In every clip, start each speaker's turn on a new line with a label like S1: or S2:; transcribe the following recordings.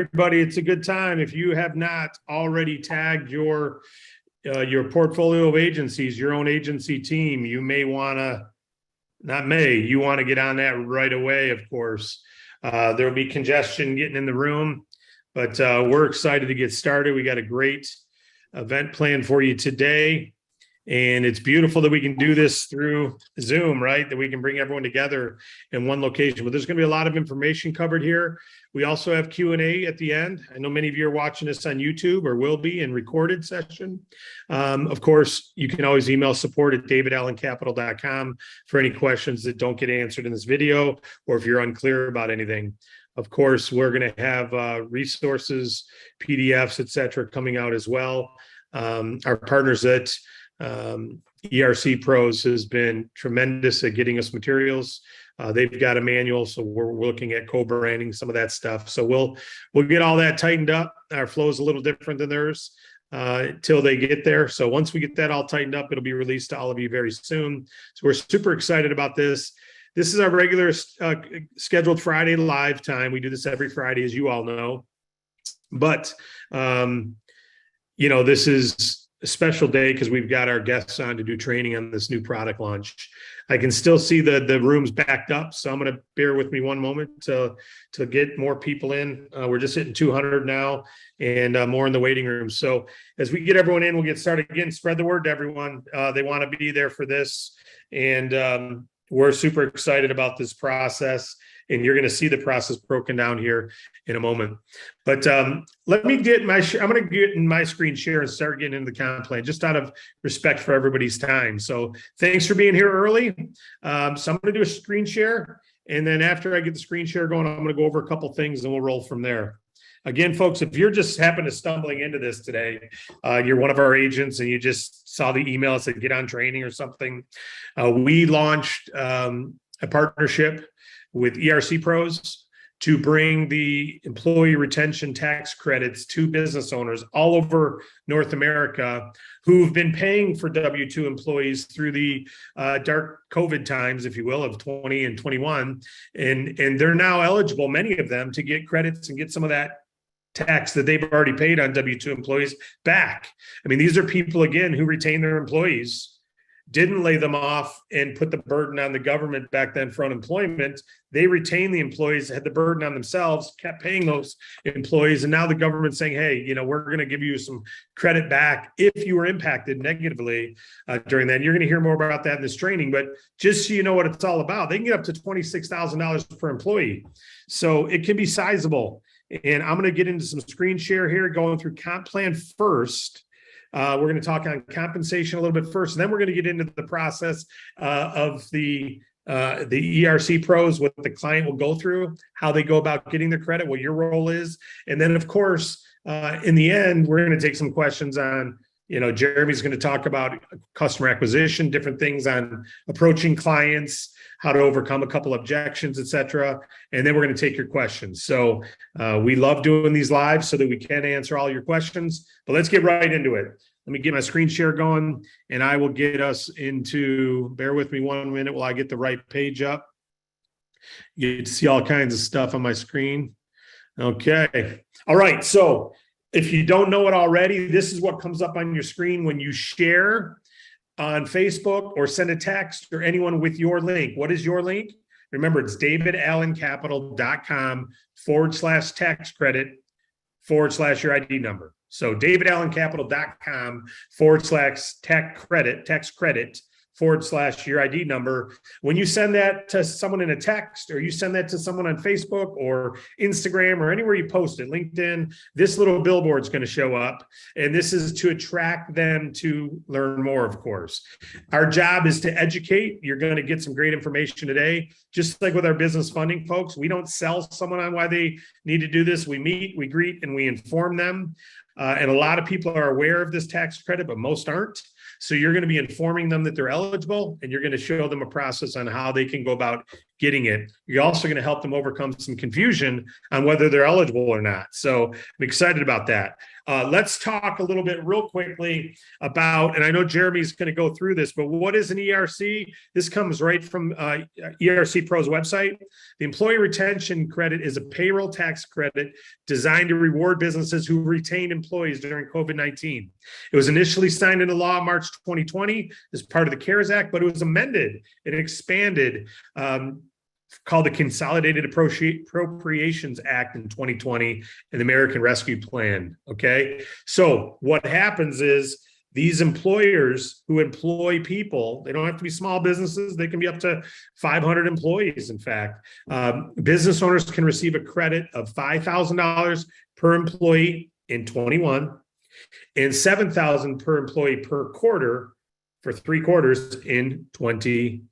S1: everybody. It's a good time. If you have not already tagged your portfolio of agencies, your own agency team, you may want to, you want to get on that right away, of course. There will be congestion getting in the room, but we're excited to get started. We got a great event planned for you today. And it's beautiful that we can do this through Zoom, right? That we can bring everyone together in one location. But there's going to be a lot of information covered here. We also have Q&A at the end. I know many of you are watching this on YouTube or will be in recorded session. Of course, you can always email support@davidallencapital.com for any questions that don't get answered in this video, or if you're unclear about anything. Of course, we're going to have resources, PDFs, etc., coming out as well. Our partners at ERC Pros has been tremendous at getting us materials. They've got a manual, so we're looking at co-branding some of that stuff. So we'll get all that tightened up. Our flow is a little different than theirs till they get there. So once we get that all tightened up, it'll be released to all of you very soon. So we're super excited about this. This is our regular scheduled Friday live time. We do this every Friday, as you all know. But this is a special day because we've got our guests on to do training on this new product launch. I can still see the rooms backed up, so I'm going to bear with me one moment to get more people in. We're just hitting 200 now, and more in the waiting room. So as we get everyone in, we'll get started again. Spread the word to everyone. They want to be there for this, and we're super excited about this process. And you're going to see the process broken down here in a moment. But let me get I'm going to get in my screen share and start getting into the comp plan, just out of respect for everybody's time. So thanks for being here early. So I'm going to do a screen share. And then after I get the screen share going, I'm going to go over a couple things and we'll roll from there. Again, folks, if you're just happen to stumbling into this today, you're one of our agents and you just saw the email that said get on training or something. We launched a partnership with ERC Pros to bring the employee retention tax credits to business owners all over North America who've been paying for W-2 employees through the dark COVID times, if you will, of 20 and 21. And they're now eligible, many of them, to get credits and get some of that tax that they've already paid on W-2 employees back. I mean, these are people, again, who retain their employees, didn't lay them off and put the burden on the government back then for unemployment. They retained the employees, had the burden on themselves, kept paying those employees. And now the government's saying, hey, we're going to give you some credit back if you were impacted negatively during that. And you're going to hear more about that in this training. But just so you know what it's all about, they can get up to $26,000 per employee. So it can be sizable. And I'm going to get into some screen share here, going through comp plan first. We're going to talk on compensation a little bit first, and then we're going to get into the process of the ERC Pros, what the client will go through, how they go about getting the credit, what your role is. And then, of course, in the end, we're going to take some questions on, Jeremy's going to talk about customer acquisition, different things on approaching clients, how to overcome a couple objections, et cetera. And then we're going to take your questions. So we love doing these live so that we can answer all your questions, but let's get right into it. Let me get my screen share going and I will get us into, bear with me 1 minute while I get the right page up. You get to see all kinds of stuff on my screen. Okay. All right. So if you don't know it already, this is what comes up on your screen when you share on Facebook or send a text or anyone with your link. What is your link? Remember, it's davidallencapital.com/tax credit / your ID number. So davidallencapital.com/tax credit / your ID number. When you send that to someone in a text, or you send that to someone on Facebook or Instagram or anywhere you post it, LinkedIn, this little billboard is going to show up. And this is to attract them to learn more, of course. Our job is to educate. You're going to get some great information today. Just like with our business funding folks, we don't sell someone on why they need to do this. We meet, we greet, and we inform them. And a lot of people are aware of this tax credit, but most aren't. So you're going to be informing them that they're eligible, and you're going to show them a process on how they can go about getting it. You're also going to help them overcome some confusion on whether they're eligible or not. So I'm excited about that. Let's talk a little bit real quickly about, and I know Jeremy's going to go through this, but what is an ERC? This comes right from ERC Pro's website. The Employee Retention Credit is a payroll tax credit designed to reward businesses who retained employees during COVID-19. It was initially signed into law in March 2020 as part of the CARES Act, but it was amended and expanded, called the Consolidated Appropriations Act in 2020 and the American Rescue Plan. Okay. So what happens is these employers who employ people, they don't have to be small businesses. They can be up to 500 employees. In fact, business owners can receive a credit of $5,000 per employee in 21 and $7,000 per employee per quarter for 3 quarters in 20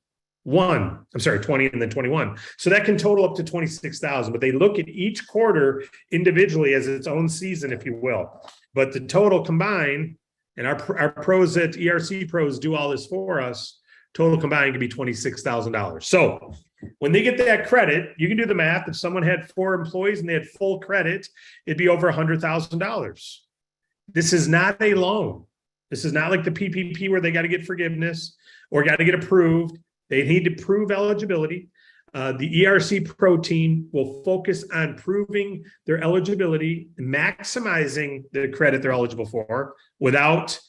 S1: and then 21. So that can total up to 26,000, but they look at each quarter individually as its own season, if you will. But the total combined, and our pros at ERC Pros do all this for us, total combined can be $26,000. So when they get that credit, you can do the math. If someone had 4 employees and they had full credit, it'd be over $100,000. This is not a loan. This is not like the PPP where they got to get forgiveness or got to get approved. They need to prove eligibility. The ERC Pro team will focus on proving their eligibility, maximizing the credit they're eligible for without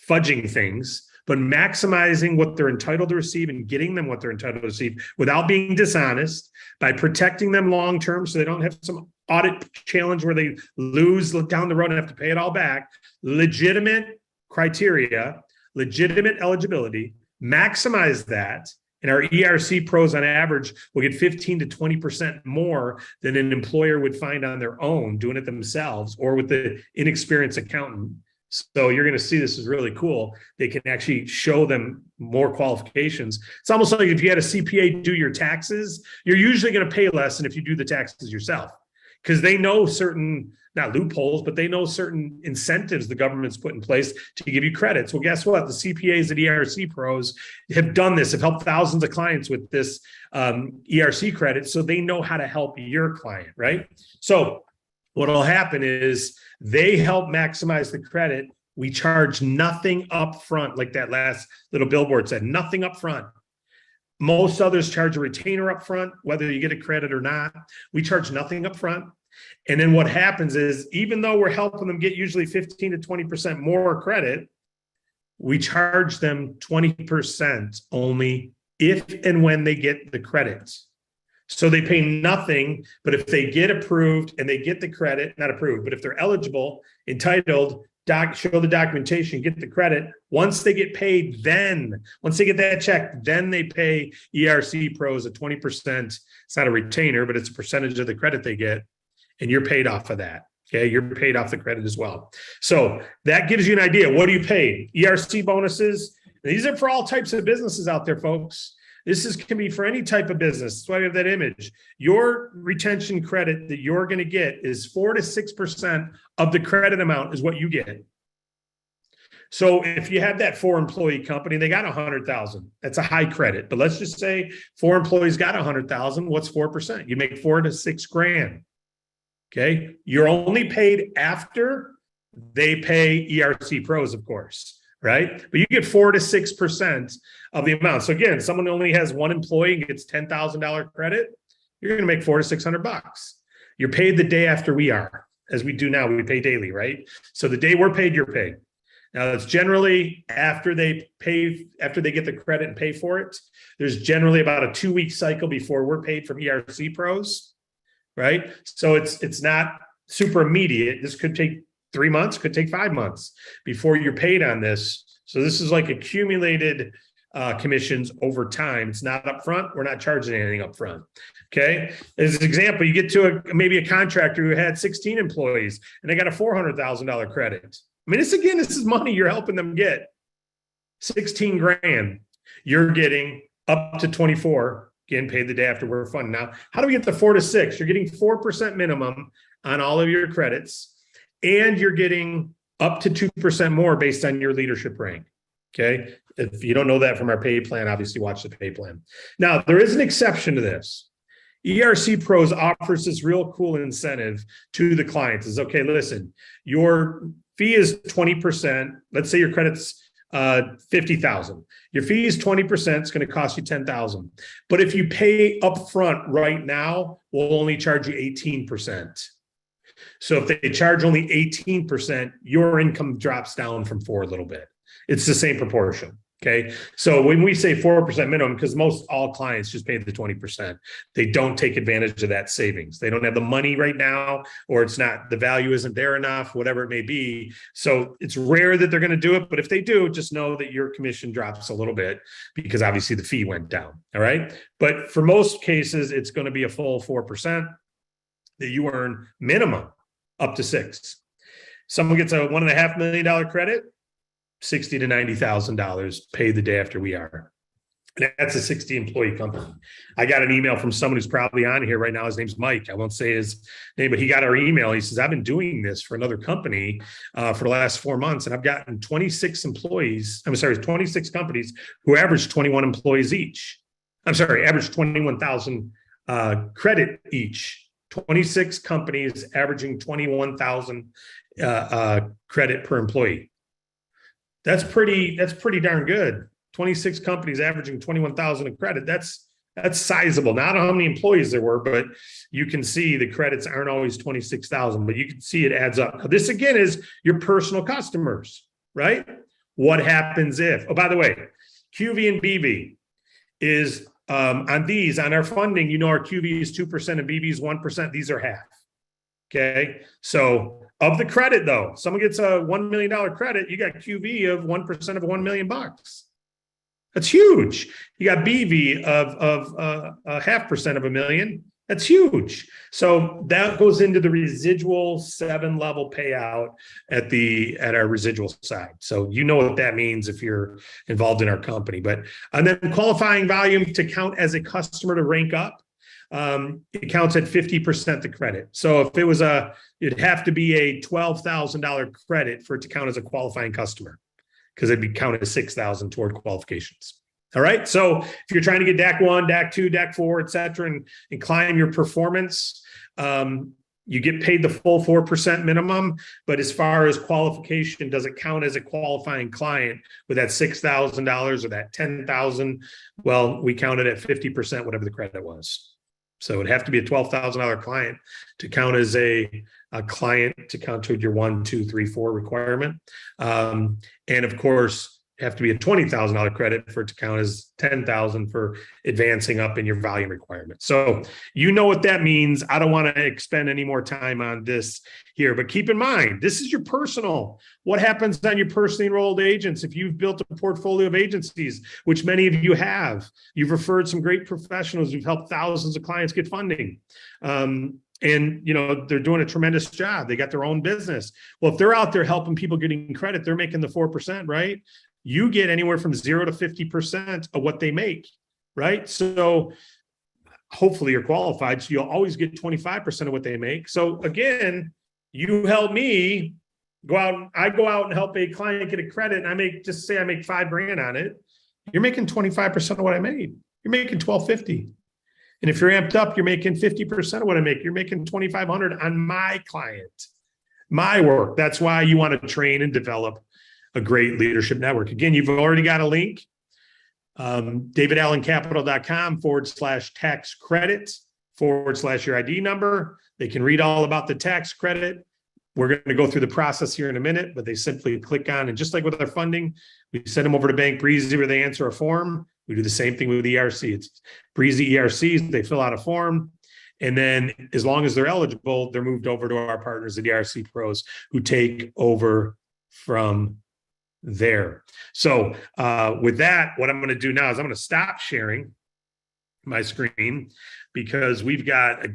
S1: fudging things, but maximizing what they're entitled to receive and getting them what they're entitled to receive without being dishonest, by protecting them long-term so they don't have some audit challenge where they lose down the road and have to pay it all back. Legitimate criteria, legitimate eligibility, maximize that. And our ERC pros on average will get 15 to 20% more than an employer would find on their own doing it themselves or with the inexperienced accountant. So you're going to see this is really cool. They can actually show them more qualifications. It's almost like if you had a CPA do your taxes, you're usually going to pay less than if you do the taxes yourself, because they know certain, not loopholes, but they know certain incentives the government's put in place to give you credits. Well, guess what? The CPAs at ERC Pros have done this, have helped thousands of clients with this ERC credit, so they know how to help your client, right? So what will happen is they help maximize the credit. We charge nothing up front, like that last little billboard said, nothing up front. Most others charge a retainer up front, whether you get a credit or not. We charge nothing up front. And then what happens is, even though we're helping them get usually 15 to 20% more credit, we charge them 20% only if and when they get the credits. So they pay nothing, but if they get approved and they get the credit, not approved, but if they're eligible, entitled, show the documentation, get the credit. Once they get paid, then once they get that check, then they pay ERC Pros at 20%. It's not a retainer, but it's a percentage of the credit they get, and you're paid off of that. Okay, you're paid off the credit as well. So that gives you an idea. What do you pay? ERC bonuses. These are for all types of businesses out there, folks. This can be for any type of business. That's why we have that image. Your retention credit that you're going to get is 4 to 6% of the credit amount is what you get. So if you have that 4-employee company, they got 100,000. That's a high credit. But let's just say 4 employees got 100,000. What's 4%? You make 4 to 6 grand. Okay. You're only paid after they pay ERC Pros, of course. Right? But you get 4 to 6% of the amount. So again, someone only has 1 employee and gets $10,000 credit, you're going to make $400 to $600. You're paid the day after we are, as we do now. We pay daily, right? So the day we're paid, you're paid. Now it's generally after they get the credit and pay for it. There's generally about a 2-week cycle before we're paid from ERC Pros, right? So it's not super immediate. This could take 3 months, could take 5 months before you're paid on this. So this is like accumulated commissions over time. It's not upfront. We're not charging anything upfront. Okay. As an example, you get to maybe a contractor who had 16 employees and they got a $400,000 credit. I mean, this is money you're helping them get. 16 grand. You're getting up to 24, getting paid the day after we're funded. Now, how do we get the 4 to 6? You're getting 4% minimum on all of your credits. And you're getting up to 2% more based on your leadership rank. Okay. If you don't know that from our pay plan, obviously watch the pay plan. Now, there is an exception to this. ERC Pros offers this real cool incentive to the clients. Is okay, listen, your fee is 20%. Let's say your credit's 50,000. Your fee is 20%. It's going to cost you 10,000. But if you pay upfront right now, we'll only charge you 18%. So if they charge only 18%, your income drops down from 4 a little bit. It's the same proportion. Okay. So when we say 4% minimum, because most all clients just pay the 20%, they don't take advantage of that savings. They don't have the money right now, or it's not, the value isn't there enough, whatever it may be. So it's rare that they're going to do it. But if they do, just know that your commission drops a little bit because obviously the fee went down. All right. But for most cases, it's going to be a full 4% that you earn minimum up to 6. Someone gets a $1.5 million credit, $60,000 to $90,000 paid the day after we are. And that's a 60 employee company. I got an email from someone who's probably on here right now. His name's Mike. I won't say his name, but he got our email. He says, I've been doing this for another company for the last 4 months, and I've gotten 26 companies who average 21 employees each. Average 21,000 credit each. 26 companies averaging 21,000 credit per employee. That's pretty darn good. 26 companies averaging 21,000 in credit. That's sizable. Not how many employees there were, but you can see the credits aren't always 26,000, but you can see it adds up. Now, this again is your personal customers, right? What happens if, oh, by the way, QV and BV is on our funding, our QV is 2% and BV is 1%. These are half. Okay. So of the credit though, someone gets a $1 million credit, you got QV of 1% of $1 million. That's huge. You got BV of 0.5% of $1 million. That's huge. So that goes into the residual 7-level payout at our residual side. So you know what that means if you're involved in our company. And then qualifying volume to count as a customer to rank up. It counts at 50% the credit. So if it was it'd have to be a $12,000 credit for it to count as a qualifying customer, because it'd be counted as 6,000 toward qualifications. All right. So if you're trying to get DAC 1, DAC 2, DAC 4, et cetera, and climb your performance, you get paid the full 4% minimum. But as far as qualification, does it count as a qualifying client with that $6,000 or that $10,000? Well, we count it at 50%, whatever the credit was. So it'd have to be a $12,000 client to count as a client to count toward your 1, 2, 3, 4 requirement. And of course, have to be a $20,000 credit for it to count as 10,000 for advancing up in your volume requirement. So you know what that means. I don't want to expend any more time on this here, but keep in mind, this is your personal. What happens on your personally enrolled agents? If you've built a portfolio of agencies, which many of you have, you've referred some great professionals who've helped thousands of clients get funding. And they're doing a tremendous job. They got their own business. Well, if they're out there helping people getting credit, they're making the 4%, right? You get anywhere from 0 to 50% of what they make, right? So hopefully you're qualified. So you'll always get 25% of what they make. So again, you help me I go out and help a client get a credit, and I make $5,000 on it. You're making 25% of what I made. You're making $1,250. And if you're amped up, you're making 50% of what I make. You're making $2,500 on my client, my work. That's why you want to train and develop a great leadership network. Again, you've already got a link, davidallencapital.com/tax credit /your ID number. They can read all about the tax credit. We're going to go through the process here in a minute, but they simply click on, and just like with our funding, we send them over to Bank Breezy where they answer a form. We do the same thing with ERC. It's Breezy ERCs. They fill out a form. And then as long as they're eligible, they're moved over to our partners at ERC Pros who take over from there. So with that, what I'm going to do now is I'm going to stop sharing my screen because we've got a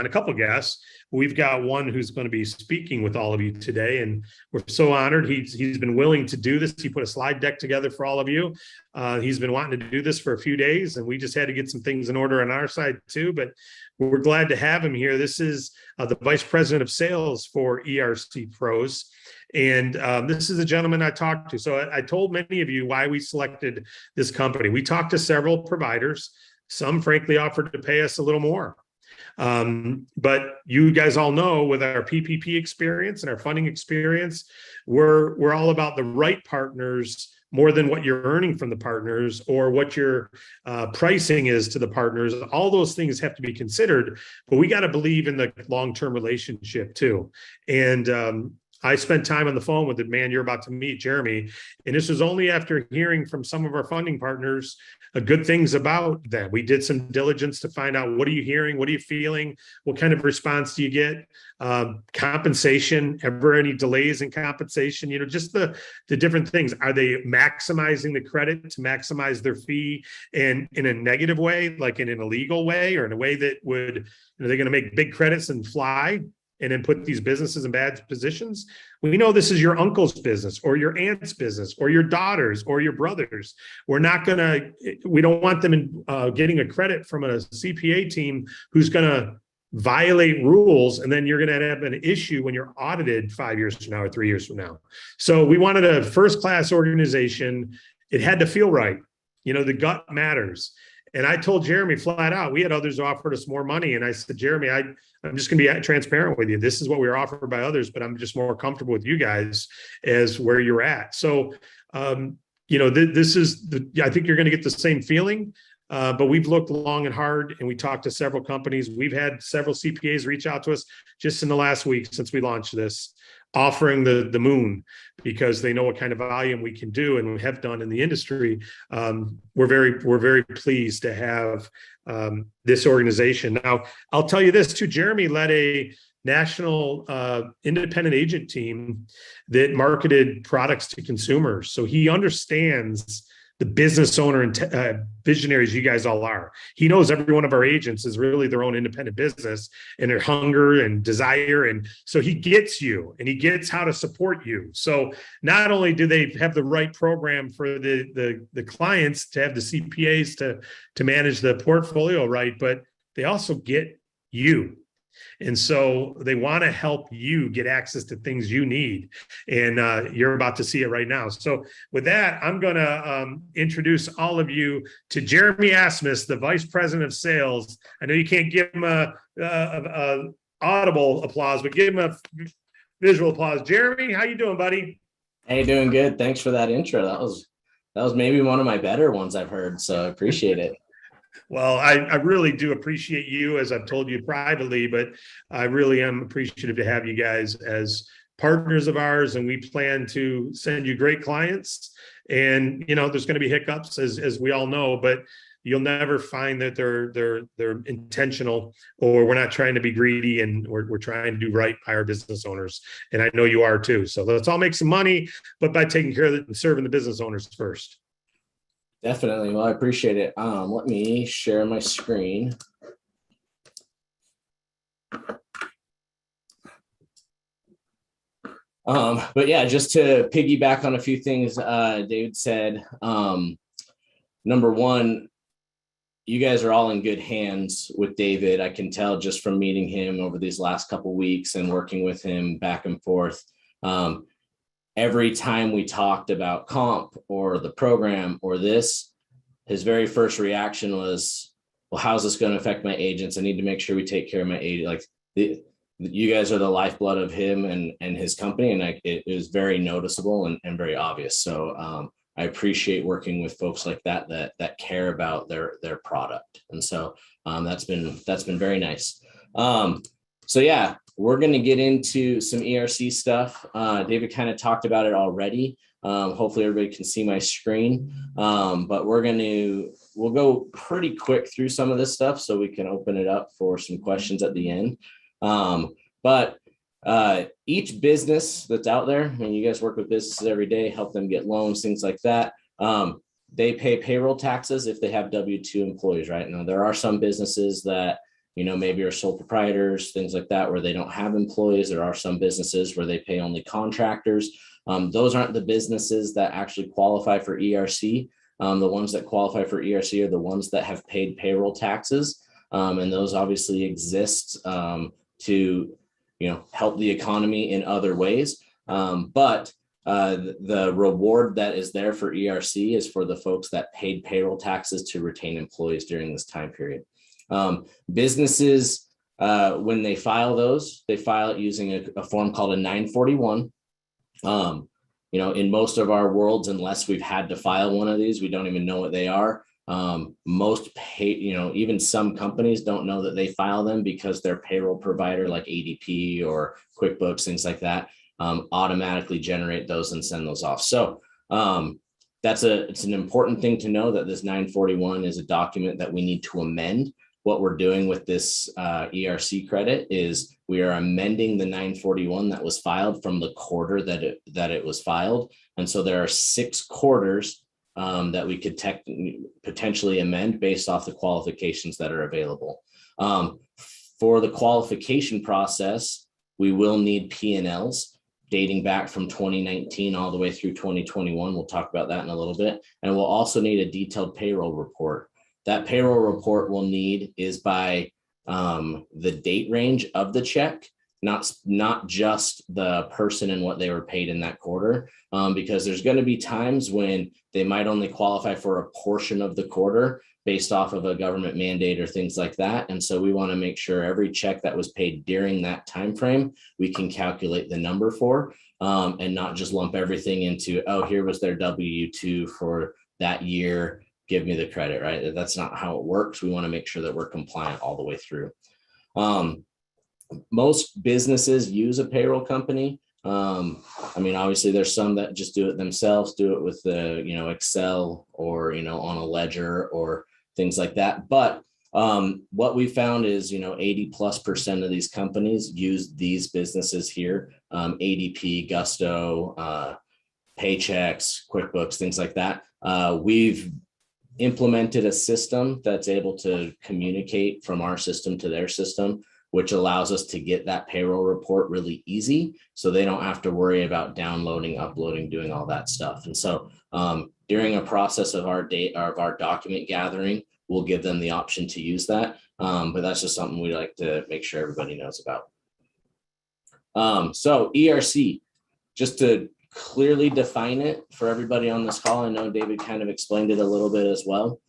S1: couple of guests. We've got one who's going to be speaking with all of you today, and we're so honored. He's been willing to do this. He put a slide deck together for all of you. He's been wanting to do this for a few days, and we just had to get some things in order on our side too. But we're glad to have him here. This is the Vice President of Sales for ERC Pros. And this is a gentleman I talked to. So I told many of you why we selected this company. We talked to several providers. Some, frankly, offered to pay us a little more. But you guys all know, with our PPP experience and our funding experience, we're all about the right partners more than what you're earning from the partners or what your pricing is to the partners. All those things have to be considered, but we got to believe in the long-term relationship too. And I spent time on the phone with the man you're about to meet, Jeremy, and this was only after hearing from some of our funding partners good things about them. We did some diligence to find out, what are you hearing? What are you feeling? What kind of response do you get? Compensation, ever any delays in compensation? Just the different things. Are they maximizing the credit to maximize their fee and in a negative way, like in an illegal way, or in a way that would, they're going to make big credits and fly and then put these businesses in bad positions? We know this is your uncle's business or your aunt's business or your daughter's or your brother's. We don't want them getting a credit from a CPA team who's going to violate rules, and then you're going to have an issue when you're audited 5 years from now or 3 years from now. So we wanted a first-class organization. It had to feel right. The gut matters. And I told Jeremy flat out, we had others who offered us more money. And I said, Jeremy, I'm just going to be transparent with you. This is what we were offered by others, but I'm just more comfortable with you guys as where you're at. So, this is I think you're going to get the same feeling. But we've looked long and hard, and we talked to several companies. We've had several CPAs reach out to us just in the last week since we launched this, offering the moon, because they know what kind of volume we can do and we have done in the industry. We're very pleased to have this organization. Now, I'll tell you this too. Jeremy led a national independent agent team that marketed products to consumers. So he understands the business owner and visionaries you guys all are. He knows every one of our agents is really their own independent business and their hunger and desire. And so he gets you, and he gets how to support you. So not only do they have the right program for the clients to have the CPAs to manage the portfolio right, but they also get you. And so they want to help you get access to things you need. And you're about to see it right now. So with that, I'm going to introduce all of you to Jeremy Asmus, the Vice President of Sales. I know you can't give him a audible applause, but give him a visual applause. Jeremy, how you doing, buddy?
S2: Hey, doing good. Thanks for that intro. That was maybe one of my better ones I've heard. So I appreciate it.
S1: Well, I really do appreciate you, as I've told you privately, but I really am appreciative to have you guys as partners of ours, and we plan to send you great clients. And, there's going to be hiccups, as we all know, but you'll never find that they're intentional, or we're not trying to be greedy, and we're trying to do right by our business owners. And I know you are too. So let's all make some money, but by taking care of it and serving the business owners first.
S2: Definitely. Well, I appreciate it. Let me share my screen. But yeah, just to piggyback on a few things David said. Number one, you guys are all in good hands with David. I can tell just from meeting him over these last couple of weeks and working with him back and forth. Every time we talked about comp or the program or this, his very first reaction was, well, how's this going to affect my agents? I need to make sure we take care of my agent. You guys are the lifeblood of him and his company. And it was very noticeable and very obvious. So I appreciate working with folks like that care about their product. And so that's been very nice. So yeah, we're going to get into some ERC stuff. David kind of talked about it already. Hopefully everybody can see my screen. But we'll go pretty quick through some of this stuff so we can open it up for some questions at the end. But each business that's out there, and you guys work with businesses every day, help them get loans, things like that. They pay payroll taxes if they have W-2 employees, right? Now, there are some businesses that, maybe are sole proprietors, things like that, where they don't have employees. There are some businesses where they pay only contractors. Those aren't the businesses that actually qualify for ERC. The ones that qualify for ERC are the ones that have paid payroll taxes. And those obviously exist to, help the economy in other ways. But the reward that is there for ERC is for the folks that paid payroll taxes to retain employees during this time period. Businesses, when they file those, they file it using a form called a 941. In most of our worlds, unless we've had to file one of these, we don't even know what they are. Most even some companies don't know that they file them because their payroll provider like ADP or QuickBooks, things like that, automatically generate those and send those off. So it's an important thing to know that this 941 is a document that we need to amend. What we're doing with this ERC credit is we are amending the 941 that was filed from the quarter that it was filed. And so there are 6 quarters that we could potentially amend based off the qualifications that are available. For the qualification process, we will need P&Ls dating back from 2019 all the way through 2021. We'll talk about that in a little bit. And we'll also need a detailed payroll report. That payroll report we'll need is by the date range of the check, not just the person and what they were paid in that quarter, because there's going to be times when they might only qualify for a portion of the quarter based off of a government mandate or things like that. And so we want to make sure every check that was paid during that time frame, we can calculate the number for, and not just lump everything into, oh, here was their W-2 for that year, give me the credit, right? That's not how it works. We want to make sure that we're compliant all the way through. Most businesses use a payroll company. Obviously there's some that just do it themselves, do it with the, Excel or, on a ledger or things like that. But what we found is, 80+% of these companies use these businesses here, ADP, Gusto, Paychecks, QuickBooks, things like that. We've implemented a system that's able to communicate from our system to their system, which allows us to get that payroll report really easy. So they don't have to worry about downloading, uploading, doing all that stuff. And so during a process of our document gathering, we'll give them the option to use that. But that's just something we like to make sure everybody knows about. So ERC, just to clearly define it for everybody on this call. I know David kind of explained it a little bit as well.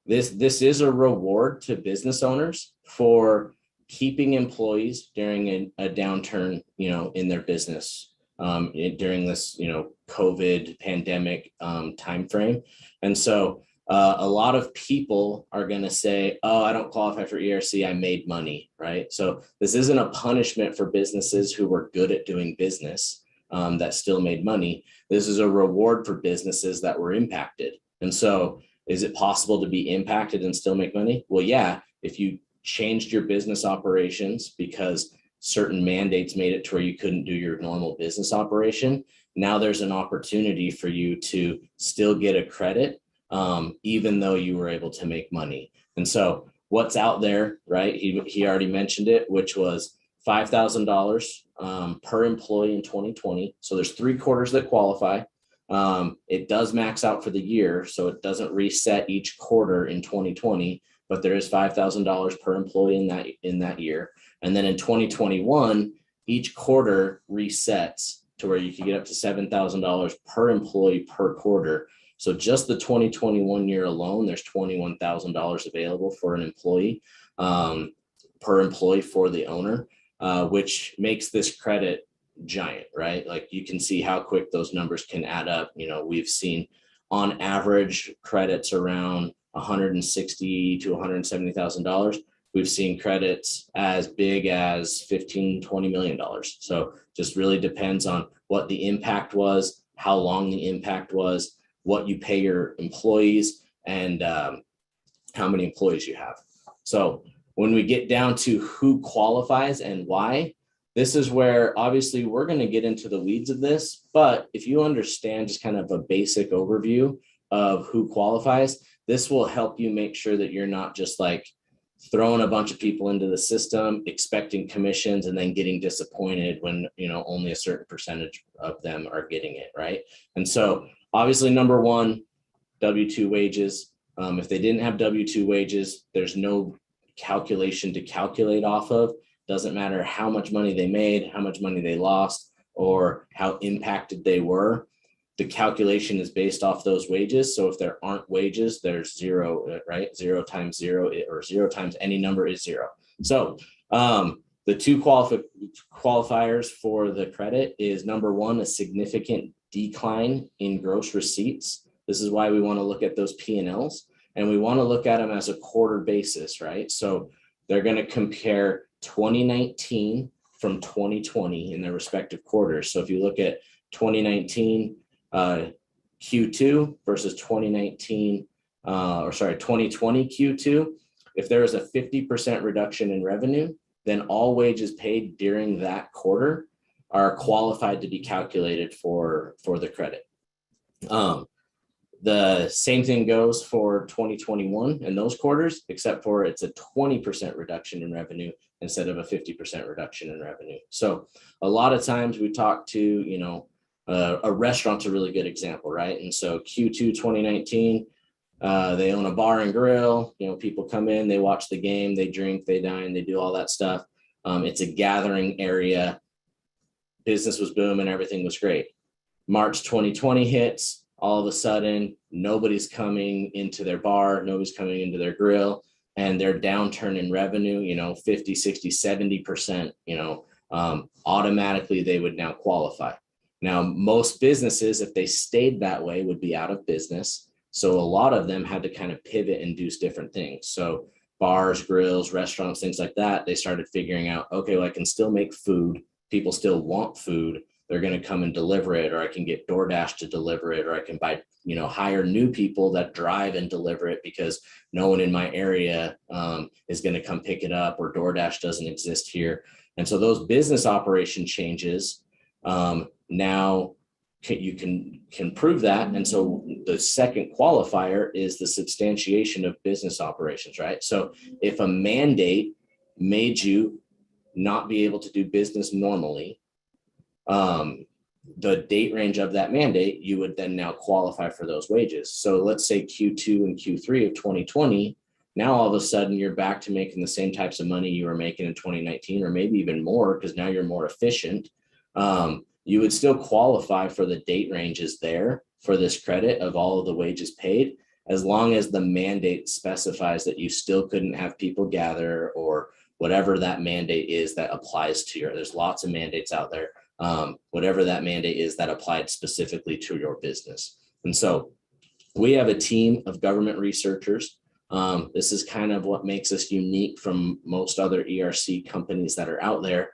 S2: This is a reward to business owners for keeping employees during a downturn, in their business during this, COVID pandemic timeframe. And so a lot of people are going to say, oh, I don't qualify for ERC, I made money, right? So this isn't a punishment for businesses who were good at doing business that still made money. This is a reward for businesses that were impacted. And so is it possible to be impacted and still make money? Well, yeah, if you changed your business operations because certain mandates made it to where you couldn't do your normal business operation, now there's an opportunity for you to still get a credit, even though you were able to make money. And so what's out there, right? He already mentioned it, which was $5,000 per employee in 2020. So there's 3 quarters that qualify. It does max out for the year, so it doesn't reset each quarter in 2020, but there is $5,000 per employee in that year. And then in 2021, each quarter resets to where you can get up to $7,000 per employee per quarter. So just the 2021 year alone, there's $21,000 available for an employee, per employee for the owner, which makes this credit giant, right? Like you can see how quick those numbers can add up. We've seen on average credits around $160,000 to $170,000. We've seen credits as big as $15-20 million. So just really depends on what the impact was, how long the impact was, what you pay your employees, and how many employees you have. So when we get down to who qualifies and why, this is where obviously we're going to get into the weeds of this. But if you understand just kind of a basic overview of who qualifies, this will help you make sure that you're not just like throwing a bunch of people into the system, expecting commissions, and then getting disappointed when, only a certain percentage of them are getting it, right? And so obviously, number one, W-2 wages. If they didn't have W-2 wages, there's no calculation to calculate off of. Doesn't matter how much money they made, how much money they lost, or how impacted they were. The calculation is based off those wages. So if there aren't wages, there's zero, right? 0 times 0, or 0 times any number is 0. So the two qualifiers for the credit is, number one, a significant decline in gross receipts. This is why we want to look at those P&Ls, and we want to look at them as a quarter basis, right? So they're going to compare 2019 from 2020 in their respective quarters. So if you look at 2019 Q2 versus 2020 Q2, if there is a 50% reduction in revenue, then all wages paid during that quarter are qualified to be calculated for the credit. The same thing goes for 2021 and those quarters, except for it's a 20% reduction in revenue instead of a 50% reduction in revenue. So a lot of times we talk to, a restaurant's a really good example, right? And so Q2 2019, they own a bar and grill. People come in, they watch the game, they drink, they dine, they do all that stuff. It's a gathering area. Business was booming, everything was great. March 2020 hits. All of a sudden, nobody's coming into their bar, nobody's coming into their grill, and their downturn in revenue, 50, 60, 70%, automatically they would now qualify. Now, most businesses, if they stayed that way, would be out of business. So a lot of them had to kind of pivot and do different things. So bars, grills, restaurants, things like that, they started figuring out, okay, well, I can still make food. People still want food. They're going to come and deliver it, or I can get DoorDash to deliver it, or I can buy, hire new people that drive and deliver it because no one in my area is going to come pick it up, or DoorDash doesn't exist here. And so those business operation changes, now you can prove that. And so the second qualifier is the substantiation of business operations, right? So if a mandate made you not be able to do business normally, the date range of that mandate, you would then now qualify for those wages. So let's say Q2 and Q3 of 2020, now all of a sudden you're back to making the same types of money you were making in 2019, or maybe even more, because now you're more efficient. You would still qualify for the date ranges there for this credit of all of the wages paid, as long as the mandate specifies that you still couldn't have people gather, or whatever that mandate is that applies to there's lots of mandates out there. Whatever that mandate is that applied specifically to your business. And so we have a team of government researchers. This is kind of what makes us unique from most other ERC companies that are out there.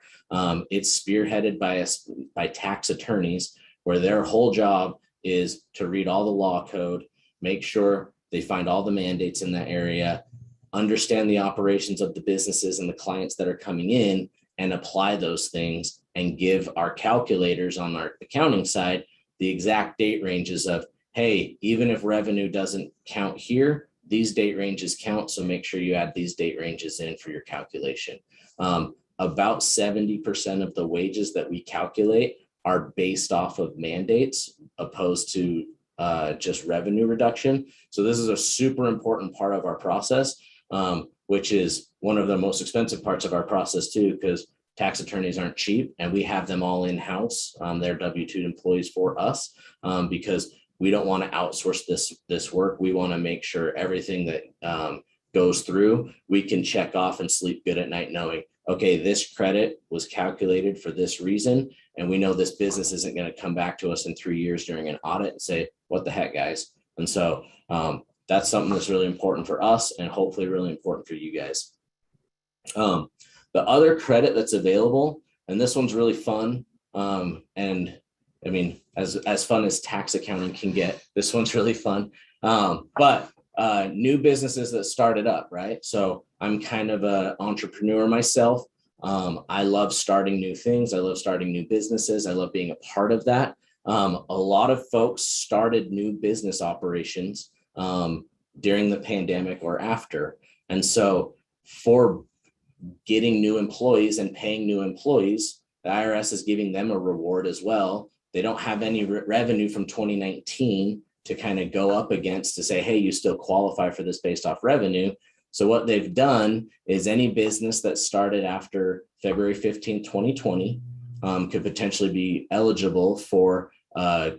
S2: It's spearheaded by tax attorneys, where their whole job is to read all the law code, make sure they find all the mandates in that area, understand the operations of the businesses and the clients that are coming in, and apply those things, and give our calculators on our accounting side the exact date ranges of, hey, even if revenue doesn't count here, these date ranges count. So make sure you add these date ranges in for your calculation. About 70% of the wages that we calculate are based off of mandates, opposed to just revenue reduction. So this is a super important part of our process, which is one of the most expensive parts of our process too, because tax attorneys aren't cheap, and we have them all in-house. They're W-2 employees for us, because we don't want to outsource this work. We want to make sure everything that goes through, we can check off and sleep good at night knowing, okay, this credit was calculated for this reason, and we know this business isn't going to come back to us in 3 years during an audit and say, what the heck, guys? And so that's something that's really important for us, and hopefully really important for you guys. The other credit that's available, and this one's really fun, and I mean, as fun as tax accounting can get, this one's really fun. But new businesses that started up, right? So I'm kind of an entrepreneur myself. I love starting new things. I love starting new businesses. I love being a part of that. A lot of folks started new business operations during the pandemic or after. And so for getting new employees and paying new employees, the IRS is giving them a reward as well. They don't have any revenue from 2019 to kind of go up against to say, hey, you still qualify for this based off revenue. So what they've done is any business that started after February 15, 2020 could potentially be eligible for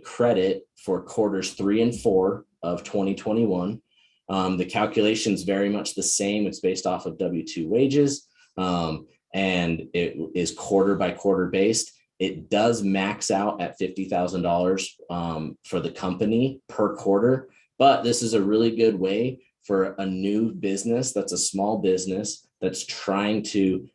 S2: credit for quarters 3 and 4 of 2021. The calculation is very much the same. It's based off of W-2 wages, and it is quarter by quarter based. It does max out at $50,000 for the company per quarter, but this is a really good way for a new business that's a small business that's trying to,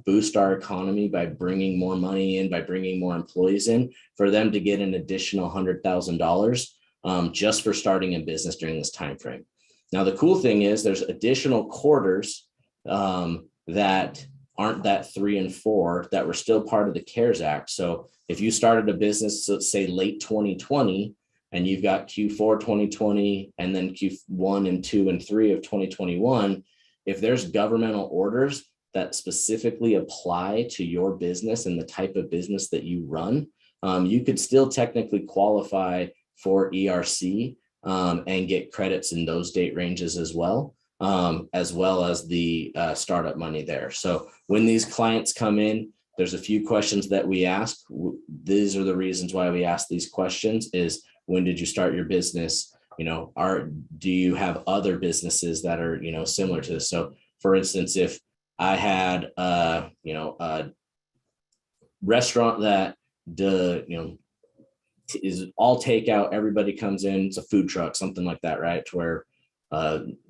S2: boost our economy by bringing more money in, by bringing more employees in, for them to get an additional $100,000 just for starting a business during this time frame. Now, the cool thing is there's additional quarters that aren't that 3 and 4 that were still part of the CARES Act. So if you started a business, let's say late 2020, and you've got Q4 2020 and then Q1 and 2 and 3 of 2021, if there's governmental orders that specifically apply to your business and the type of business that you run, you could still technically qualify for ERC and get credits in those date ranges as well as the startup money there. So when these clients come in, there's a few questions that we ask. These are the reasons why we ask these questions is, when did you start your business? Do you have other businesses that are, similar to this? So for instance, if I had, a restaurant that is all takeout, everybody comes in, it's a food truck, something like that, right? To where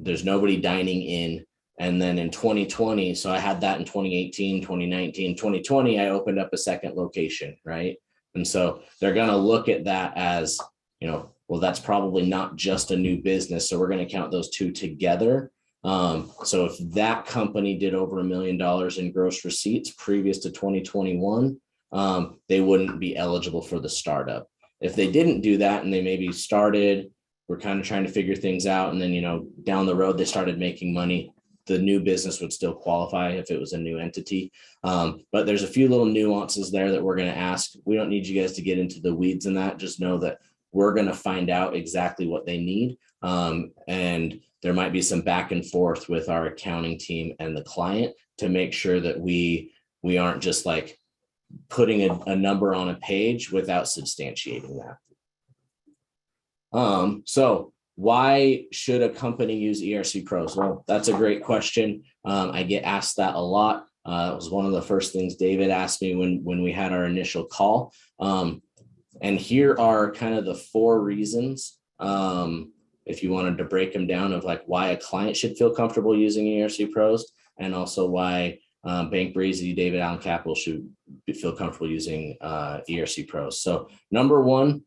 S2: there's nobody dining in. And then in 2020, so I had that in 2018, 2019, 2020, I opened up a second location, right? And so they're going to look at that as, well, that's probably not just a new business. So we're going to count those two together. So if that company did over $1 million in gross receipts previous to 2021, they wouldn't be eligible for the startup. If they didn't do that and they maybe started, we're kind of trying to figure things out, and then, down the road, they started making money, the new business would still qualify if it was a new entity. But there's a few little nuances there that we're going to ask. We don't need you guys to get into the weeds in that. Just know that we're going to find out exactly what they need. And there might be some back and forth with our accounting team and the client to make sure that we aren't just like putting a number on a page without substantiating that. So why should a company use ERC Pros? Well, that's a great question. I get asked that a lot. It was one of the first things David asked me when we had our initial call. And here are kind of the 4 reasons, if you wanted to break them down, of like why a client should feel comfortable using ERC Pros, and also why Bank Breezy, David Allen Capital should feel comfortable using ERC Pros. So number 1,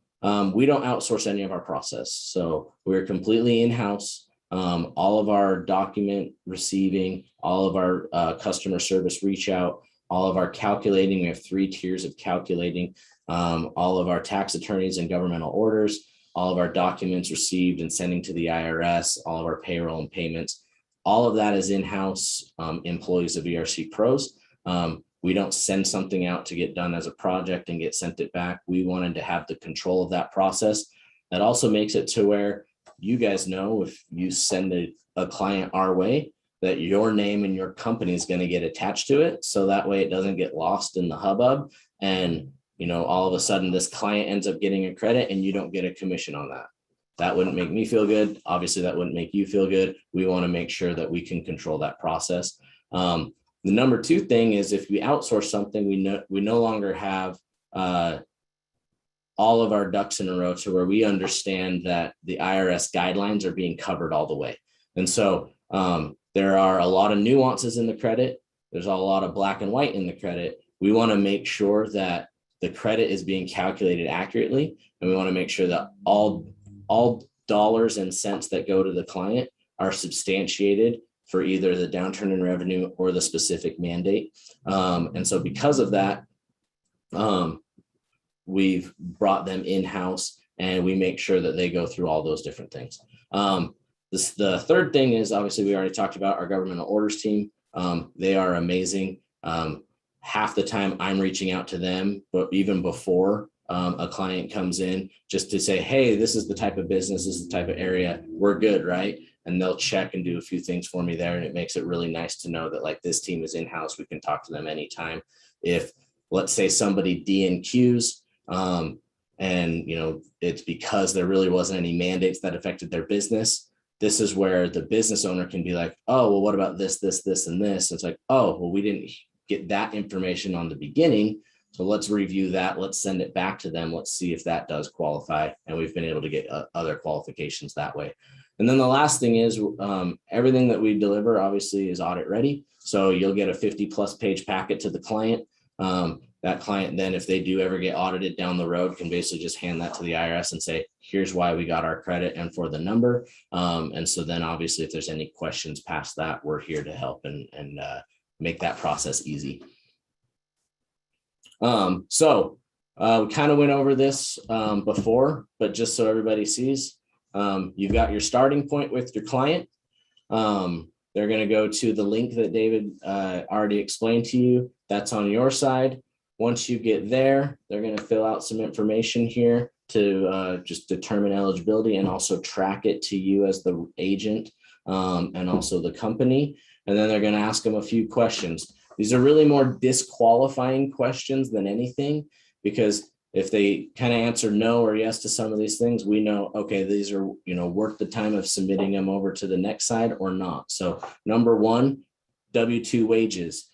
S2: we don't outsource any of our process. So we're completely in-house. All of our document receiving, all of our customer service reach out, all of our calculating, we have 3 tiers of calculating, all of our tax attorneys and governmental orders, all of our documents received and sending to the IRS, all of our payroll and payments, all of that is in-house employees of ERC Pros. We don't send something out to get done as a project and get sent it back. We wanted to have the control of that process. That also makes it to where you guys know, if you send a client our way, that your name and your company is going to get attached to it. So that way it doesn't get lost in the hubbub. And, all of a sudden this client ends up getting a credit and you don't get a commission on that. That wouldn't make me feel good. Obviously that wouldn't make you feel good. We want to make sure that we can control that process. The number 2 thing is, if we outsource something, we no longer have all of our ducks in a row to where we understand that the IRS guidelines are being covered all the way. And so there are a lot of nuances in the credit. There's a lot of black and white in the credit. We want to make sure that the credit is being calculated accurately, and we want to make sure that all dollars and cents that go to the client are substantiated for either the downturn in revenue or the specific mandate. And so because of that, we've brought them in-house, and we make sure that they go through all those different things. The third thing is, obviously we already talked about our governmental orders team. They are amazing. Half the time I'm reaching out to them, but even before a client comes in, just to say, hey, this is the type of business, this is the type of area, we're good, right? And they'll check and do a few things for me there. And it makes it really nice to know that like this team is in-house. We can talk to them anytime. If let's say somebody DNQs, and it's because there really wasn't any mandates that affected their business, this is where the business owner can be like, oh, well, what about this, and this? It's like, oh, well, we didn't get that information on the beginning. So let's review that. Let's send it back to them. Let's see if that does qualify. And we've been able to get other qualifications that way. And then the last thing is everything that we deliver obviously is audit ready. So you'll get a 50+ page packet to the client. That client then, if they do ever get audited down the road, can basically just hand that to the IRS and say, here's why we got our credit and for the number. And so then obviously if there's any questions past that, we're here to help and make that process easy. So we kind of went over this before, but just so everybody sees, you've got your starting point with your client. They're going to go to the link that David already explained to you. That's on your side. Once you get there, they're going to fill out some information here to just determine eligibility and also track it to you as the agent and also the company. And then they're going to ask them a few questions. These are really more disqualifying questions than anything, because if they kind of answer no or yes to some of these things, we know, okay, these are, worth the time of submitting them over to the next side or not. So number one, W-2 wages.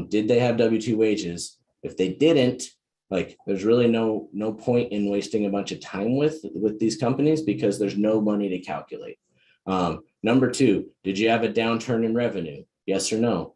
S2: Did they have W-2 wages? If they didn't, like, there's really no point in wasting a bunch of time with these companies, because there's no money to calculate. Number two, did you have a downturn in revenue? Yes or no?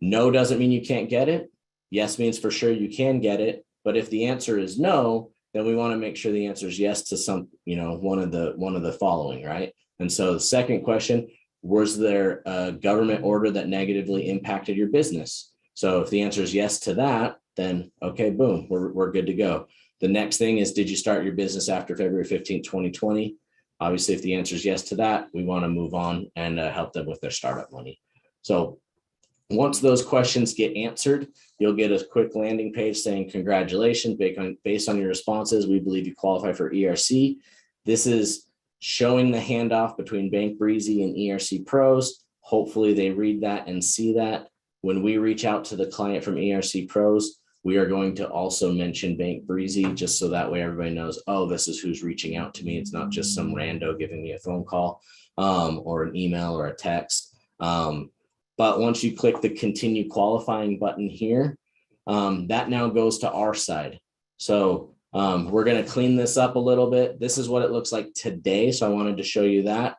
S2: No doesn't mean you can't get it. Yes means for sure you can get it. But if the answer is no, then we want to make sure the answer is yes to some, one of the following, right? And so the second question, was there a government order that negatively impacted your business? So if the answer is yes to that, then okay, boom, we're good to go. The next thing is, did you start your business after February 15th, 2020? Obviously, if the answer is yes to that, we want to move on and help them with their startup money. So once those questions get answered, you'll get a quick landing page saying, congratulations, based on your responses, we believe you qualify for ERC. This is showing the handoff between Bank Breezy and ERC Pros. Hopefully they read that and see that. When we reach out to the client from ERC Pros, we are going to also mention Bank Breezy, just so that way everybody knows, oh, this is who's reaching out to me. It's not just some rando giving me a phone call or an email or a text. But once you click the continue qualifying button here, that now goes to our side. So we're going to clean this up a little bit. This is what it looks like today. So I wanted to show you that.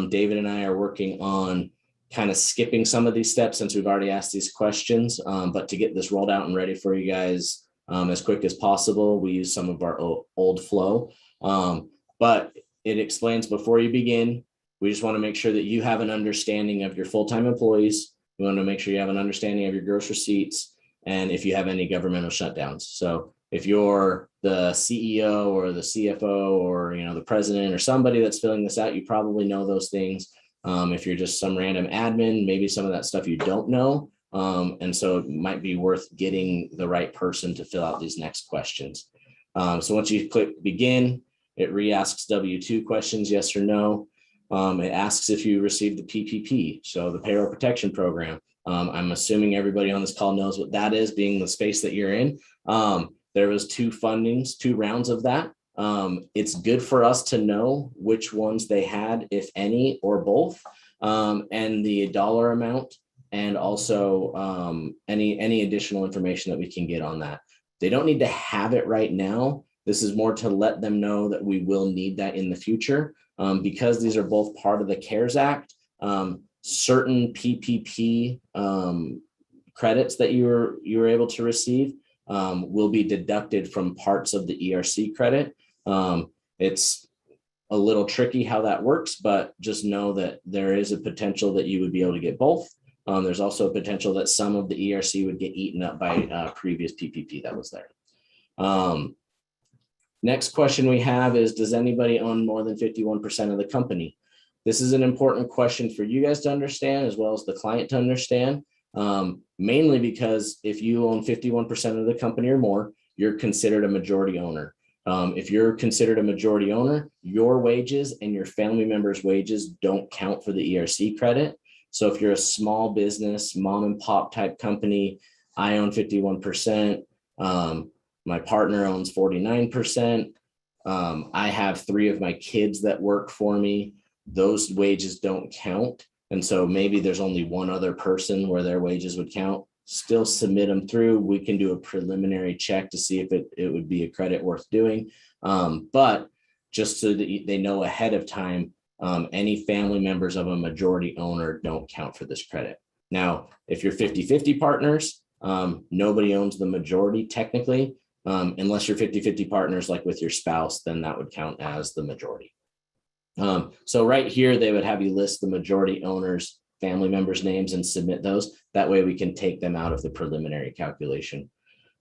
S2: David and I are working on kind of skipping some of these steps since we've already asked these questions. But to get this rolled out and ready for you guys as quick as possible, we use some of our old flow. But it explains before you begin, we just want to make sure that you have an understanding of your full-time employees. We want to make sure you have an understanding of your gross receipts and if you have any governmental shutdowns. So if you're the CEO or the CFO or the president or somebody that's filling this out, you probably know those things. If you're just some random admin, maybe some of that stuff you don't know. And so it might be worth getting the right person to fill out these next questions. So once you click begin, it re-asks W-2 questions, yes or no. It asks if you received the PPP, so the Payroll Protection Program. I'm assuming everybody on this call knows what that is, being the space that you're in. There was two rounds of that. It's good for us to know which ones they had, if any, or both, and the dollar amount, and also any additional information that we can get on that. They don't need to have it right now. This is more to let them know that we will need that in the future. Because these are both part of the CARES Act, certain PPP credits that you were able to receive will be deducted from parts of the ERC credit. It's a little tricky how that works, but just know that there is a potential that you would be able to get both. There's also a potential that some of the ERC would get eaten up by previous PPP that was there. Next question we have is, does anybody own more than 51% of the company? This is an important question for you guys to understand, as well as the client to understand, mainly because if you own 51% of the company or more, you're considered a majority owner. If you're considered a majority owner, your wages and your family members' wages don't count for the ERC credit. So if you're a small business, mom and pop type company, I own 51%. My partner owns 49%. I have 3 of my kids that work for me. Those wages don't count. And so maybe there's only one other person where their wages would count. Still submit them through. We can do a preliminary check to see if it would be a credit worth doing. But just so that they know ahead of time, any family members of a majority owner don't count for this credit. Now, if you're 50-50 partners, nobody owns the majority technically, unless you're 50-50 partners like with your spouse, then that would count as the majority. So right here, they would have you list the majority owners, family members' names and submit those. That way we can take them out of the preliminary calculation.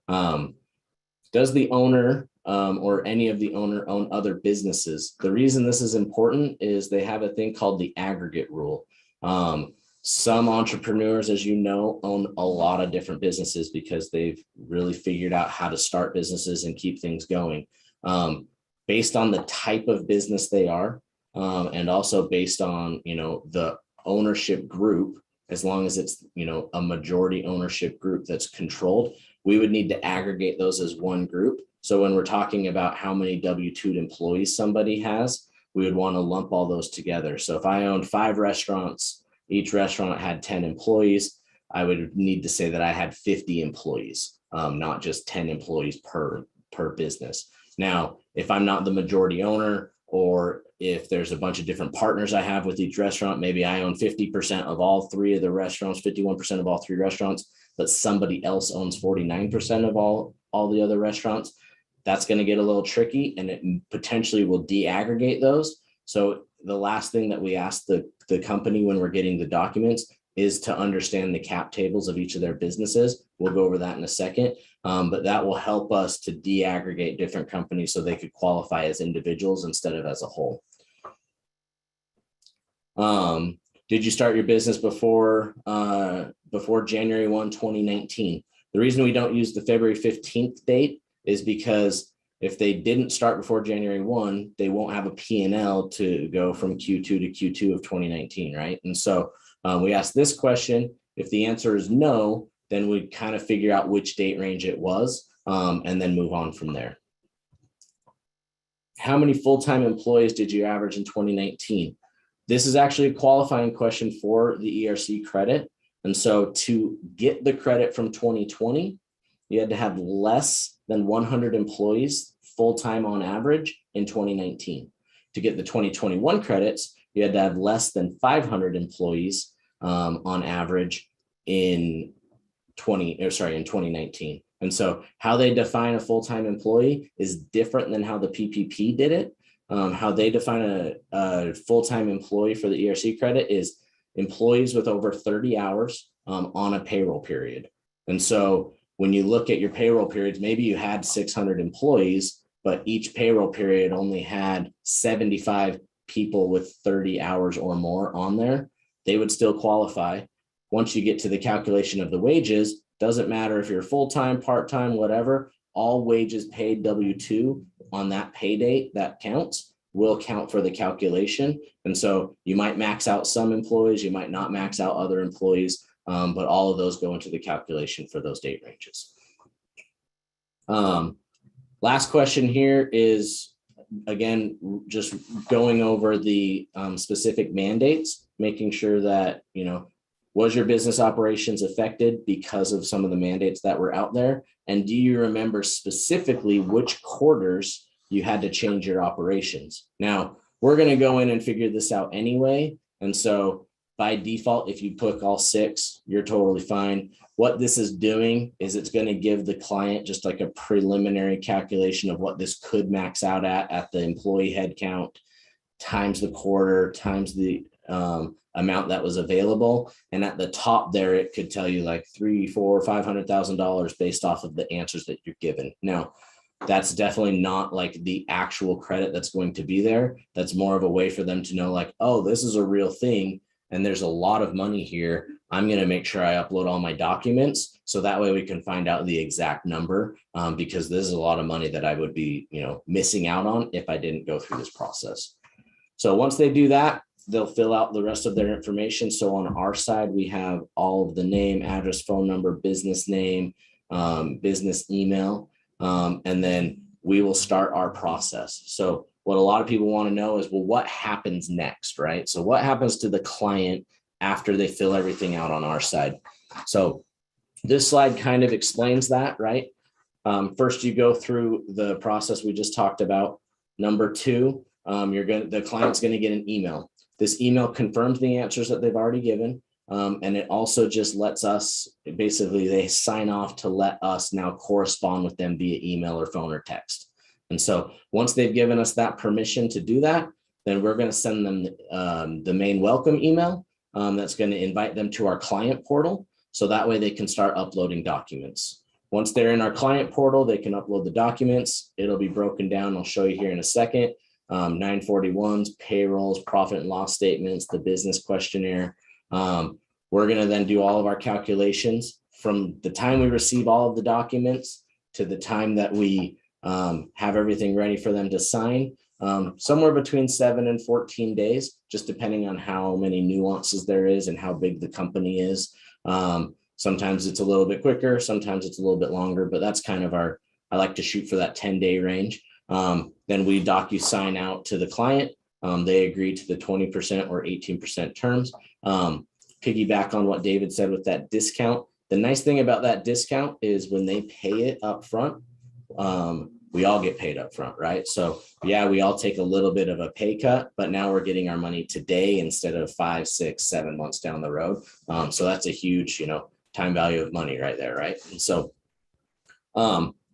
S2: Does the owner or any of the owner own other businesses? The reason this is important is they have a thing called the aggregate rule. Some entrepreneurs, as you know, own a lot of different businesses because they've really figured out how to start businesses and keep things going. Based on the type of business they are, and also based on, the ownership group, as long as it's, a majority ownership group that's controlled, we would need to aggregate those as one group. So when we're talking about how many W-2 employees somebody has, we would want to lump all those together. So if I owned 5 restaurants, each restaurant had 10 employees, I would need to say that I had 50 employees, not just 10 employees per business. Now, if I'm not the majority owner, or if there's a bunch of different partners I have with each restaurant, maybe I own 50% of all 3 of the restaurants, 51% of all 3 restaurants, but somebody else owns 49% of all the other restaurants. That's going to get a little tricky, and it potentially will de-aggregate those. So the last thing that we ask the company when we're getting the documents is to understand the cap tables of each of their businesses. We'll go over that in a second, but that will help us to de-aggregate different companies so they could qualify as individuals instead of as a whole. Did you start your business before January 1, 2019? The reason we don't use the February 15th date is because if they didn't start before January 1, they won't have a P&L to go from Q2 to Q2 of 2019, right? And so we asked this question. If the answer is no, then we kind of figure out which date range it was, and then move on from there. How many full-time employees did you average in 2019? This is actually a qualifying question for the ERC credit. And so to get the credit from 2020, you had to have less than 100 employees full-time on average in 2019. To get the 2021 credits, you had to have less than 500 employees on average in 2019. And so how they define a full-time employee is different than how the PPP did it. How they define a full-time employee for the ERC credit is employees with over 30 hours on a payroll period. And so when you look at your payroll periods, maybe you had 600 employees, but each payroll period only had 75 people with 30 hours or more on there. They would still qualify. Once you get to the calculation of the wages, doesn't matter if you're full-time, part-time, whatever, all wages paid W-2 on that pay date that counts will count for the calculation. And so you might max out some employees, you might not max out other employees, but all of those go into the calculation for those date ranges. Last question here is, again, just going over the specific mandates, making sure that, was your business operations affected because of some of the mandates that were out there? And do you remember specifically which quarters you had to change your operations? Now, we're going to go in and figure this out anyway. And so by default, if you pick all 6, you're totally fine. What this is doing is it's going to give the client just like a preliminary calculation of what this could max out at the employee head count times the quarter times the amount that was available. And at the top there, it could tell you like $300,000, $400,000, $500,000 based off of the answers that you're given. Now, that's definitely not like the actual credit that's going to be there. That's more of a way for them to know like, oh, this is a real thing. And there's a lot of money here. I'm going to make sure I upload all my documents. So that way we can find out the exact number, because this is a lot of money that I would be, missing out on if I didn't go through this process. So once they do that, they'll fill out the rest of their information. So on our side, we have all of the name, address, phone number, business name, business email, and then we will start our process. So what a lot of people want to know is, well, what happens next, right? So what happens to the client after they fill everything out on our side? So this slide kind of explains that, right? First, you go through the process we just talked about. Number two, the client's going to get an email. This email confirms the answers that they've already given. And it also just lets us, basically, they sign off to let us now correspond with them via email or phone or text. And so once they've given us that permission to do that, then we're going to send them the main welcome email that's going to invite them to our client portal. So that way they can start uploading documents. Once they're in our client portal, they can upload the documents. It'll be broken down. I'll show you here in a second. 941s, payrolls, profit and loss statements, the business questionnaire. We're going to then do all of our calculations from the time we receive all of the documents to the time that we have everything ready for them to sign. Somewhere between 7 and 14 days, just depending on how many nuances there is and how big the company is. Sometimes it's a little bit quicker, sometimes it's a little bit longer, but that's kind of I like to shoot for that 10-day range. Then we DocuSign out to the client. They agree to the 20% or 18% terms. Piggyback on what David said with that discount. The nice thing about that discount is when they pay it up front, we all get paid up front, right? So yeah, we all take a little bit of a pay cut, but now we're getting our money today instead of 5, 6, 7 months down the road. So that's a huge, time value of money right there, right? And so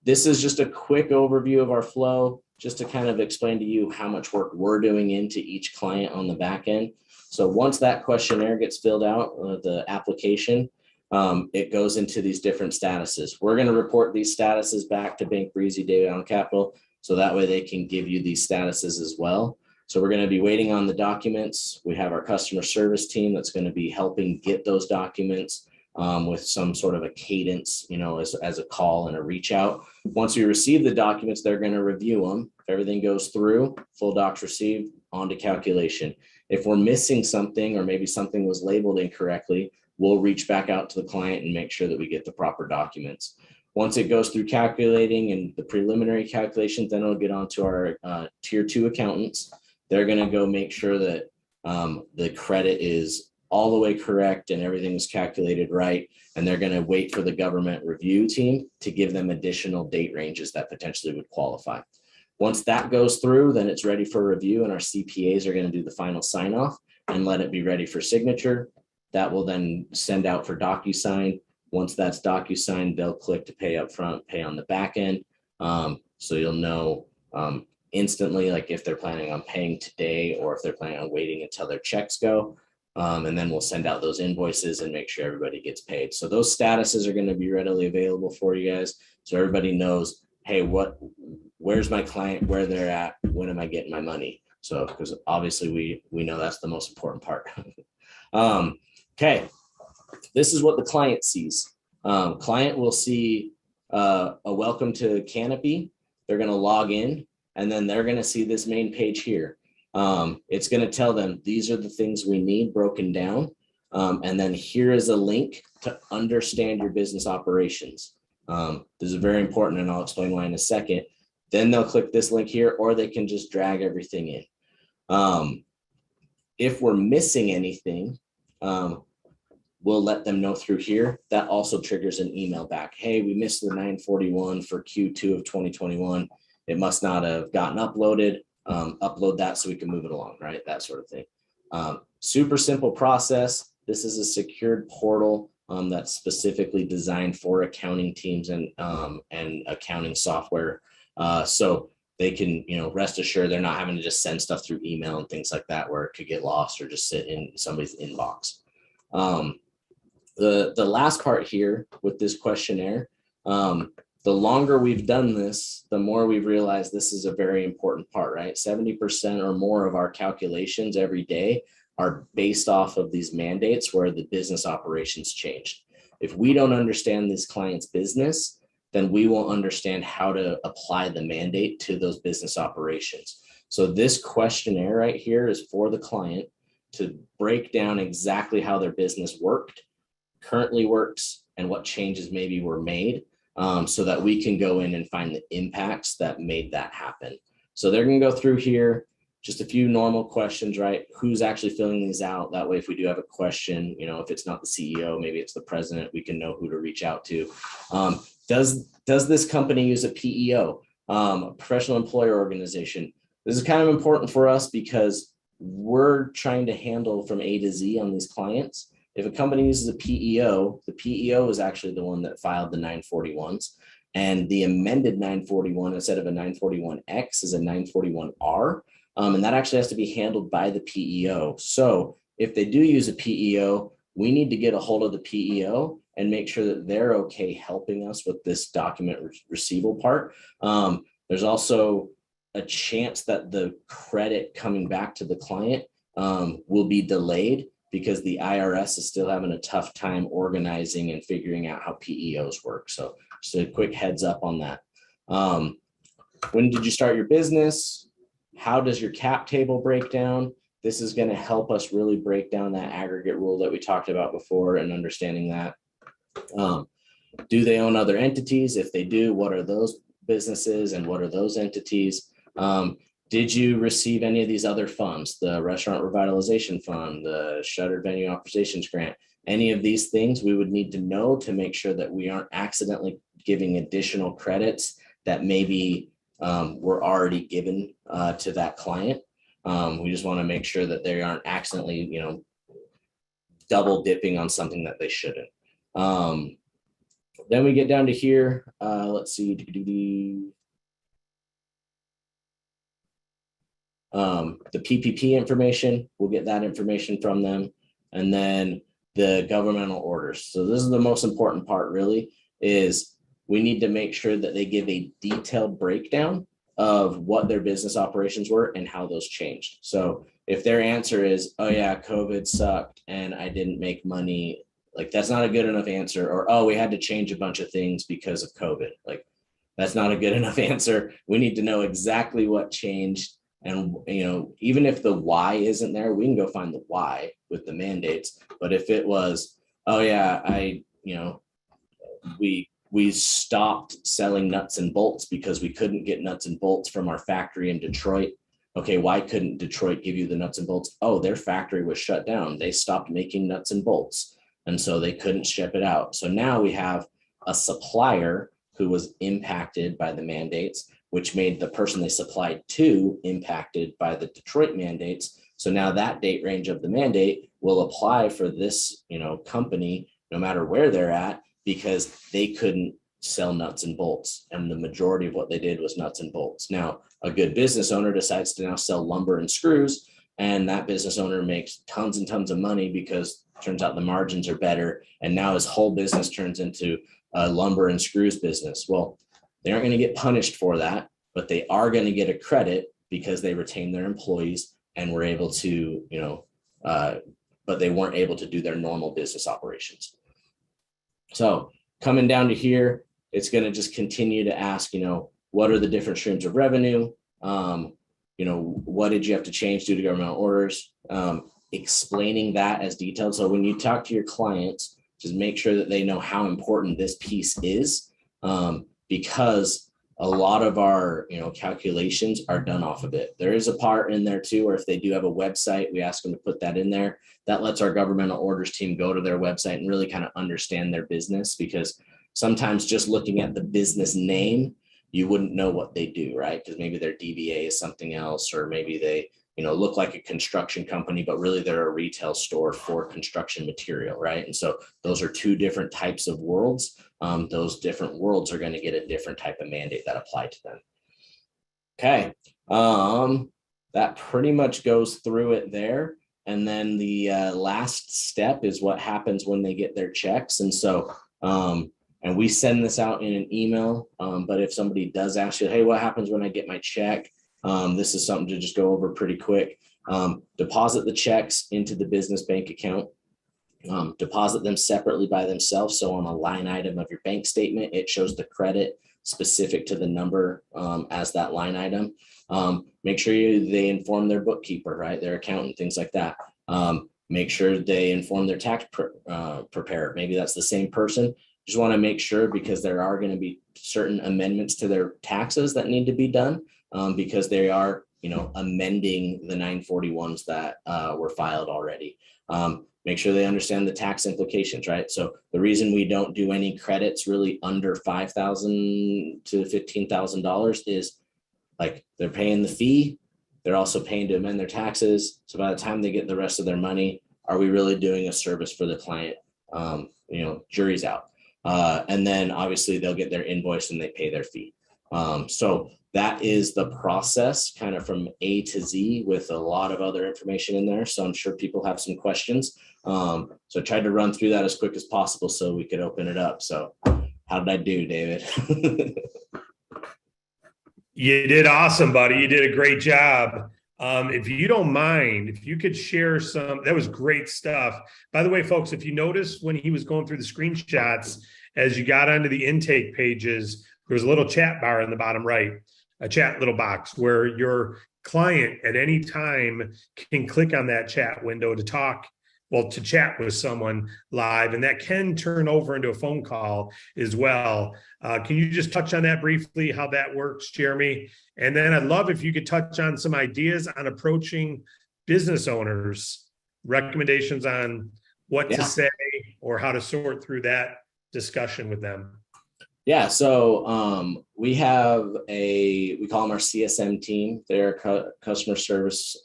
S2: this is just a quick overview of our flow, just to kind of explain to you how much work we're doing into each client on the back end. So once that questionnaire gets filled out, the application, it goes into these different statuses. We're going to report these statuses back to Bank Breezy, David Allen Capital, so that way they can give you these statuses as well. So we're going to be waiting on the documents. We have our customer service team that's going to be helping get those documents with some sort of a cadence, as a call and a reach out. Once we receive the documents, they're going to review them. If everything goes through, full docs received, on to calculation. If we're missing something, or maybe something was labeled incorrectly, we'll reach back out to the client and make sure that we get the proper documents. Once it goes through calculating and the preliminary calculations, then it'll get onto our tier 2 accountants. They're going to go make sure that the credit is all the way correct and everything is calculated right. And they're going to wait for the government review team to give them additional date ranges that potentially would qualify. Once that goes through, then it's ready for review, and our CPAs are going to do the final sign off and let it be ready for signature. That will then send out for DocuSign. Once that's DocuSign, they'll click to pay up front, pay on the back end. So you'll know instantly, like if they're planning on paying today or if they're planning on waiting until their checks go. And then we'll send out those invoices and make sure everybody gets paid. So those statuses are going to be readily available for you guys. So everybody knows, hey, where's my client, where they're at, when am I getting my money? So, because obviously we know that's the most important part. Okay, this is what the client sees. Client will see a welcome to Canopy. They're going to log in, and then they're going to see this main page here. It's going to tell them these are the things we need broken down. And then here is a link to understand your business operations. This is very important, and I'll explain why in a second. Then they'll click this link here, or they can just drag everything in. If we're missing anything, we'll let them know through here. That also triggers an email back. Hey, we missed the 941 for Q2 of 2021. It must not have gotten uploaded. Upload that so we can move it along, right? That sort of thing. Super simple process. This is a secured portal that's specifically designed for accounting teams and accounting software. So they can, rest assured they're not having to just send stuff through email and things like that where it could get lost or just sit in somebody's inbox. The last part here with this questionnaire, the longer we've done this, the more we've realized this is a very important part, right? 70% or more of our calculations every day are based off of these mandates where the business operations changed. If we don't understand this client's business, then we won't understand how to apply the mandate to those business operations. So this questionnaire right here is for the client to break down exactly how their business worked, currently works, and what changes maybe were made, so that we can go in and find the impacts that made that happen. So they're going to go through here, just a few normal questions, right? Who's actually filling these out? That way, if we do have a question, if it's not the CEO, maybe it's the president, we can know who to reach out to. Does this company use a PEO, a professional employer organization? This is kind of important for us because we're trying to handle from A to Z on these clients. If a company uses a PEO, the PEO is actually the one that filed the 941s, and the amended 941 instead of a 941X is a 941R. And that actually has to be handled by the PEO. So if they do use a PEO, we need to get a hold of the PEO and make sure that they're okay helping us with this document receivable part. There's also a chance that the credit coming back to the client will be delayed because the IRS is still having a tough time organizing and figuring out how PEOs work. So just a quick heads up on that. When did you start your business? How does your cap table break down? This is going to help us really break down that aggregate rule that we talked about before and understanding that. Do they own other entities? If they do, what are those businesses and what are those entities? Did you receive any of these other funds, the Restaurant Revitalization Fund, the Shuttered Venue Operations Grant? Any of these things we would need to know to make sure that we aren't accidentally giving additional credits that maybe were already given to that client. We just want to make sure that they aren't accidentally, double dipping on something that they shouldn't. Then we get down to here. Let's see. The PPP information, we'll get that information from them. And then the governmental orders. So this is the most important part really, is we need to make sure that they give a detailed breakdown of what their business operations were and how those changed. So if their answer is, oh yeah, COVID sucked and I didn't make money, like that's not a good enough answer. Or, oh, we had to change a bunch of things because of COVID. Like that's not a good enough answer. We need to know exactly what changed. And, even if the why isn't there, we can go find the why with the mandates. But if it was, oh yeah, we stopped selling nuts and bolts because we couldn't get nuts and bolts from our factory in Detroit. Okay, why couldn't Detroit give you the nuts and bolts? Oh, their factory was shut down. They stopped making nuts and bolts. And so they couldn't ship it out. So now we have a supplier who was impacted by the mandates, which made the person they supplied to impacted by the Detroit mandates. So now that date range of the mandate will apply for this, company, no matter where they're at, because they couldn't sell nuts and bolts. And the majority of what they did was nuts and bolts. Now, a good business owner decides to now sell lumber and screws, and that business owner makes tons and tons of money because it turns out the margins are better. And now his whole business turns into a lumber and screws business. Well, they aren't going to get punished for that, but they are going to get a credit because they retained their employees and were able to, but they weren't able to do their normal business operations. So coming down to here, it's going to just continue to ask, what are the different streams of revenue? What did you have to change due to governmental orders? Explaining that as detailed. So when you talk to your clients, just make sure that they know how important this piece is, because a lot of our calculations are done off of it. There is a part in there too, or if they do have a website, we ask them to put that in there. That lets our governmental orders team go to their website and really kind of understand their business, because sometimes just looking at the business name, you wouldn't know what they do, right? Because maybe their DBA is something else, or maybe they look like a construction company, but really they're a retail store for construction material, right? And so those are two different types of worlds. Those different worlds are going to get a different type of mandate that apply to them. Okay, that pretty much goes through it there. And then the last step is what happens when they get their checks. And so, and we send this out in an email, but if somebody does ask you, hey, what happens when I get my check? This is something to just go over pretty quick. Deposit the checks into the business bank account. Deposit them separately by themselves. So on a line item of your bank statement, it shows the credit specific to the number as that line item. Make sure they inform their bookkeeper, right? Their accountant, things like that. Make sure they inform their tax preparer. Maybe that's the same person. Just want to make sure, because there are going to be certain amendments to their taxes that need to be done because they are, amending the 941s that were filed already. Make sure they understand the tax implications, right? So the reason we don't do any credits really under $5,000 to $15,000 is like they're paying the fee. They're also paying to amend their taxes. So by the time they get the rest of their money, are we really doing a service for the client? Jury's out. And then obviously they'll get their invoice and they pay their fee. So that is the process kind of from A to Z with a lot of other information in there. So I'm sure people have some questions. So I tried to run through that as quick as possible so we could open it up. So how did I do, David?
S1: You did awesome, buddy. You did a great job. If you don't mind, if you could share that was great stuff. By the way, folks, if you notice when he was going through the screenshots, as you got onto the intake pages, there was a little chat bar in the bottom right, a chat little box where your client at any time can click on that chat window to chat with someone live, and that can turn over into a phone call as well. Can you just touch on that briefly, how that works, Jeremy? And then I'd love if you could touch on some ideas on approaching business owners, recommendations on what to say or how to sort through that discussion with them.
S2: Yeah, so we call them our CSM team. They're a customer service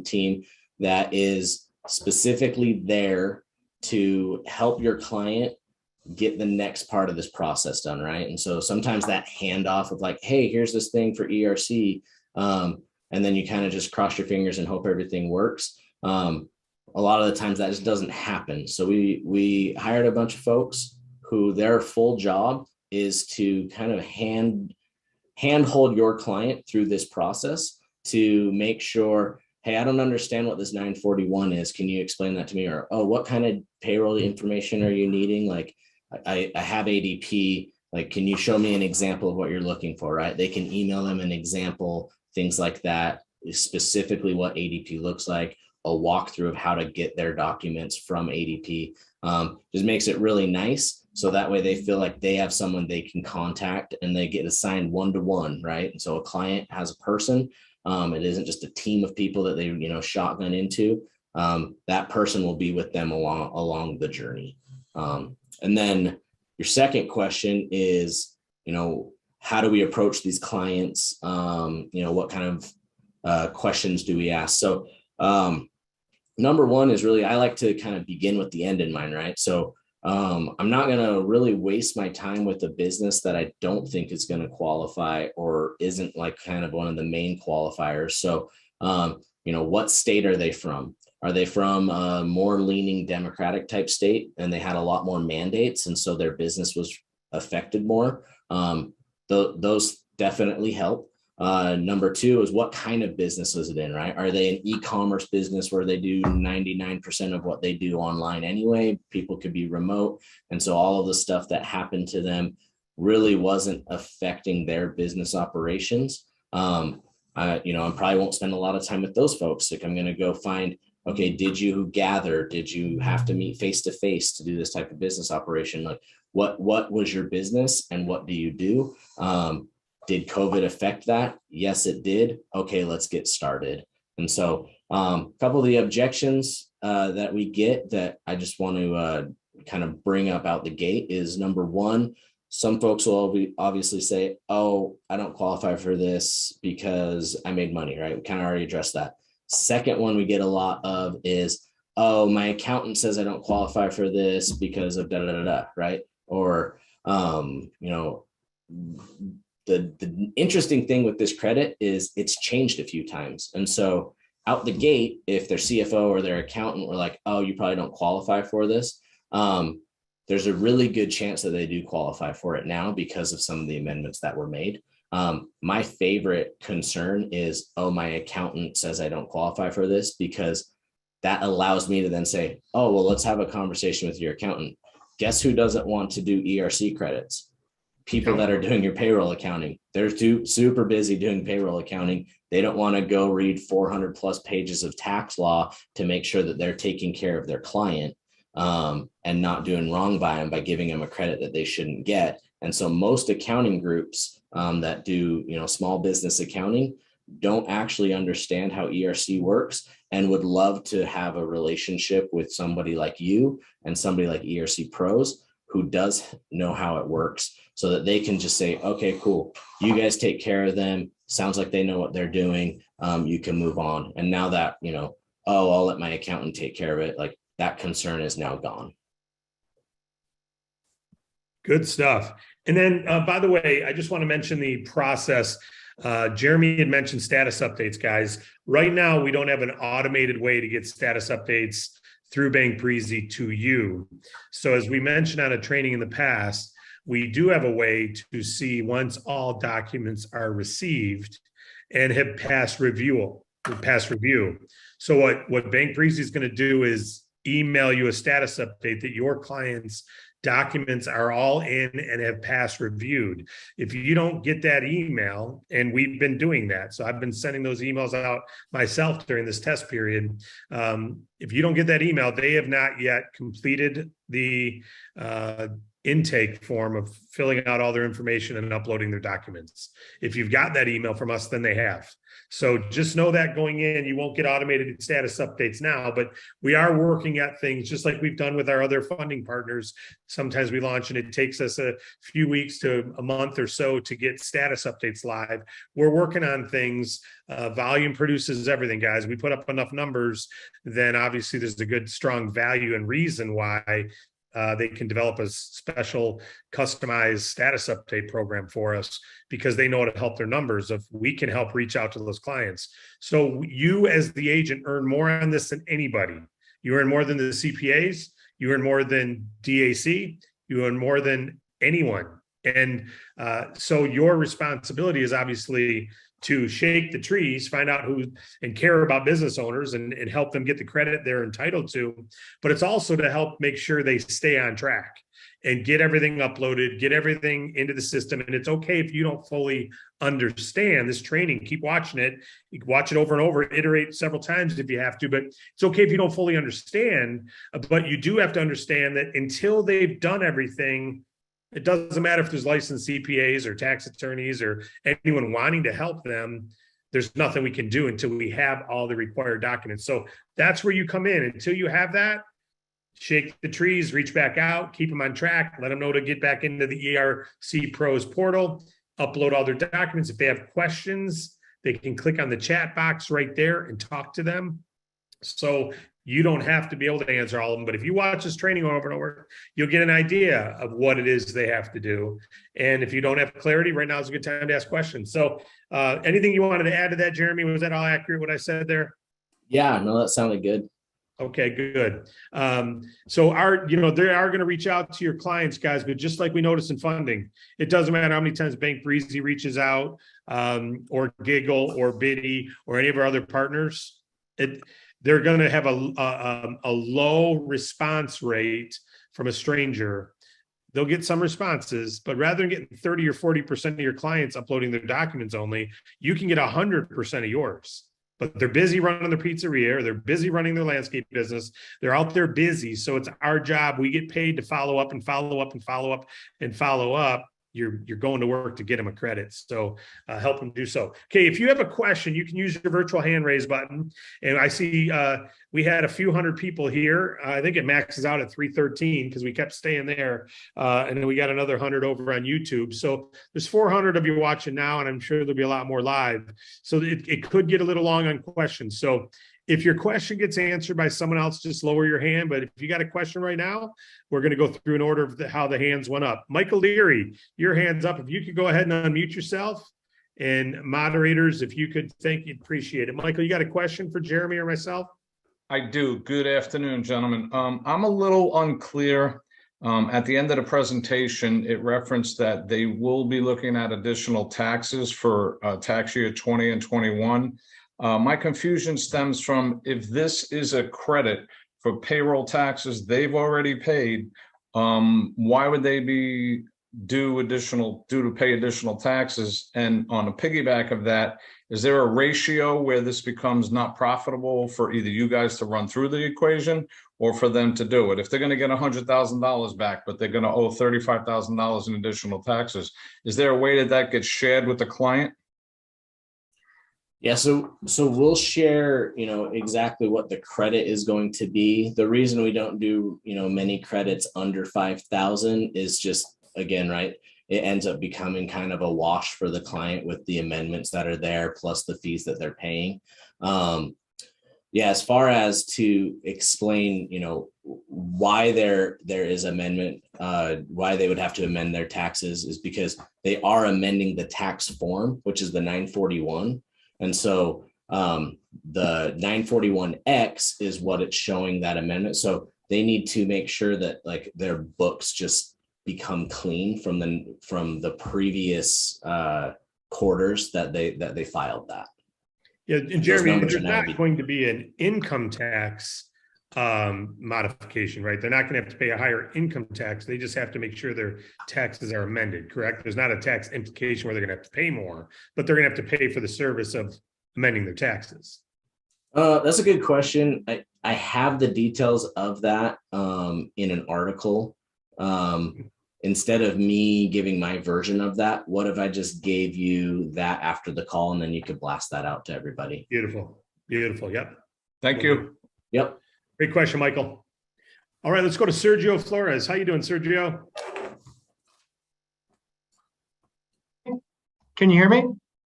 S2: team that is specifically there to help your client get the next part of this process done, right? And so sometimes that handoff of like, hey, here's this thing for ERC, and then you kind of just cross your fingers and hope everything works. A lot of the times that just doesn't happen. So we hired a bunch of folks who their full job is to kind of handhold your client through this process to make sure, hey, I don't understand what this 941 is. Can you explain that to me? Or, oh, what kind of payroll information are you needing? Like, I have ADP. Like, can you show me an example of what you're looking for, right? They can email them an example, things like that, specifically what ADP looks like, a walkthrough of how to get their documents from ADP. Just makes it really nice. So that way they feel like they have someone they can contact and they get assigned one-to-one, right? And so a client has a person. It isn't just a team of people that they, shotgun into. That person will be with them along the journey. And then your second question is, how do we approach these clients? What kind of questions do we ask? So number one is really, I like to kind of begin with the end in mind, right? So I'm not going to really waste my time with a business that I don't think is going to qualify or isn't like kind of one of the main qualifiers. So, what state are they from? Are they from a more leaning Democratic type state and they had a lot more mandates and so their business was affected more? Those definitely help. Number two is what kind of business is it in, right? Are they an e-commerce business where they do 99% of what they do online anyway? People could be remote. And so all of the stuff that happened to them really wasn't affecting their business operations. I probably won't spend a lot of time with those folks. Like I'm going to go find, okay, did you gather? Did you have to meet face-to-face to do this type of business operation? Like what was your business and what do you do? Did COVID affect that? Yes, it did. Okay, let's get started. And so a couple of the objections that we get that I just want to kind of bring up out the gate is number one, some folks will obviously say, oh, I don't qualify for this because I made money, right? We kind of already addressed that. Second one we get a lot of is, oh, my accountant says I don't qualify for this because of da-da-da-da, right? Or, the interesting thing with this credit is it's changed a few times. And so out the gate, if their CFO or their accountant were like, oh, you probably don't qualify for this, there's a really good chance that they do qualify for it now because of some of the amendments that were made. My favorite concern is, oh, my accountant says I don't qualify for this, because that allows me to then say, oh, well, let's have a conversation with your accountant. Guess who doesn't want to do ERC credits? People that are doing your payroll accounting. They're super busy doing payroll accounting. They don't want to go read 400 plus pages of tax law to make sure that they're taking care of their client, and not doing wrong by them by giving them a credit that they shouldn't get. And so most accounting groups that do, small business accounting don't actually understand how ERC works, and would love to have a relationship with somebody like you and somebody like ERC Pros who does know how it works, so that they can just say, okay, cool, you guys take care of them. Sounds like they know what they're doing. You can move on. And now that, oh, I'll let my accountant take care of it, like that concern is now gone.
S1: Good stuff. And then, by the way, I just want to mention the process. Jeremy had mentioned status updates, guys. Right now, we don't have an automated way to get status updates through Bank Breezy to you. So as we mentioned on a training in the past, we do have a way to see once all documents are received and have passed review. So what Bank Breezy is going to do is email you a status update that your clients' documents are all in and have passed reviewed. If you don't get that email, and we've been doing that, so I've been sending those emails out myself during this test period. If you don't get that email, they have not yet completed the intake form of filling out all their information and uploading their documents. If you've got that email from us, then they have. So just know that going in, you won't get automated status updates now, but we are working at things just like we've done with our other funding partners. Sometimes we launch and it takes us a few weeks to a month or so to get status updates live. We're working on things. Volume produces everything, guys. We put up enough numbers, then obviously there's a good, strong value and reason why they can develop a special customized status update program for us, because they know how to help their numbers. If we can help reach out to those clients. So you as the agent earn more on this than anybody. You earn more than the CPAs. You earn more than DAC. You earn more than anyone. And so your responsibility is obviously to shake the trees, find out who, and care about business owners and help them get the credit they're entitled to. But it's also to help make sure they stay on track and get everything uploaded, get everything into the system. And it's okay if you don't fully understand this training. Keep watching it. You can watch it over and over, iterate several times if you have to, but it's okay if you don't fully understand. But you do have to understand that until they've done everything, it doesn't matter if there's licensed CPAs or tax attorneys or anyone wanting to help them. There's nothing we can do until we have all the required documents. So that's where you come in. Until you have that, shake the trees, reach back out, keep them on track, let them know to get back into the ERC Pros portal, upload all their documents. If they have questions, they can click on the chat box right there and talk to them. So you don't have to be able to answer all of them, but if you watch this training over and over, you'll get an idea of what it is they have to do. And if you don't have clarity, right now is a good time to ask questions. So anything you wanted to add to that, Jeremy? Was that all accurate, what I said there?
S2: Yeah, no, that sounded good.
S1: Okay, good. So they are going to reach out to your clients, guys, but just like we noticed in funding, it doesn't matter how many times Bank Breezy reaches out, or Giggle or Biddy or any of our other partners. They're going to have a low response rate from a stranger. They'll get some responses, but rather than getting 30 or 40% of your clients uploading their documents only, you can get 100% of yours. But they're busy running their pizzeria, or they're busy running their landscape business. They're out there busy. So it's our job. We get paid to follow up and follow up and follow up and follow up. You're going to work to get them a credit. So help them do so. Okay, if you have a question, you can use your virtual hand raise button. And I see we had a few hundred people here. I think it maxes out at 313 because we kept staying there. And then we got another 100 over on YouTube. So there's 400 of you watching now, and I'm sure there'll be a lot more live. So it could get a little long on questions. So if your question gets answered by someone else, just lower your hand. But if you got a question right now, we're going to go through an order of how the hands went up. Michael Leary, your hand's up. If you could go ahead and unmute yourself. And moderators, if you could, thank you, appreciate it. Michael, you got a question for Jeremy or myself?
S3: I do. Good afternoon, gentlemen. I'm a little unclear At the end of the presentation, it referenced that they will be looking at additional taxes for tax year 20 and 21. My confusion stems from if this is a credit for payroll taxes they've already paid, why would they be due to pay additional taxes? And on a piggyback of that, is there a ratio where this becomes not profitable for either you guys to run through the equation or for them to do it? If they're going to get $100,000 back, but they're going to owe $35,000 in additional taxes, is there a way that gets shared with the client?
S2: Yeah, so we'll share, exactly what the credit is going to be. The reason we don't do, many credits under 5,000 is just, again, right, it ends up becoming kind of a wash for the client with the amendments that are there, plus the fees that they're paying. Yeah, as far as to explain, why there is amendment, why they would have to amend their taxes is because they are amending the tax form, which is the 941. And so the 941X is what it's showing that amendment. So they need to make sure that like their books just become clean from the previous quarters that they filed that.
S1: Yeah, and Jeremy, there's not going to be an income tax modification, right? They're not going to have to pay a higher income tax. They just have to make sure their taxes are amended, correct? There's not a tax implication where they're going to have to pay more, but they're going to have to pay for the service of amending their taxes.
S2: That's a good question. I have the details of that in an article. Instead of me giving my version of that, what if I just gave you that after the call and then you could blast that out to everybody?
S1: Beautiful. Beautiful. Yep.
S3: Thank you.
S2: Yep.
S1: Great question, Michael. All right, let's go to Sergio Flores. How you doing, Sergio?
S4: Can you hear me?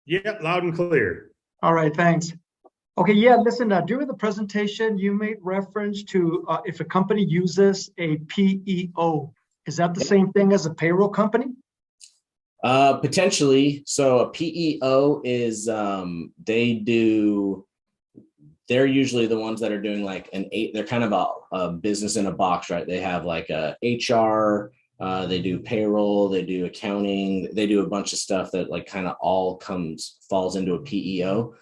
S1: Yeah, loud and clear.
S4: All right, thanks. Okay, yeah, listen, during the presentation, you made reference to if a company uses a PEO. Is that the same thing as a payroll company?
S2: Potentially. So a PEO is they're usually the ones that are doing like they're kind of a business in a box, right? They have like a HR, they do payroll, they do accounting, they do a bunch of stuff that like kind of all falls into a PEO.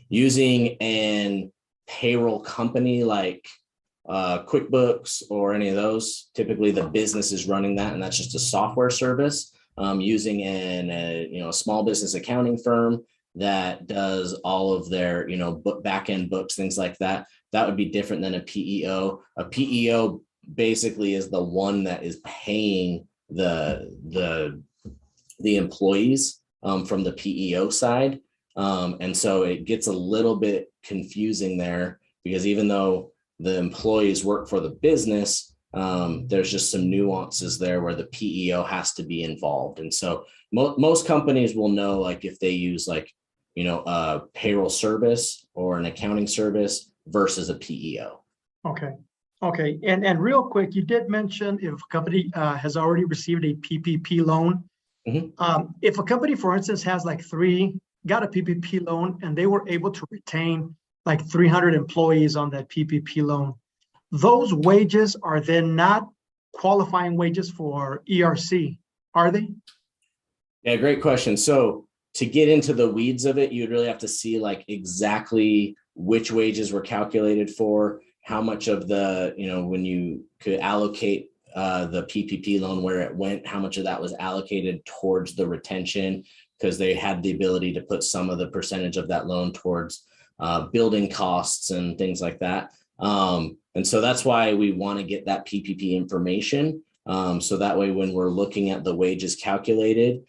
S2: Using an payroll company like QuickBooks or any of those, typically the business is running that, and that's just a software service. Using a small business accounting firm that does all of their back end books, things like that, that would be different than a PEO. A PEO basically is the one that is paying the employees from the PEO side, and so it gets a little bit confusing there, because even though the employees work for the business, there's just some nuances there where the PEO has to be involved. And so most companies will know, like if they use a payroll service or an accounting service versus a PEO.
S4: Okay. And real quick, you did mention if a company has already received a PPP loan. Mm-hmm. If a company, for instance, has got a PPP loan and they were able to retain like 300 employees on that PPP loan, those wages are then not qualifying wages for ERC, are they?
S2: Yeah, great question. So to get into the weeds of it, you'd really have to see like exactly which wages were calculated for, how much of the, when you could allocate the PPP loan, where it went, how much of that was allocated towards the retention, because they had the ability to put some of the percentage of that loan towards building costs and things like that. And so that's why we want to get that PPP information. So that way, when we're looking at the wages calculated,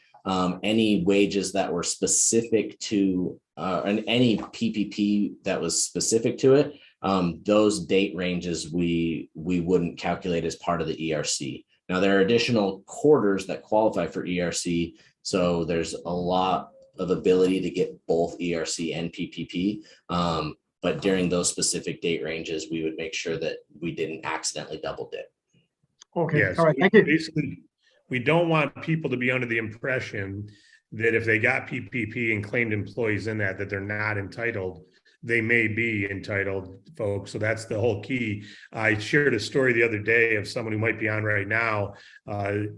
S2: any wages that were specific to, and any PPP that was specific to it, those date ranges we wouldn't calculate as part of the ERC. Now, there are additional quarters that qualify for ERC. So there's a lot of ability to get both ERC and PPP. But during those specific date ranges, we would make sure that we didn't accidentally double dip.
S4: Okay.
S1: Yes.
S4: All right. Thank you.
S1: Basically, we don't want people to be under the impression that if they got PPP and claimed employees in that they're not entitled they may be entitled, folks. So that's the whole key. I shared a story the other day of someone who might be on right now.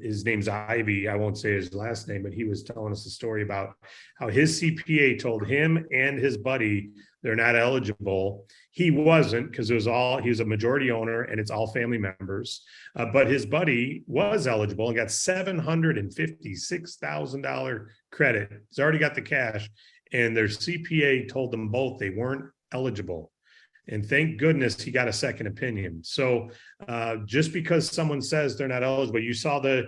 S1: His name's Ivy. I won't say his last name, but he was telling us a story about how his CPA told him and his buddy they're not eligible. He wasn't, because he was a majority owner and it's all family members. But his buddy was eligible and got $756,000 credit. He's already got the cash. And their CPA told them both they weren't eligible. And thank goodness he got a second opinion. So just because someone says they're not eligible, you saw the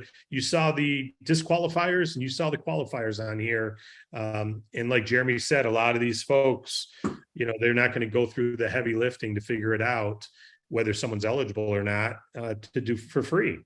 S1: disqualifiers and you saw the qualifiers on here. And like Jeremy said, a lot of these folks, they're not going to go through the heavy lifting to figure it out, whether someone's eligible or not, to do for free.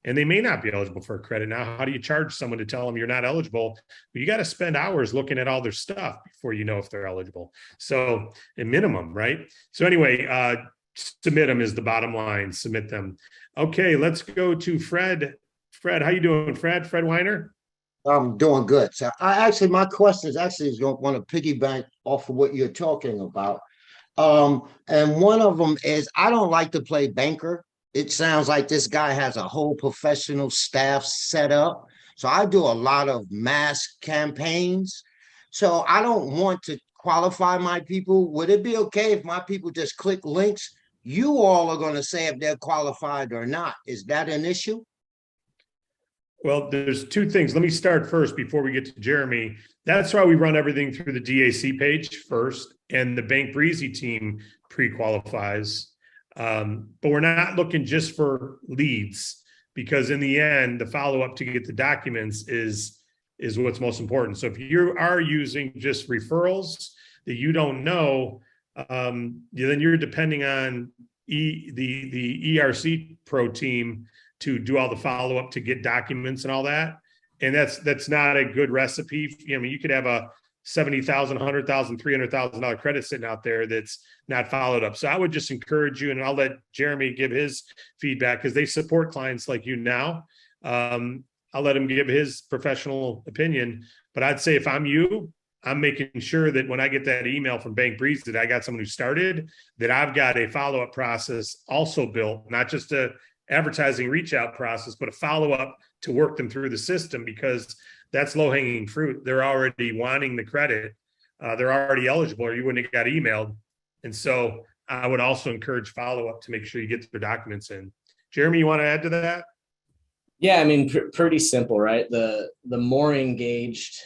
S1: And they may not be eligible for a credit. Now, how do you charge someone to tell them you're not eligible? Well, you got to spend hours looking at all their stuff before you know if they're eligible. So a minimum, right? So anyway, submit them is the bottom line. Submit them. Okay, let's go to Fred. Fred, how you doing, Fred? Fred Weiner?
S5: I'm doing good. So my question is going to want to piggyback off of what you're talking about. And one of them is, I don't like to play banker. It sounds like this guy has a whole professional staff set up. So I do a lot of mass campaigns. So I don't want to qualify my people. Would it be okay if my people just click links? You all are going to say if they're qualified or not. Is that an issue?
S1: Well, there's two things. Let me start first before we get to Jeremy. That's why we run everything through the DAC page first, and the Bank Breezy team pre-qualifies. But we're not looking just for leads, because in the end, the follow-up to get the documents is what's most important. So if you are using just referrals that you don't know, then you're depending on the ERC Pro team to do all the follow-up to get documents and all that. And that's not a good recipe. You could have a $70,000, $100,000, $300,000 credit sitting out there that's not followed up. So I would just encourage you, and I'll let Jeremy give his feedback because they support clients like you now. I'll let him give his professional opinion, but I'd say if I'm you, I'm making sure that when I get that email from Bank Breeze that I got someone who started, that I've got a follow-up process also built, not just a advertising reach out process, but a follow-up to work them through the system, because that's low-hanging fruit. They're already wanting the credit. They're already eligible, or you wouldn't have got emailed. And so I would also encourage follow-up to make sure you get their documents in. Jeremy, you want to add to that?
S2: Yeah, I mean, pretty simple, right? The more engaged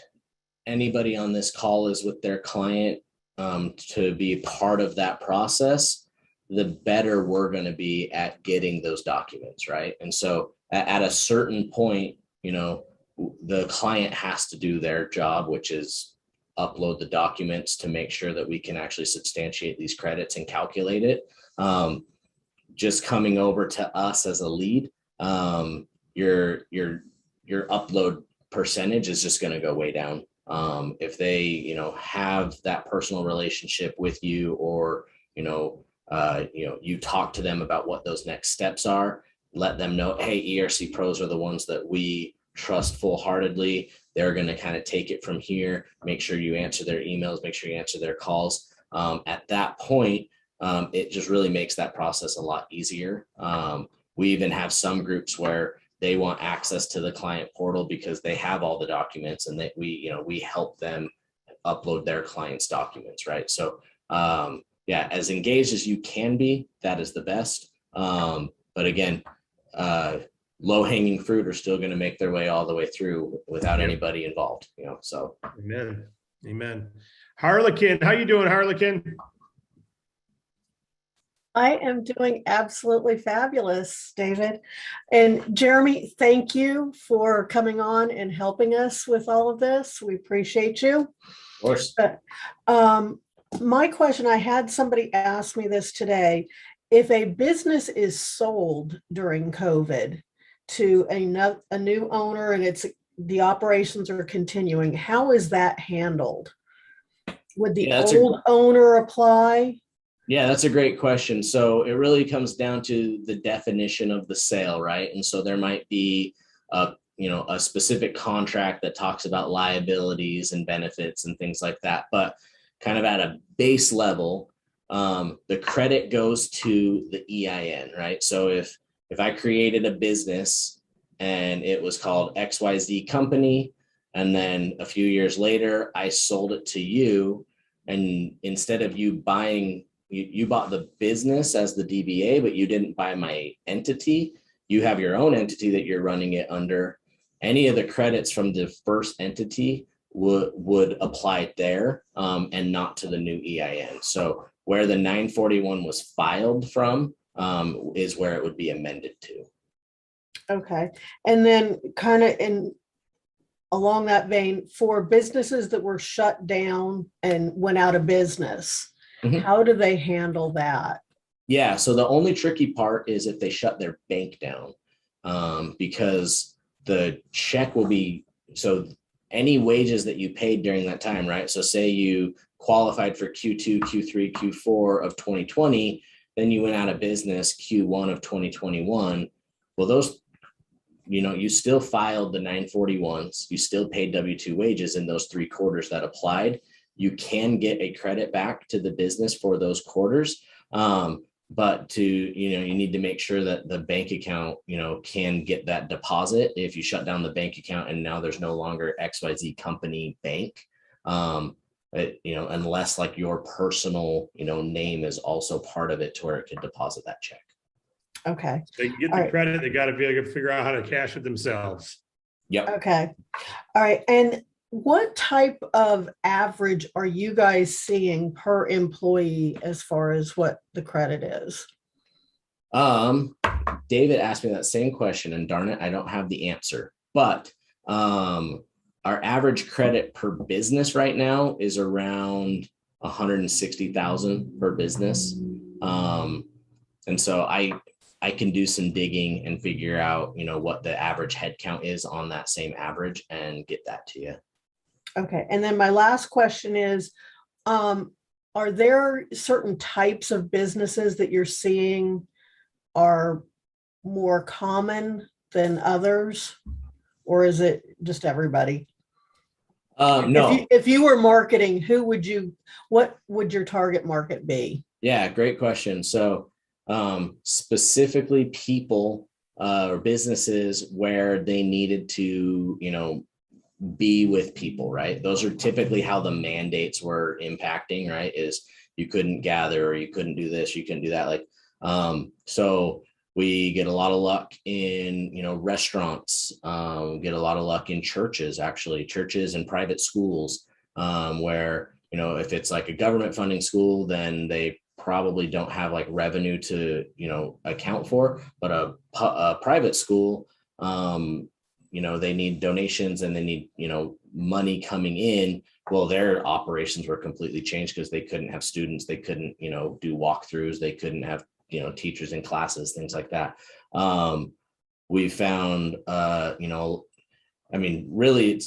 S2: anybody on this call is with their client to be part of that process, the better we're going to be at getting those documents, right? And so at a certain point, the client has to do their job, which is upload the documents to make sure that we can actually substantiate these credits and calculate it. Just coming over to us as a lead, your upload percentage is just going to go way down. If they, have that personal relationship with you, or, you talk to them about what those next steps are, let them know, hey, ERC pros are the ones that we trust full-heartedly. They're going to kind of take it from here. Make sure you answer their emails, make sure you answer their calls. At that point, it just really makes that process a lot easier. We even have some groups where they want access to the client portal because they have all the documents, and that we help them upload their clients' documents, right? So as engaged as you can be, that is the best. But again, low-hanging fruit are still going to make their way all the way through without anybody involved, so.
S1: Amen. Harlequin, how you doing, Harlequin?
S6: I am doing absolutely fabulous, David. And Jeremy, thank you for coming on and helping us with all of this. We appreciate you.
S2: Of course.
S6: My question, I had somebody ask me this today. If a business is sold during COVID to a new owner and the operations are continuing, how is that handled? Would the old owner apply?
S2: Yeah, that's a great question. So it really comes down to the definition of the sale, right? And so there might be a specific contract that talks about liabilities and benefits and things like that. But kind of at a base level, the credit goes to the EIN, right? So if I created a business and it was called XYZ Company, and then a few years later, I sold it to you, and instead of you buying, you bought the business as the DBA, but you didn't buy my entity. You have your own entity that you're running it under. Any of the credits from the first entity would apply there, and not to the new EIN. So where the 941 was filed from is where it would be amended to.
S6: Okay. And then kind of along that vein, for businesses that were shut down and went out of business, how do they handle that?
S2: Yeah. So the only tricky part is if they shut their bank down, because the check will be, so any wages that you paid during that time, right? So say you qualified for Q2, Q3, Q4 of 2020, then you went out of business Q1 of 2021. Well, those, you still filed the 941s, you still paid W-2 wages in those 3 quarters that applied. You can get a credit back to the business for those quarters. But you need to make sure that the bank account, can get that deposit. If you shut down the bank account and now there's no longer XYZ Company bank, unless like your personal, name is also part of it to where it could deposit that check.
S6: Okay.
S1: They can get the credit, they got to be able to figure out how to cash it themselves.
S2: Yep.
S6: Okay. All right. And what type of average are you guys seeing per employee as far as what the credit is?
S2: David asked me that same question, and darn it, I don't have the answer. But our average credit per business right now is around 160,000 per business. And so I can do some digging and figure out, what the average head count is on that same average and get that to you.
S6: Okay. And then my last question is, are there certain types of businesses that you're seeing are more common than others? Or is it just everybody?
S2: No.
S6: If you were marketing, what would your target market be?
S2: Yeah, great question. So specifically people or businesses where they needed to, be with people, right? Those are typically how the mandates were impacting, right? Is you couldn't gather, or you couldn't do this, you couldn't do that. Like, so we get a lot of luck in, restaurants, get a lot of luck in churches, actually churches and private schools, where, if it's like a government funding school, then they probably don't have like revenue to, account for, but a private school, they need donations and they need, money coming in. Well, their operations were completely changed because they couldn't have students. They couldn't, do walkthroughs. They couldn't have, teachers in classes, things like that. We found, really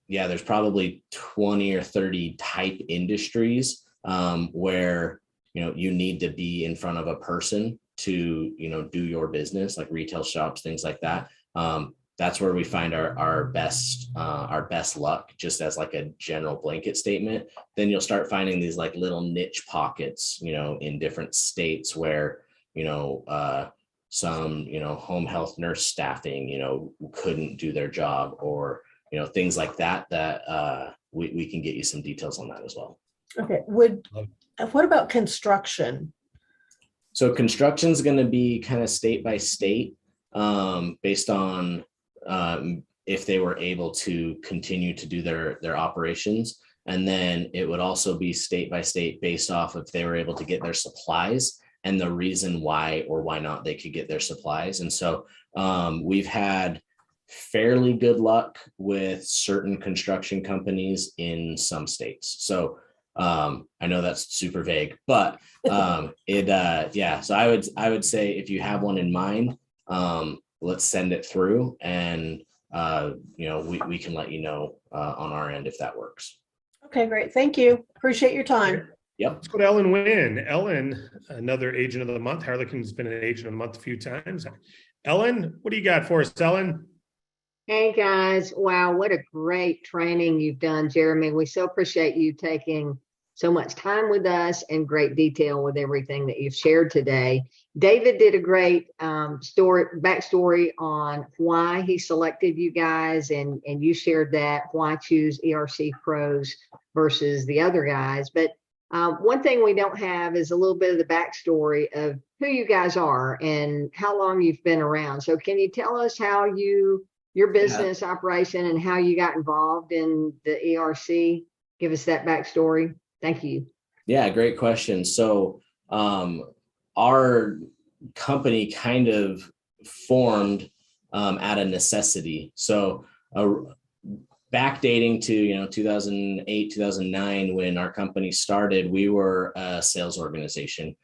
S2: there's probably 20 or 30 type industries where, you need to be in front of a person to, do your business, like retail shops, things like that. That's where we find our best luck, just as like a general blanket statement. Then you'll start finding these like little niche pockets, in different states where, some, home health nurse staffing, couldn't do their job, or, things like that, we can get you some details on that as well.
S6: Okay. What about construction?
S2: So construction is going to be kind of state by state, based on if they were able to continue to do their operations. And then it would also be state by state based off if they were able to get their supplies and the reason why or why not they could get their supplies. And so we've had fairly good luck with certain construction companies in some states. So I know that's super vague, but so I would say if you have one in mind, let's send it through, and we can let you know on our end if that works.
S6: Okay, great. Thank you. Appreciate your time.
S2: Yep.
S1: Let's go to Ellen Wynn. Ellen, another agent of the month. Harlequin's been an agent of the month a few times. Ellen, what do you got for us, Ellen?
S7: Hey guys, wow, what a great training you've done, Jeremy. We so appreciate you taking so much time with us and great detail with everything that you've shared today. David did a great backstory on why he selected you guys, and you shared that, why choose ERC Pros versus the other guys. But one thing we don't have is a little bit of the backstory of who you guys are and how long you've been around. So can you tell us how your business operation and how you got involved in the ERC? Give us that backstory. Thank you.
S2: Yeah, great question. So our company kind of formed out of necessity. So backdating to 2008, 2009, when our company started, we were a sales organization.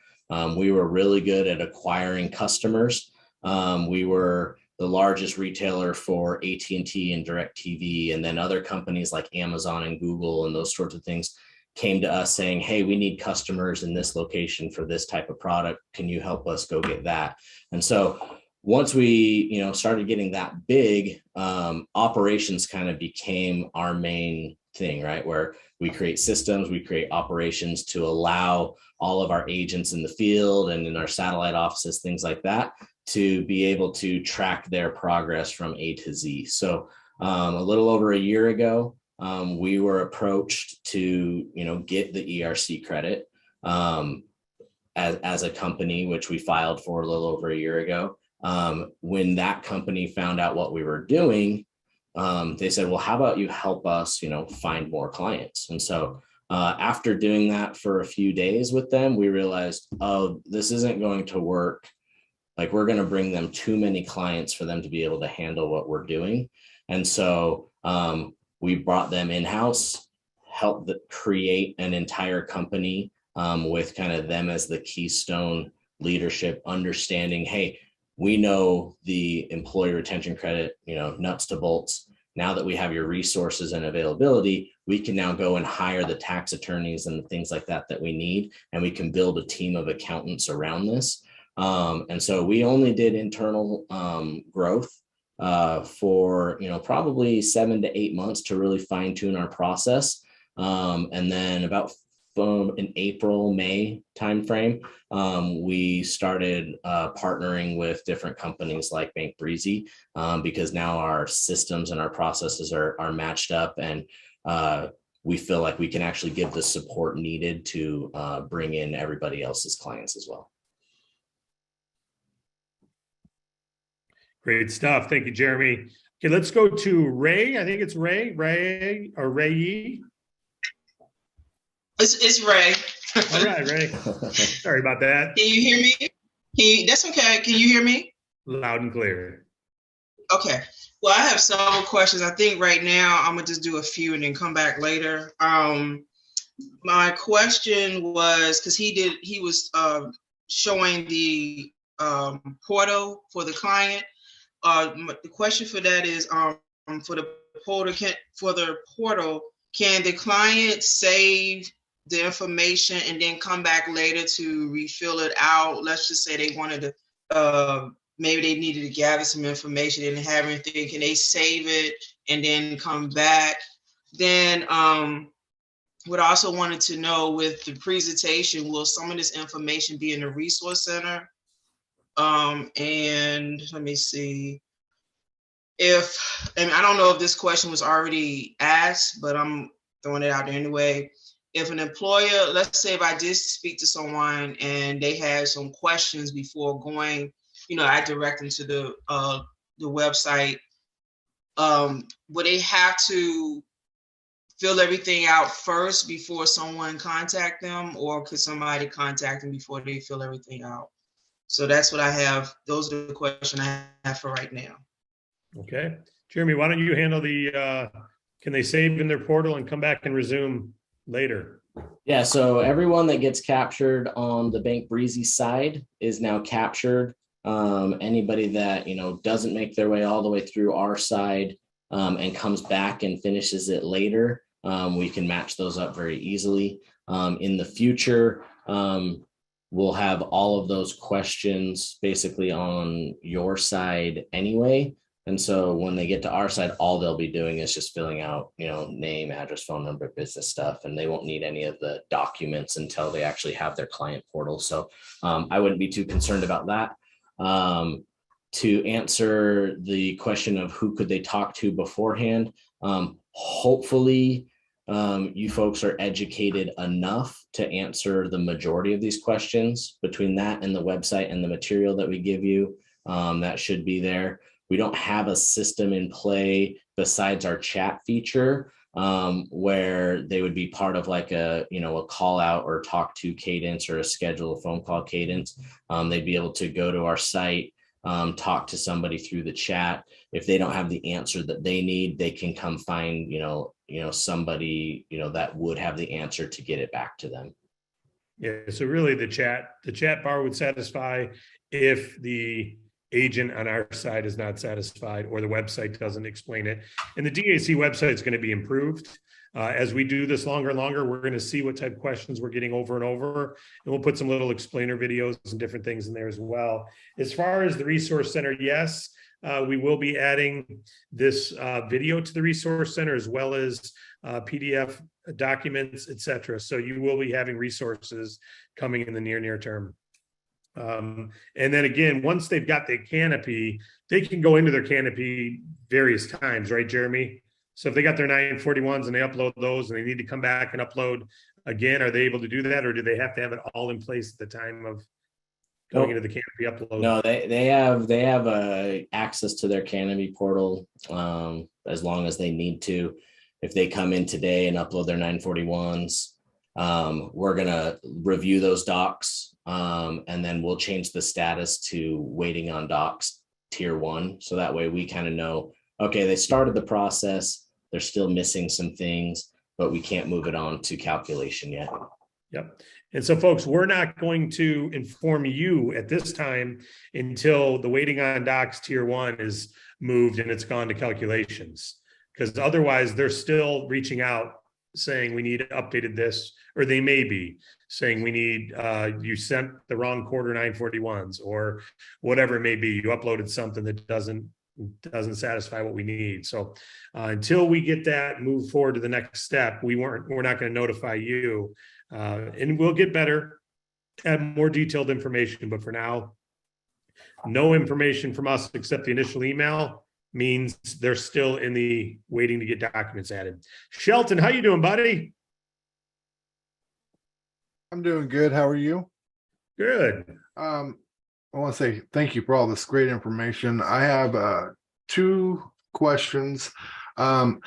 S2: We were really good at acquiring customers. We were the largest retailer for AT&T and DirecTV, and then other companies like Amazon and Google and those sorts of things came to us saying, hey, we need customers in this location for this type of product. Can you help us go get that? And so once we started getting that big, operations kind of became our main thing, right? Where we create systems, we create operations to allow all of our agents in the field and in our satellite offices, things like that, to be able to track their progress from A to Z. So a little over a year ago, we were approached to get the ERC credit as a company, which we filed for a little over a year ago. When that company found out what we were doing, they said, well, how about you help us find more clients? And so after doing that for a few days with them, we realized, oh, this isn't going to work. Like, we're going to bring them too many clients for them to be able to handle what we're doing. And so we brought them in-house, helped create an entire company with kind of them as the keystone leadership, understanding, hey, we know the employee retention credit, nuts to bolts. Now that we have your resources and availability, we can now go and hire the tax attorneys and the things like that we need, and we can build a team of accountants around this. And so we only did internal growth for probably 7 to 8 months to really fine tune our process. And then about in April, May timeframe, we started partnering with different companies like Bank Breezy, because now our systems and our processes are matched up, and we feel like we can actually give the support needed to bring in everybody else's clients as well.
S1: Great stuff. Thank you, Jeremy. Okay, let's go to Ray. I think it's Ray or Ray.
S8: It's Ray.
S1: All right, Ray. Sorry about that.
S8: Can you hear me? That's okay. Can you hear me?
S1: Loud and clear.
S8: Okay. Well, I have several questions. I think right now I'm gonna just do a few and then come back later. My question was, because he was showing the portal for the client. The question for that is, for the portal, can the client save the information and then come back later to refill it out? Let's just say they wanted to, maybe they needed to gather some information, they didn't have anything. Can they save it and then come back? Then what I also wanted to know with the presentation, will some of this information be in the resource center? And let me see. And I don't know if this question was already asked, but I'm throwing it out there anyway. If an employer, let's say if I did speak to someone and they had some questions before going, I direct them to the website, would they have to fill everything out first before someone contact them, or could somebody contact them before they fill everything out? So that's what I have. Those are the questions I have for right now.
S1: Okay. Jeremy, why don't you handle can they save in their portal and come back and resume later?
S2: Yeah, so everyone that gets captured on the Bank Breezy side is now captured. Anybody that, doesn't make their way all the way through our side and comes back and finishes it later, we can match those up very easily. In the future, we'll have all of those questions basically on your side anyway. And so when they get to our side, all they'll be doing is just filling out, name, address, phone number, business stuff, and they won't need any of the documents until they actually have their client portal. So I wouldn't be too concerned about that. To answer the question of who could they talk to beforehand, hopefully you folks are educated enough to answer the majority of these questions. Between that and the website and the material that we give you, that should be there. We don't have a system in play besides our chat feature, where they would be part of like a call out or talk to cadence or a schedule, a phone call cadence. They'd be able to go to our site, talk to somebody through the chat. If they don't have the answer that they need, they can come find, somebody, that would have the answer to get it back to them.
S1: Yeah. So really the chat bar would satisfy if the agent on our side is not satisfied or the website doesn't explain it. And the DAC website is going to be improved. As we do this longer and longer, we're going to see what type of questions we're getting over and over, and we'll put some little explainer videos and different things in there as well. As far as the resource center, yes, we will be adding this video to the resource center, as well as PDF documents, etc. So you will be having resources coming in the near term. And then again, once they've got the canopy, they can go into their canopy various times, right, Jeremy? So if they got their 941s and they upload those and they need to come back and upload again, are they able to do that, or do they have to have it all in place at the time of going into the canopy upload?
S2: No, they have access to their canopy portal as long as they need to. If they come in today and upload their 941s, we're gonna review those docs. And then we'll change the status to waiting on docs tier 1. So that way we kind of know, okay, they started the process, they're still missing some things, but we can't move it on to calculation yet.
S1: Yep. And so folks, we're not going to inform you at this time until the waiting on docs tier 1 is moved and it's gone to calculations, because otherwise they're still reaching out saying we need updated this, or they may be saying we need, you sent the wrong quarter 941s, or whatever it may be. You uploaded something that doesn't satisfy what we need. So until we get that moved forward to the next step, we're not going to notify you, and we'll get better at more detailed information. But for now, no information from us except the initial email means they're still in the waiting to get documents added. Shelton, how you doing, buddy?
S9: I'm doing good. How are you?
S1: Good.
S9: I want to say thank you for all this great information. I have 2 questions. My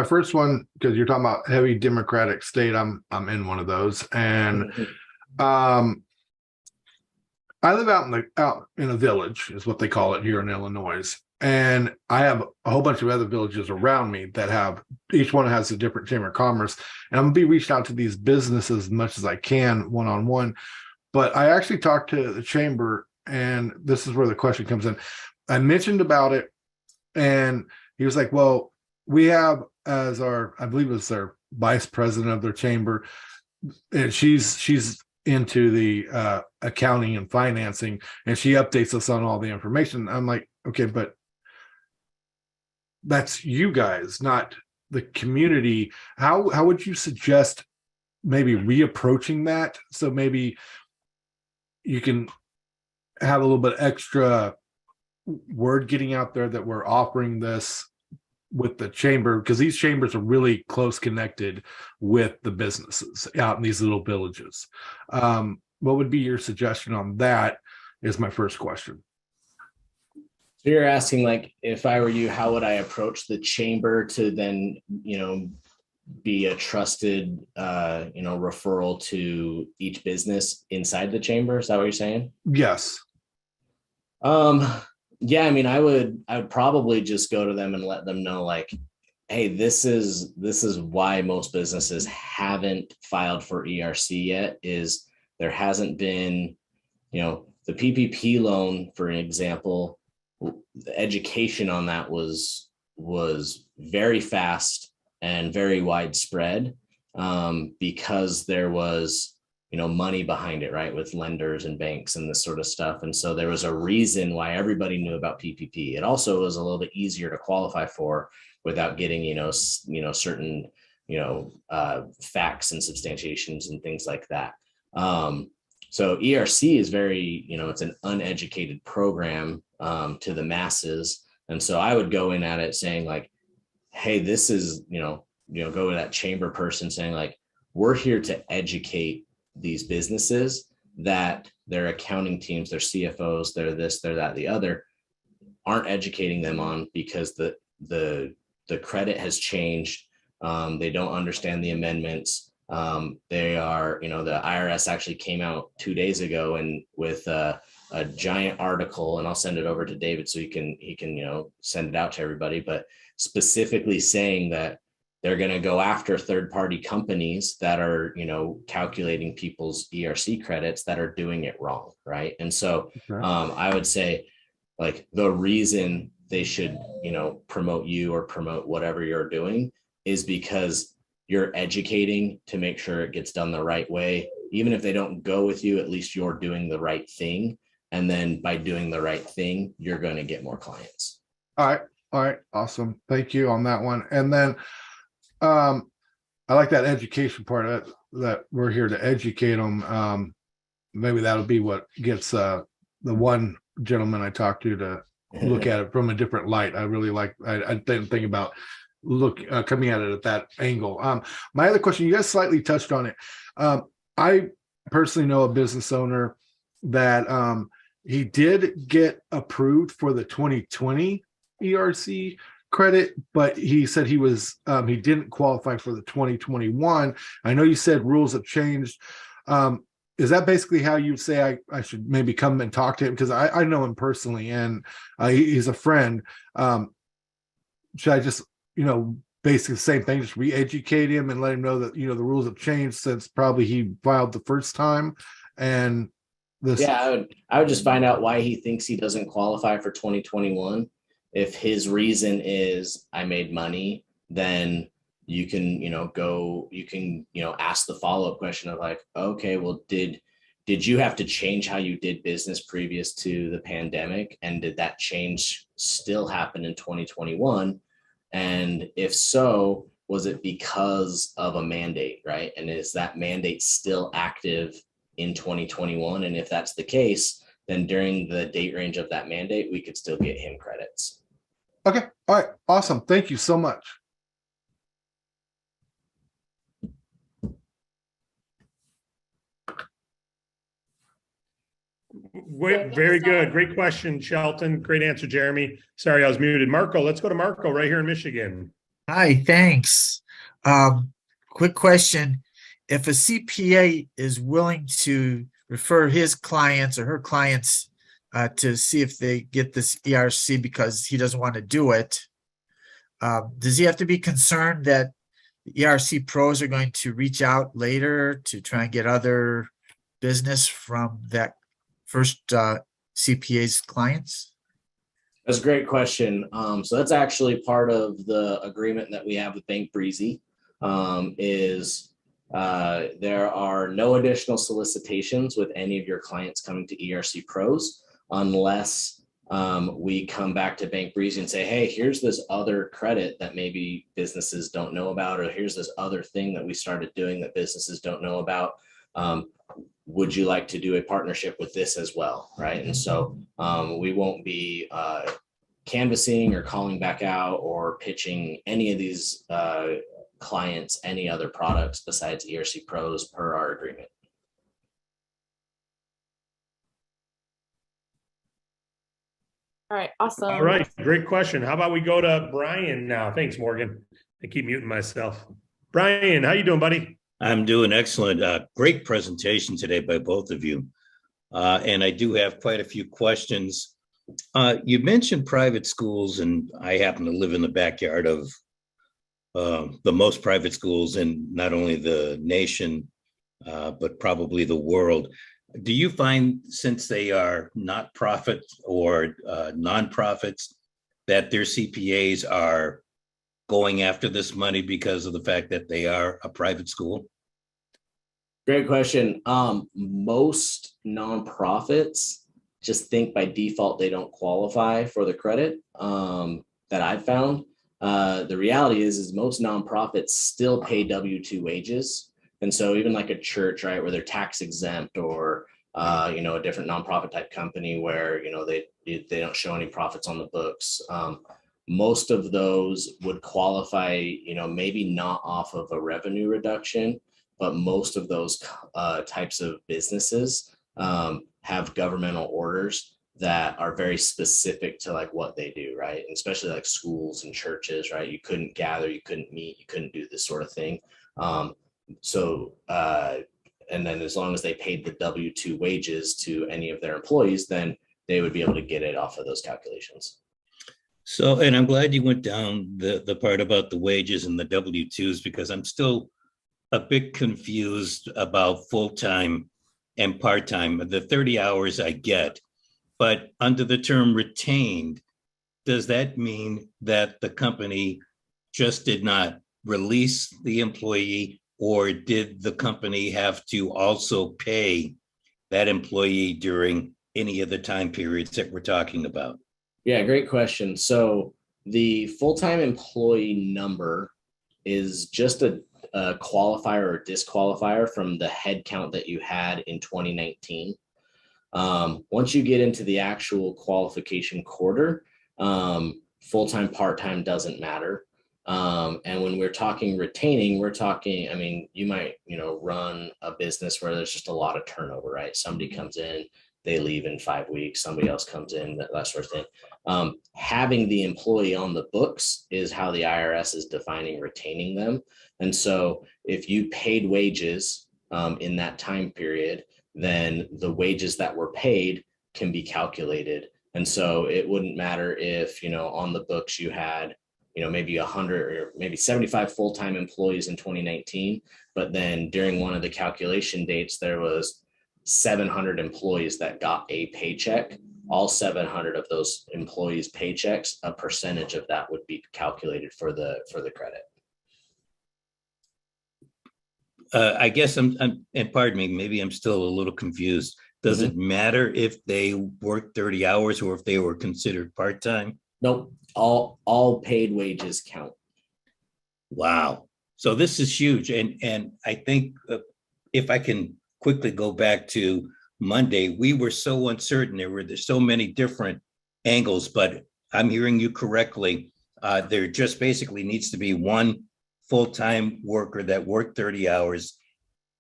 S9: first one, because you're talking about heavy Democratic state, I'm in one of those, and I live out in a village, is what they call it here in Illinois. And I have a whole bunch of other villages around me that have, each one has a different chamber of commerce. And I'm gonna be reaching out to these businesses as much as I can one-on-one. But I actually talked to the chamber, and this is where the question comes in. I mentioned about it, and he was like, well, we have as our, I believe it's their vice president of their chamber, and she's into the accounting and financing, and she updates us on all the information. I'm like, okay, but that's you guys, not the community. How would you suggest maybe reapproaching that? So maybe you can have a little bit extra word getting out there that we're offering this with the chamber, because these chambers are really close connected with the businesses out in these little villages. What would be your suggestion on that is my first question.
S2: So you're asking, like, if I were you, how would I approach the chamber to then, be a trusted, referral to each business inside the chamber? Is that what you're saying?
S9: Yes.
S2: Yeah, I mean, I would probably just go to them and let them know, like, hey, this is why most businesses haven't filed for ERC yet, is there hasn't been, the PPP loan, for an example, the education on that was very fast and very widespread, because there was money behind it, right? With lenders and banks and this sort of stuff. And so there was a reason why everybody knew about PPP. It also was a little bit easier to qualify for without getting, certain, facts and substantiations and things like that. So ERC is very, it's an uneducated program to the masses. And so I would go in at it saying like, hey, this is, go to that chamber person saying like, we're here to educate these businesses that their accounting teams, their CFOs, they're this, they're that, the other, aren't educating them on, because the credit has changed. They don't understand the amendments. They are, the IRS actually came out 2 days ago and with a giant article, and I'll send it over to David so he can send it out to everybody, but specifically saying that they're going to go after third-party companies that are, calculating people's ERC credits that are doing it wrong, right? And so I would say, like, the reason they should, promote you or promote whatever you're doing is because you're educating to make sure it gets done the right way. Even if they don't go with you, at least you're doing the right thing. And then by doing the right thing, you're going to get more clients.
S9: All right. Awesome. Thank you on that one. And then I like that education part of it, that we're here to educate them. Maybe that'll be what gets the one gentleman I talked to look at it from a different light. I really like, I didn't think about coming at it at that angle. My other question, you guys slightly touched on it. I personally know a business owner that he did get approved for the 2020 ERC credit, but he said he didn't qualify for the 2021. I know you said rules have changed. Is that basically how you'd say I should maybe come and talk to him? Because I know him personally, and he's a friend. Should I just, basically the same thing, just re-educate him and let him know that, the rules have changed since probably he filed the first time? And this.
S2: Yeah, I would just find out why he thinks he doesn't qualify for 2021. If his reason is I made money, then you can, ask the follow-up question of like, okay, well, did you have to change how you did business previous to the pandemic? And did that change still happen in 2021? And if so, was it because of a mandate, right? And is that mandate still active in 2021? And if that's the case, then during the date range of that mandate, we could still get him credits.
S9: Okay. All right. Awesome. Thank you so much.
S1: Very good. Great question, Shelton. Great answer, Jeremy. Sorry, I was muted. Marco, let's go to Marco right here in Michigan.
S10: Hi, thanks. Quick question. If a CPA is willing to refer his clients or her clients to see if they get this ERC because he doesn't want to do it, does he have to be concerned that the ERC pros are going to reach out later to try and get other business from that first CPA's clients?
S2: That's a great question. So that's actually part of the agreement that we have with Bank Breezy. There are no additional solicitations with any of your clients coming to ERC Pros unless we come back to Bank Breezy and say, hey, here's this other credit that maybe businesses don't know about, or here's this other thing that we started doing that businesses don't know about. Would you like to do a partnership with this as well, right? And so we won't be canvassing or calling back out or pitching any of these clients any other products besides ERC Pros per our agreement.
S11: All right, awesome.
S1: All right, great question. How about we go to Brian now? Thanks, Morgan. I keep muting myself. Brian, how you doing, buddy?
S12: I'm doing excellent. Great presentation today by both of you. And I do have quite a few questions. You mentioned private schools, and I happen to live in the backyard of the most private schools in not only the nation, but probably the world. Do you find, since they are not profit or nonprofits, that their CPAs are going after this money because of the fact that they are a private school?
S2: Great question. Most nonprofits just think by default they don't qualify for the credit that I've found. The reality is most nonprofits still pay W-2 wages. And so even like a church, right, where they're tax exempt, or a different nonprofit type company where, they don't show any profits on the books. Most of those would qualify, maybe not off of a revenue reduction, but most of those types of businesses have governmental orders that are very specific to like what they do, right? And especially like schools and churches, right? You couldn't gather, you couldn't meet, you couldn't do this sort of thing. And then as long as they paid the W-2 wages to any of their employees, then they would be able to get it off of those calculations.
S12: So, and I'm glad you went down the part about the wages and the W-2s, because I'm still a bit confused about full-time and part-time. The 30 hours I get, but under the term retained, does that mean that the company just did not release the employee, or did the company have to also pay that employee during any of the time periods that we're talking about?
S2: Yeah, great question. So the full-time employee number is just a qualifier or disqualifier from the head count that you had in 2019. Once you get into the actual qualification quarter, full-time, part-time doesn't matter. And when we're talking retaining, we're talking, I mean, you might, run a business where there's just a lot of turnover, right? Somebody comes in, they leave in 5 weeks, somebody else comes in, that sort of thing. Having the employee on the books is how the IRS is defining retaining them. And so if you paid wages in that time period, then the wages that were paid can be calculated. And so it wouldn't matter if, on the books you had, maybe 100 or maybe 75 full-time employees in 2019, but then during one of the calculation dates, there was 700 employees that got a paycheck. All 700 of those employees' paychecks, a percentage of that would be calculated for the credit.
S12: I guess and pardon me, maybe I'm still a little confused. Does it matter if they work 30 hours or if they were considered part-time?
S2: Nope. All paid wages count.
S12: Wow. So this is huge. And I think if I can quickly go back to Monday, we were so uncertain. There's so many different angles, but I'm hearing you correctly. There just basically needs to be one full-time worker that worked 30 hours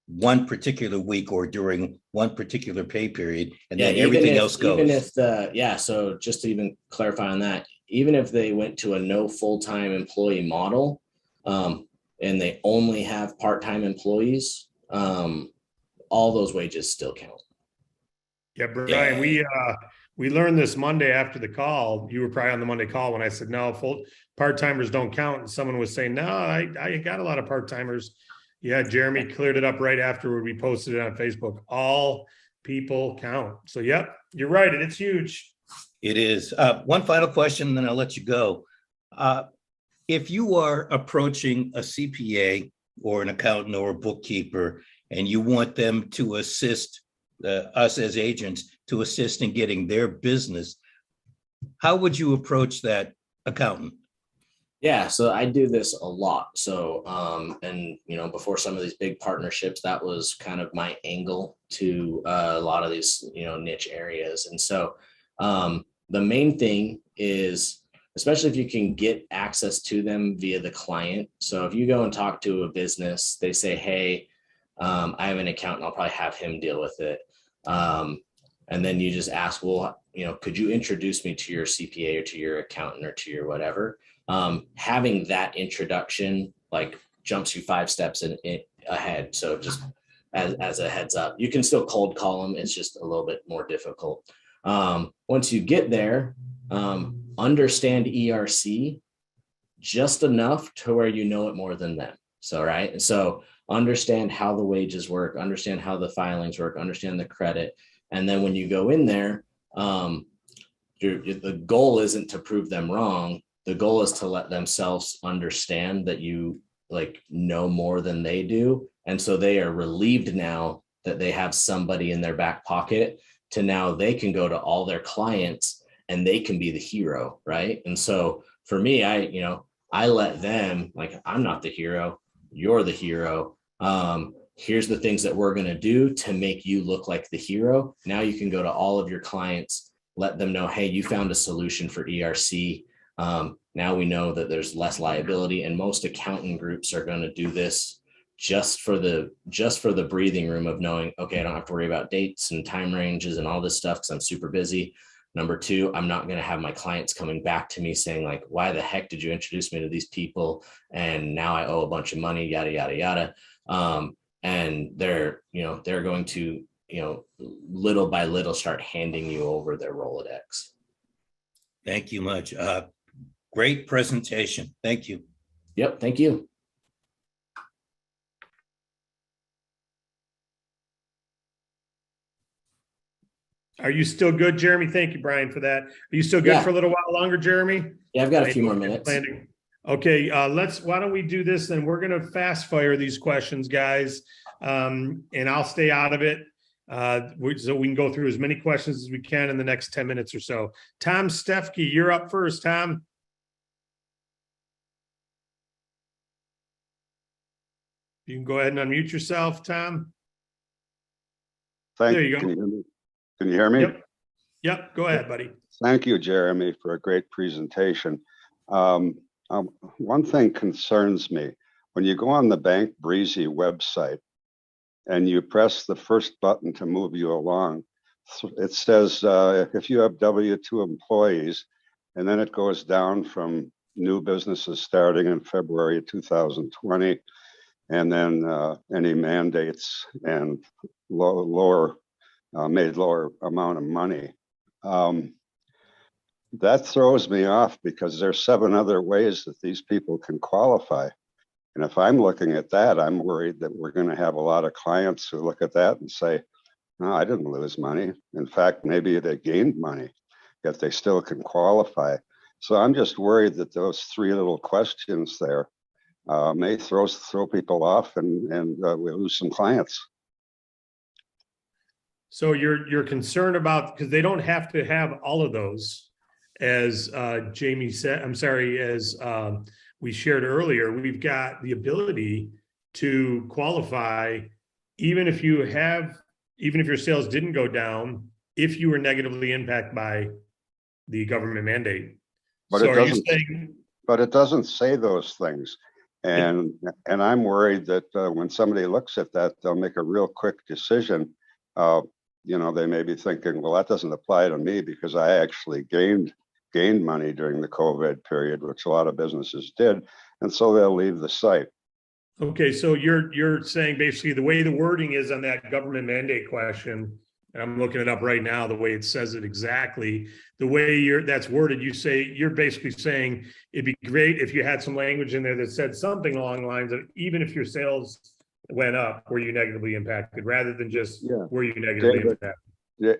S12: one particular week or during one particular pay period, and then everything else goes.
S2: Even if so just to even clarify on that, even if they went to a no full-time employee model, and they only have part-time employees, all those wages still count.
S1: Yeah, Brian, we learned this Monday after the call. You were probably on the Monday call when I said, no, full part-timers don't count. And someone was saying, no, I got a lot of part-timers. Yeah, Jeremy cleared it up right afterward. We posted it on Facebook. All people count. So, yep, you're right. And it's huge.
S12: It is. One final question, then I'll let you go. If you are approaching a CPA or an accountant or a bookkeeper, and you want them to assist us as agents to assist in getting their business, how would you approach that accountant?
S2: Yeah, so I do this a lot. So, and before some of these big partnerships, that was kind of my angle to a lot of these, niche areas. And so, the main thing is, especially if you can get access to them via the client. So if you go and talk to a business, they say, hey, I have an accountant, I'll probably have him deal with it. And then you just ask, well, could you introduce me to your CPA or to your accountant or to your whatever? Having that introduction like jumps you 5 steps ahead. So just as a heads up, you can still cold call them. It's just a little bit more difficult. Once you get there, understand ERC just enough to where you know it more than them. So, right. And so understand how the wages work, understand how the filings work, understand the credit. And then when you go in there, the goal isn't to prove them wrong. The goal is to let themselves understand that you know more than they do, And so they are relieved now that they have somebody in their back pocket to now they can go to all their clients and they can be the hero, right? And so for me, I let them, like, I'm not the hero, you're the hero. Here's the things that we're going to do to make you look like the hero. Now you can go to all of your clients, let them know, hey, you found a solution for ERC. Now we know that there's less liability, and most accountant groups are going to do this just for the breathing room of knowing, okay, I don't have to worry about dates and time ranges and all this stuff because I'm super busy. Number two, I'm not going to have my clients coming back to me saying, like, why the heck did you introduce me to these people? And now I owe a bunch of money, yada, yada, yada. And they're going to, little by little start handing you over their Rolodex.
S12: Thank you much. Great presentation. Thank you.
S2: Yep. Thank you.
S1: Are you still good, Jeremy? Thank you, Brian, for that. Are you still good for a little while longer, Jeremy?
S2: Yeah, I've got a few more minutes.
S1: Okay, why don't we do this then? We're gonna fast fire these questions, guys. And I'll stay out of it. So we can go through as many questions as we can in the next 10 minutes or so. Tom Stefke, you're up first, Tom. You can go ahead and unmute yourself, Tom. There you go.
S13: Can you hear me?
S1: Yep. Go ahead, buddy.
S13: Thank you, Jeremy, for a great presentation. One thing concerns me. When you go on the Bank Breezy website and you press the first button to move you along, it says if you have W-2 employees, and then it goes down from new businesses starting in February 2020, and then any mandates and made lower amount of money. That throws me off because there's 7 other ways that these people can qualify. And if I'm looking at that, I'm worried that we're going to have a lot of clients who look at that and say, no, I didn't lose money. In fact, maybe they gained money, yet they still can qualify. So I'm just worried that those 3 little questions there may throw people off and we lose some clients.
S1: So you're concerned about, because they don't have to have all of those, as Jamie said, as we shared earlier, we've got the ability to qualify even if your sales didn't go down, if you were negatively impacted by the government mandate.
S13: But it doesn't say those things. And I'm worried that when somebody looks at that, they'll make a real quick decision. They may be thinking, well, that doesn't apply to me because I actually gained money during the COVID period, which a lot of businesses did. And so they'll leave the site.
S1: Okay, so you're saying basically the way the wording is on that government mandate question, and I'm looking it up right now, the way it says it exactly, the way that's worded, you're basically saying it'd be great if you had some language in there that said something along the lines of, even if your sales went up, were you negatively impacted, rather than just were you negatively impacted?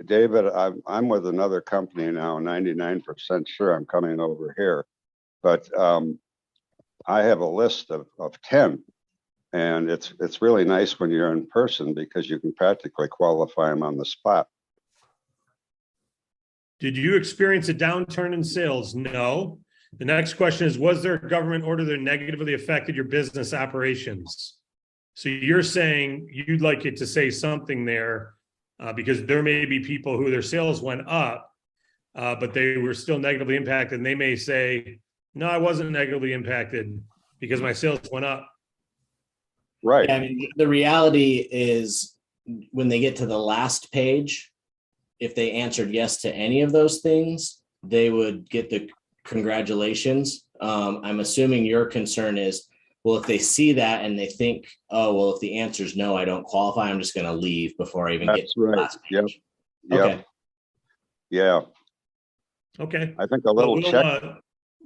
S13: David, I'm with another company now, 99% sure I'm coming over here, but I have a list of 10, and it's really nice when you're in person because you can practically qualify them on the spot.
S1: Did you experience a downturn in sales? No. The next question is, was there a government order that negatively affected your business operations? So you're saying you'd like it to say something there because there may be people who their sales went up, but they were still negatively impacted. And they may say, no, I wasn't negatively impacted because my sales went up.
S13: Right.
S2: Yeah, I mean, the reality is when they get to the last page, if they answered yes to any of those things, they would get the congratulations. I'm assuming your concern is, well, if they see that and they think, oh, well, if the answer is no, I don't qualify, I'm just going to leave before I even get to the last page.
S13: Yep.
S2: Okay.
S13: Yeah.
S1: Okay.
S13: I think a little check.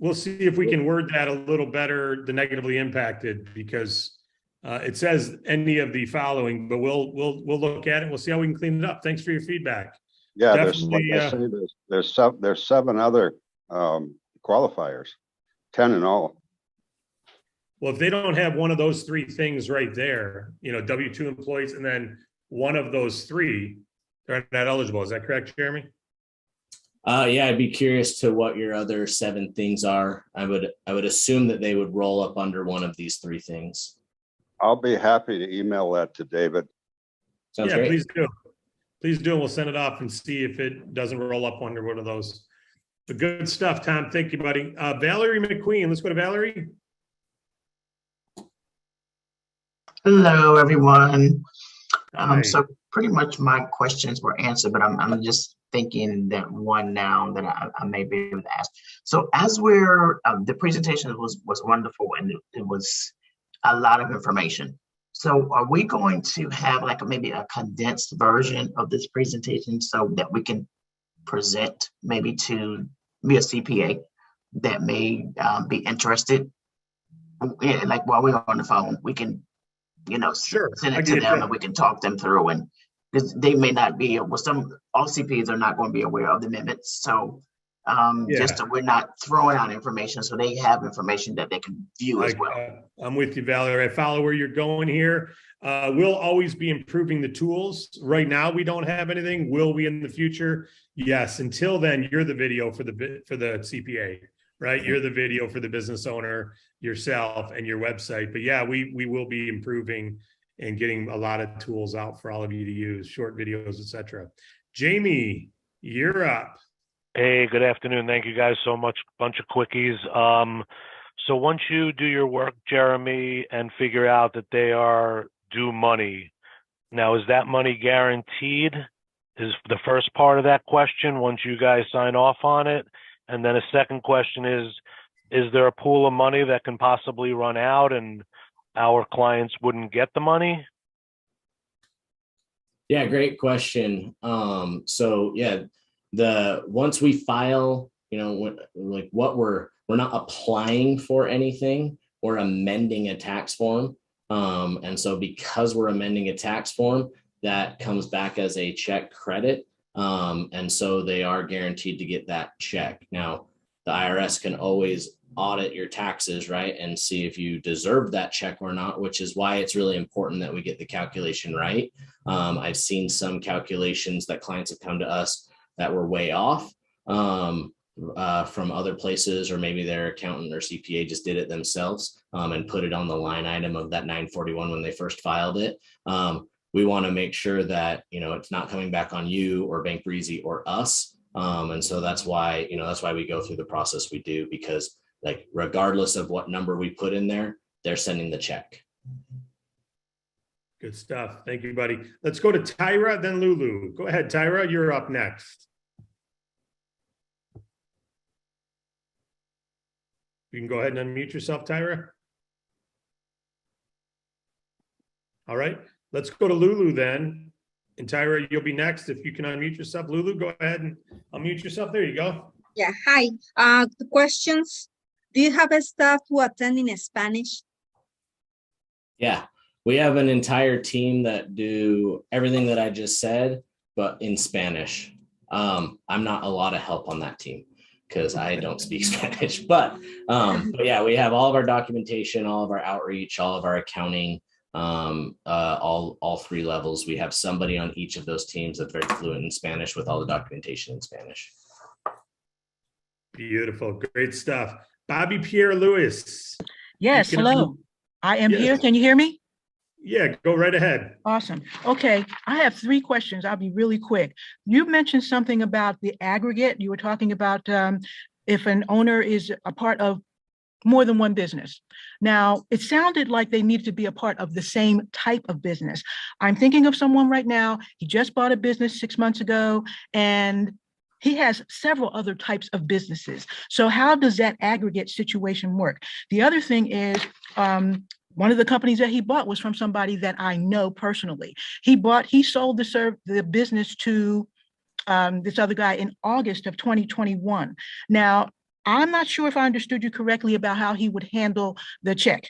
S1: We'll see if we can word that a little better, the negatively impacted, because it says any of the following, but we'll look at it. We'll see how we can clean it up. Thanks for your feedback.
S13: Yeah, there's 7 other qualifiers, 10 in all.
S1: Well, if they don't have one of those three things right there, W-2 employees, and then one of those three, they're not eligible. Is that correct, Jeremy?
S2: Yeah, I'd be curious to what your other 7 things are. I would assume that they would roll up under one of these 3 things.
S13: I'll be happy to email that to David.
S2: Sounds great.
S1: Please do. Please do. We'll send it off and see if it doesn't roll up under one of those. But good stuff, Tom. Thank you, buddy. Valerie McQueen. Let's go to Valerie.
S14: Hello, everyone.
S1: Hi.
S14: So pretty much my questions were answered, but I'm just thinking that one now that I may be able to ask. So as we're, the presentation was wonderful, and it was a lot of information. So are we going to have like maybe a condensed version of this presentation so that we can present maybe to be a CPA that may be interested? Yeah, like while we're on the phone, we can,
S1: Sure,
S14: send it to them and we can talk them through, and because they may not be, all CPAs are not going to be aware of the amendments. So just so we're not throwing out information, so they have information that they can view as well.
S1: I'm with you, Valerie. I follow where you're going here. We'll always be improving the tools. Right now, we don't have anything. Will we in the future? Yes. Until then, you're the video for the CPA, right? You're the video for the business owner, yourself, and your website. But yeah, we will be improving and getting a lot of tools out for all of you to use, short videos, etc. Jamie, you're up.
S15: Hey, good afternoon. Thank you guys so much. Bunch of quickies. So once you do your work, Jeremy, and figure out that they are due money, now is that money guaranteed? Is the first part of that question once you guys sign off on it? And then a second question is there a pool of money that can possibly run out and our clients wouldn't get the money?
S2: Yeah, great question. So yeah, once we file, like what we're not applying for anything, we're amending a tax form. And so because we're amending a tax form, that comes back as a check credit. And so they are guaranteed to get that check. Now, the IRS can always audit your taxes, right, and see if you deserve that check or not, which is why it's really important that we get the calculation right. I've seen some calculations that clients have come to us that were way off from other places, or maybe their accountant or CPA just did it themselves and put it on the line item of that 941 when they first filed it. We want to make sure that, it's not coming back on you or Bank Breezy or us. And so that's why we go through the process we do, because like, regardless of what number we put in there, they're sending the check.
S1: Good stuff. Thank you, buddy. Let's go to Tyra, then Lulu. Go ahead, Tyra. You're up next. You can go ahead and unmute yourself, Tyra. All right. Let's go to Lulu then. And Tyra, you'll be next. If you can unmute yourself. Lulu, go ahead and unmute yourself. There you go.
S16: Yeah, hi. The questions. Do you have a staff who attend in Spanish?
S2: Yeah, we have an entire team that do everything that I just said, but in Spanish. I'm not a lot of help on that team because I don't speak Spanish, but yeah, we have all of our documentation, all of our outreach, all of our accounting, all 3 levels. We have somebody on each of those teams that's very fluent in Spanish with all the documentation in Spanish.
S1: Beautiful. Great stuff. Bobby Pierre Lewis.
S17: Yes, hello. I am here. Can you hear me?
S1: Yeah, go right ahead.
S17: Awesome. Okay, I have 3 questions. I'll be really quick. You mentioned something about the aggregate. You were talking about if an owner is a part of more than one business. Now, it sounded like they needed to be a part of the same type of business. I'm thinking of someone right now. He just bought a business 6 months ago, and he has several other types of businesses. So how does that aggregate situation work? The other thing is, one of the companies that he bought was from somebody that I know personally. He sold the business to this other guy in August of 2021. Now, I'm not sure if I understood you correctly about how he would handle the check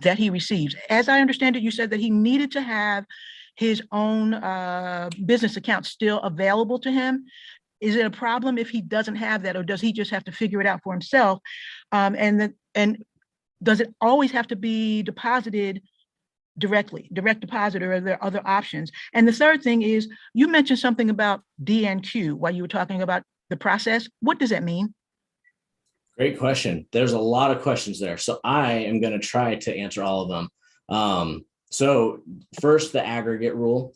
S17: that he receives. As I understand it, you said that he needed to have his own business account still available to him. Is it a problem if he doesn't have that, or does he just have to figure it out for himself? And does it always have to be deposited directly, direct deposit, or are there other options? And the third thing is, you mentioned something about DNQ while you were talking about the process. What does that mean?
S2: Great question. There's a lot of questions there. So I am going to try to answer all of them. So first, the aggregate rule.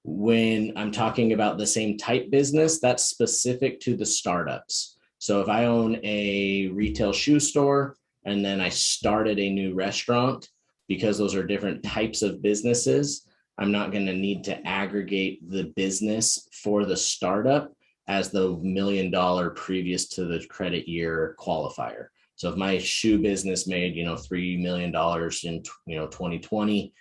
S2: When I'm talking about the same type business, that's specific to the startups. So if I own a retail shoe store and then I started a new restaurant, because those are different types of businesses, I'm not going to need to aggregate the business for the startup as the $1 million previous to the credit year qualifier. So if my shoe business made, $3 million in 2020,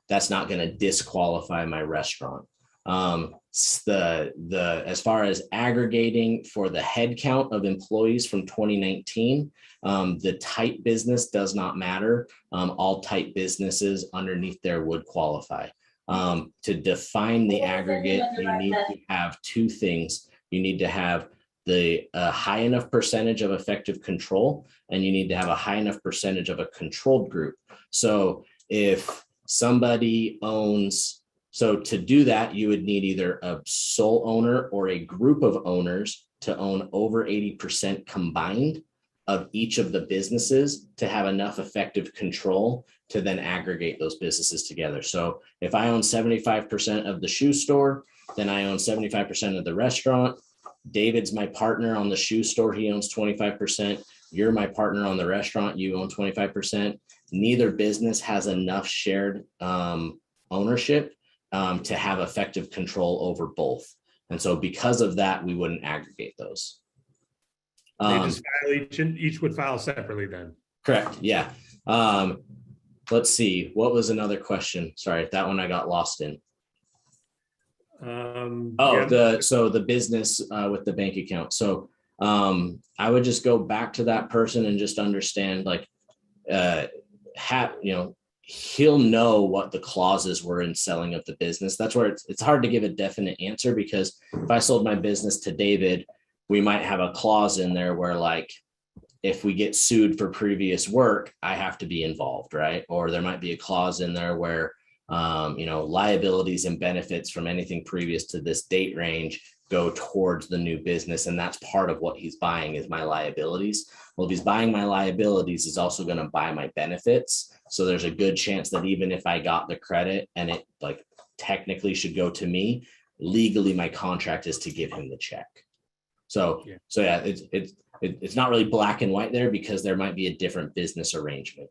S2: that's not going to disqualify my restaurant. As far as aggregating for the head count of employees from 2019, the type business does not matter. All type businesses underneath there would qualify. To define the aggregate, you need to have two things. You need to have the high enough percentage of effective control, and you need to have a high enough percentage of a controlled group. So if somebody owns, so to do that, you would need either a sole owner or a group of owners to own over 80% combined of each of the businesses to have enough effective control to then aggregate those businesses together. So if I own 75% of the shoe store, then I own 75% of the restaurant. David's my partner on the shoe store. He owns 25%. You're my partner on the restaurant. You own 25%. Neither business has enough shared ownership to have effective control over both. And so because of that, we wouldn't aggregate those.
S1: They just file each would file separately then.
S2: Correct. Yeah. Let's see. What was another question? Sorry, that one I got lost in. The business with the bank account. So I would just go back to that person and just understand, like, he'll know what the clauses were in selling of the business. That's where it's hard to give a definite answer, because if I sold my business to David, we might have a clause in there where, like, if we get sued for previous work, I have to be involved, right? Or there might be a clause in there where liabilities and benefits from anything previous to this date range go towards the new business. And that's part of what he's buying, is my liabilities. Well, if he's buying my liabilities, he's also going to buy my benefits. So there's a good chance that even if I got the credit and it, like, technically should go to me, legally my contract is to give him the check. So yeah, it's not really black and white there, because there might be a different business arrangement.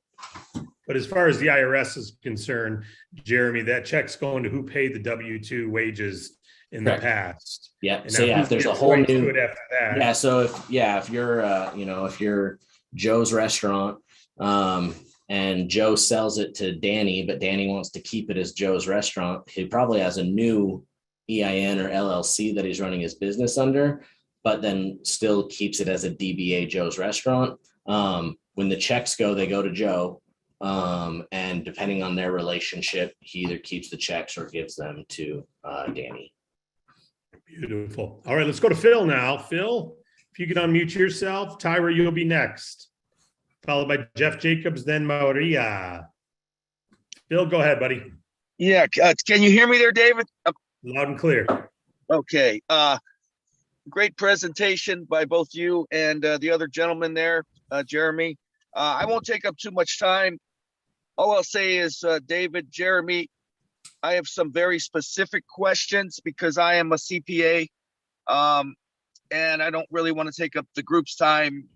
S1: But as far as the IRS is concerned, Jeremy, that check's going to who paid the W-2 wages in the past.
S2: Yeah.
S1: And
S2: so yeah, if there's a whole new,
S1: after that.
S2: Yeah. So if you're, if you're Joe's restaurant, and Joe sells it to Danny, but Danny wants to keep it as Joe's restaurant, he probably has a new EIN or LLC that he's running his business under, but then still keeps it as a DBA Joe's restaurant. When the checks go, they go to Joe. And depending on their relationship, he either keeps the checks or gives them to Danny.
S1: Beautiful. All right, let's go to Phil now. Phil, if you could unmute yourself. Tyra, you'll be next, followed by Jeff Jacobs, then Maria. Phil, go ahead, buddy.
S18: Yeah, can you hear me there, David?
S1: Loud and clear.
S18: Okay. Great presentation by both you and the other gentleman there, Jeremy. I won't take up too much time. All I'll say is, David, Jeremy, I have some very specific questions because I am a CPA, and I don't really want to take up the group's time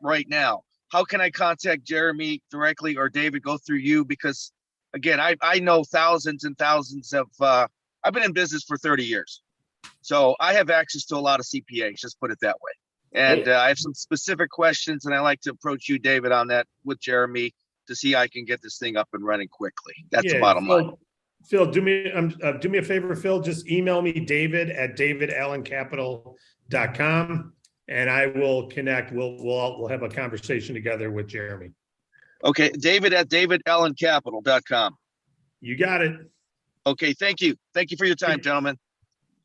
S18: right now. How can I contact Jeremy directly, or David, go through you? Because, again, I know thousands and thousands of, I've been in business for 30 years. So I have access to a lot of CPAs, just put it that way. And I have some specific questions, and I like to approach you, David, on that with Jeremy to see how I can get this thing up and running quickly. That's the bottom line.
S1: Phil, do me a favor, Phil. Just email me, david@davidallencapital.com, and I will connect. We'll have a conversation together with Jeremy.
S18: Okay, david@davidallencapital.com.
S1: You got it.
S18: Okay, thank you. Thank you for your time, gentlemen.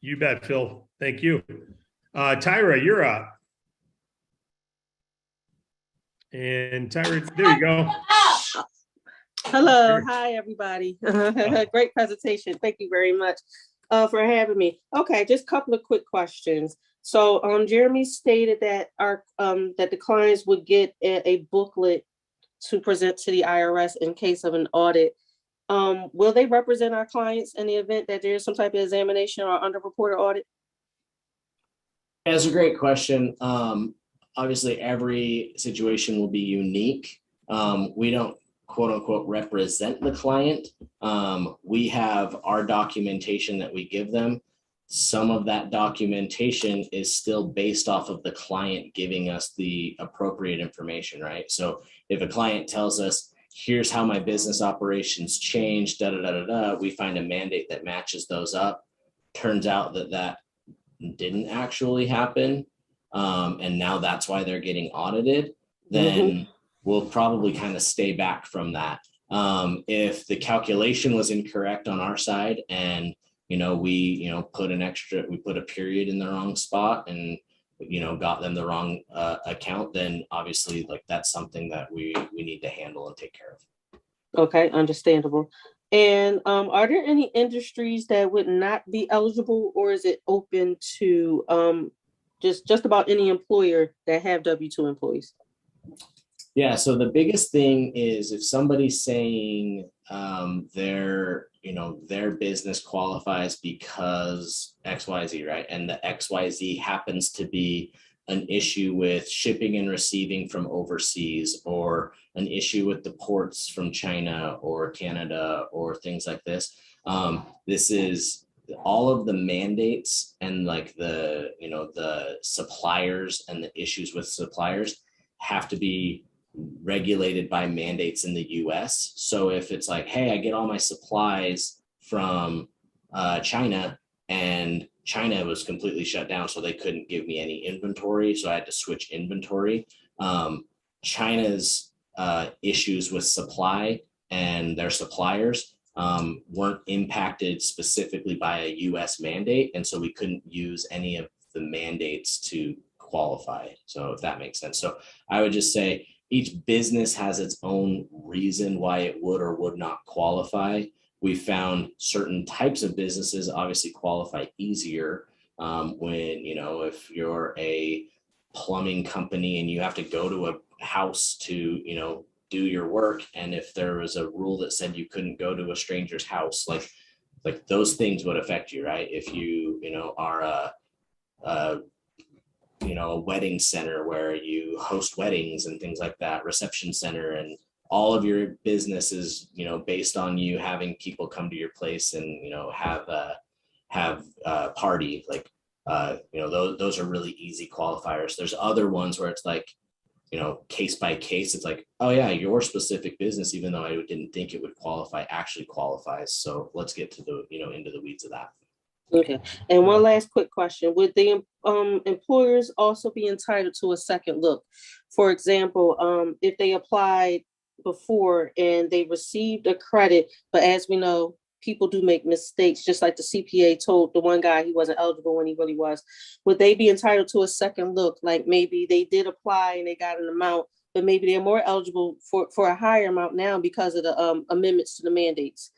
S1: You bet, Phil. Thank you. Tyra, you're up. And Tyra, there you go.
S19: Hello, hi everybody. Great presentation. Thank you very much for having me. Okay, just a couple of quick questions. So Jeremy stated that that the clients would get a booklet to present to the IRS in case of an audit. Will they represent our clients in the event that there's some type of examination or underreported audit?
S2: That's a great question. Obviously, every situation will be unique. We don't quote unquote represent the client. We have our documentation that we give them. Some of that documentation is still based off of the client giving us the appropriate information, right? So if a client tells us, here's how my business operations changed, we find a mandate that matches those up. Turns out that didn't actually happen. And now that's why they're getting audited. Then we'll probably kind of stay back from that. If the calculation was incorrect on our side and we put a period in the wrong spot and got them the wrong account, then obviously that's something that we need to handle and take care of.
S19: Okay, understandable. And are there any industries that would not be eligible, or is it open to just about any employer that have W-2 employees?
S2: Yeah, so the biggest thing is if somebody's saying their business qualifies because XYZ, right? And the XYZ happens to be an issue with shipping and receiving from overseas, or an issue with the ports from China or Canada or things like this. This is all of the mandates and the suppliers and the issues with suppliers have to be regulated by mandates in the US. So if it's like, hey, I get all my supplies from China, and China was completely shut down, so they couldn't give me any inventory, so I had to switch inventory. China's issues with supply and their suppliers weren't impacted specifically by a US mandate, and so we couldn't use any of the mandates to qualify. So if that makes sense. So I would just say each business has its own reason why it would or would not qualify. We found certain types of businesses obviously qualify easier when, if you're a plumbing company and you have to go to a house to, do your work. And if there was a rule that said you couldn't go to a stranger's house, like those things would affect you, right? If you, are a wedding center where you host weddings and things like that, reception center, and all of your business is, based on you having people come to your place and, have a party, those are really easy qualifiers. There's other ones where it's like, case by case, it's like, oh yeah, your specific business, even though I didn't think it would qualify, actually qualifies. So let's get to the, into the weeds of that.
S19: Okay. And one last quick question. Would the employers also be entitled to a second look? For example, if they applied before and they received a credit, but as we know, people do make mistakes, just like the CPA told the one guy he wasn't eligible when he really was. Would they be entitled to a second look? Like maybe they did apply and they got an amount, but maybe they're more eligible for a higher amount now because of the amendments to the mandates.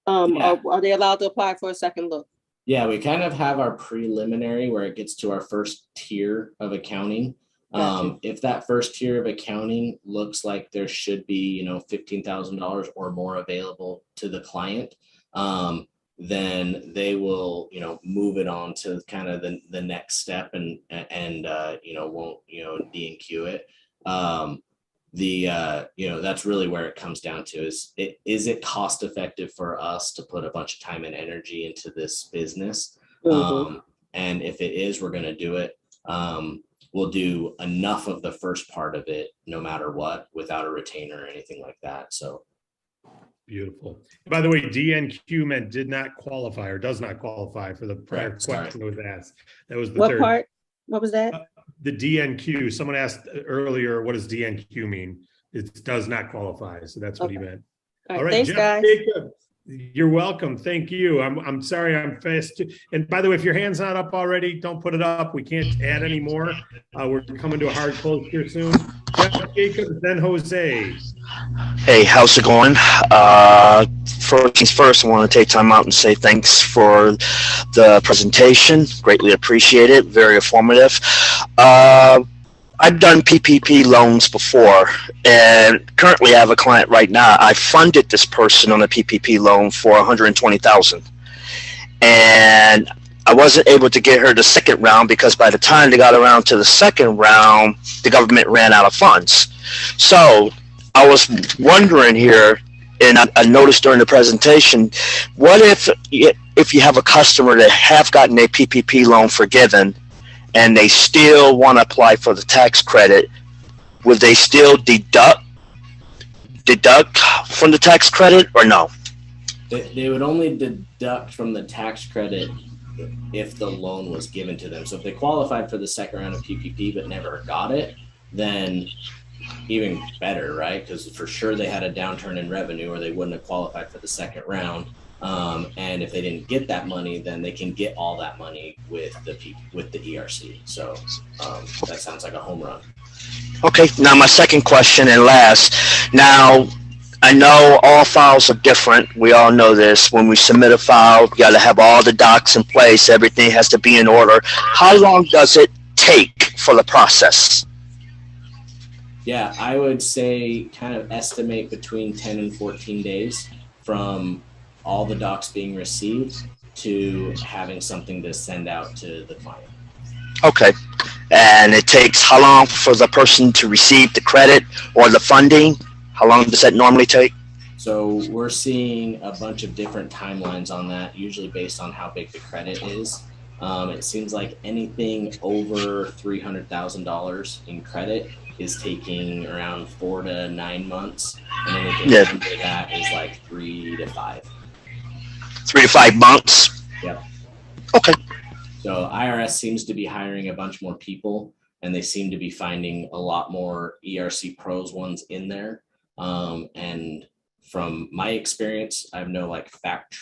S19: Are they allowed to apply for a second look?
S2: Yeah, we kind of have our preliminary where it gets to our first tier of accounting. Gotcha. If that first tier of accounting looks like there should be, $15,000 or more available to the client, then they will, move it on to kind of the next step and won't, D&Q it. That's really where it comes down to is it cost effective for us to put a bunch of time and energy into this business? Mm-hmm. And if it is, we're going to do it. We'll do enough of the first part of it, no matter what, without a retainer or anything like that. So.
S1: Beautiful. By the way, DNQ meant did not qualify or does not qualify for the prior question that was asked. That was the
S19: what
S1: third
S19: part? What was that?
S1: The DNQ. Someone asked earlier, what does DNQ mean? It does not qualify. So that's what he meant.
S19: All right. Thanks,
S1: Jeff
S19: guys.
S1: Jacob, you're welcome. Thank you. I'm sorry I'm fast. And by the way, if your hand's not up already, don't put it up. We can't add any more. We're coming to a hard close here soon. Jeff Jacobs, then Jose.
S20: Hey, how's it going? First things first, I want to take time out and say thanks for the presentation. Greatly appreciate it. Very informative. I've done PPP loans before, and currently I have a client right now. I funded this person on a PPP loan for $120,000, and I wasn't able to get her the second round because by the time they got around to the second round, the government ran out of funds. So I was wondering here, and I noticed during the presentation, what if you have a customer that have gotten a PPP loan forgiven and they still want to apply for the tax credit, would they still deduct from the tax credit or no?
S2: They would only deduct from the tax credit if the loan was given to them. So if they qualified for the second round of PPP but never got it, then even better, right? Because for sure they had a downturn in revenue or they wouldn't have qualified for the second round. And if they didn't get that money, then they can get all that money with the ERC. So that sounds like a home run.
S20: Okay, now my second question and last. Now, I know all files are different. We all know this. When we submit a file, you got to have all the docs in place. Everything has to be in order. How long does it take for the process?
S2: Yeah, I would say kind of estimate between 10 and 14 days from all the docs being received to having something to send out to the client.
S20: Okay. And it takes how long for the person to receive the credit or the funding? How long does that normally take?
S2: So we're seeing a bunch of different timelines on that, usually based on how big the credit is. It seems like anything over $300,000 in credit is taking around 4 to 9 months. And anything under that is like 3 to 5.
S20: 3 to 5 months?
S2: Yep.
S20: Okay.
S2: So IRS seems to be hiring a bunch more people, and they seem to be finding a lot more ERC pros ones in there. And from my experience, I have no like fact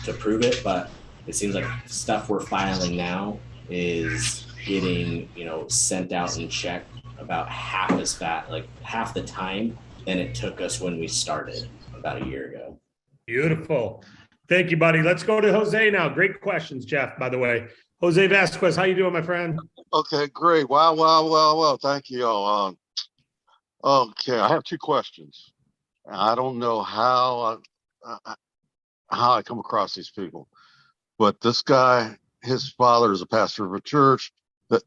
S2: to prove it, but it seems like stuff we're filing now is getting, sent out and checked about half as fast, like half the time than it took us when we started about a year ago.
S1: Beautiful. Thank you, buddy. Let's go to Jose now. Great questions, Jeff, by the way. Jose Vasquez, how you doing, my friend?
S21: Okay, great. Wow. Thank you all. Okay, I have 2 questions. I don't know how I come across these people, but this guy, his father is a pastor of a church that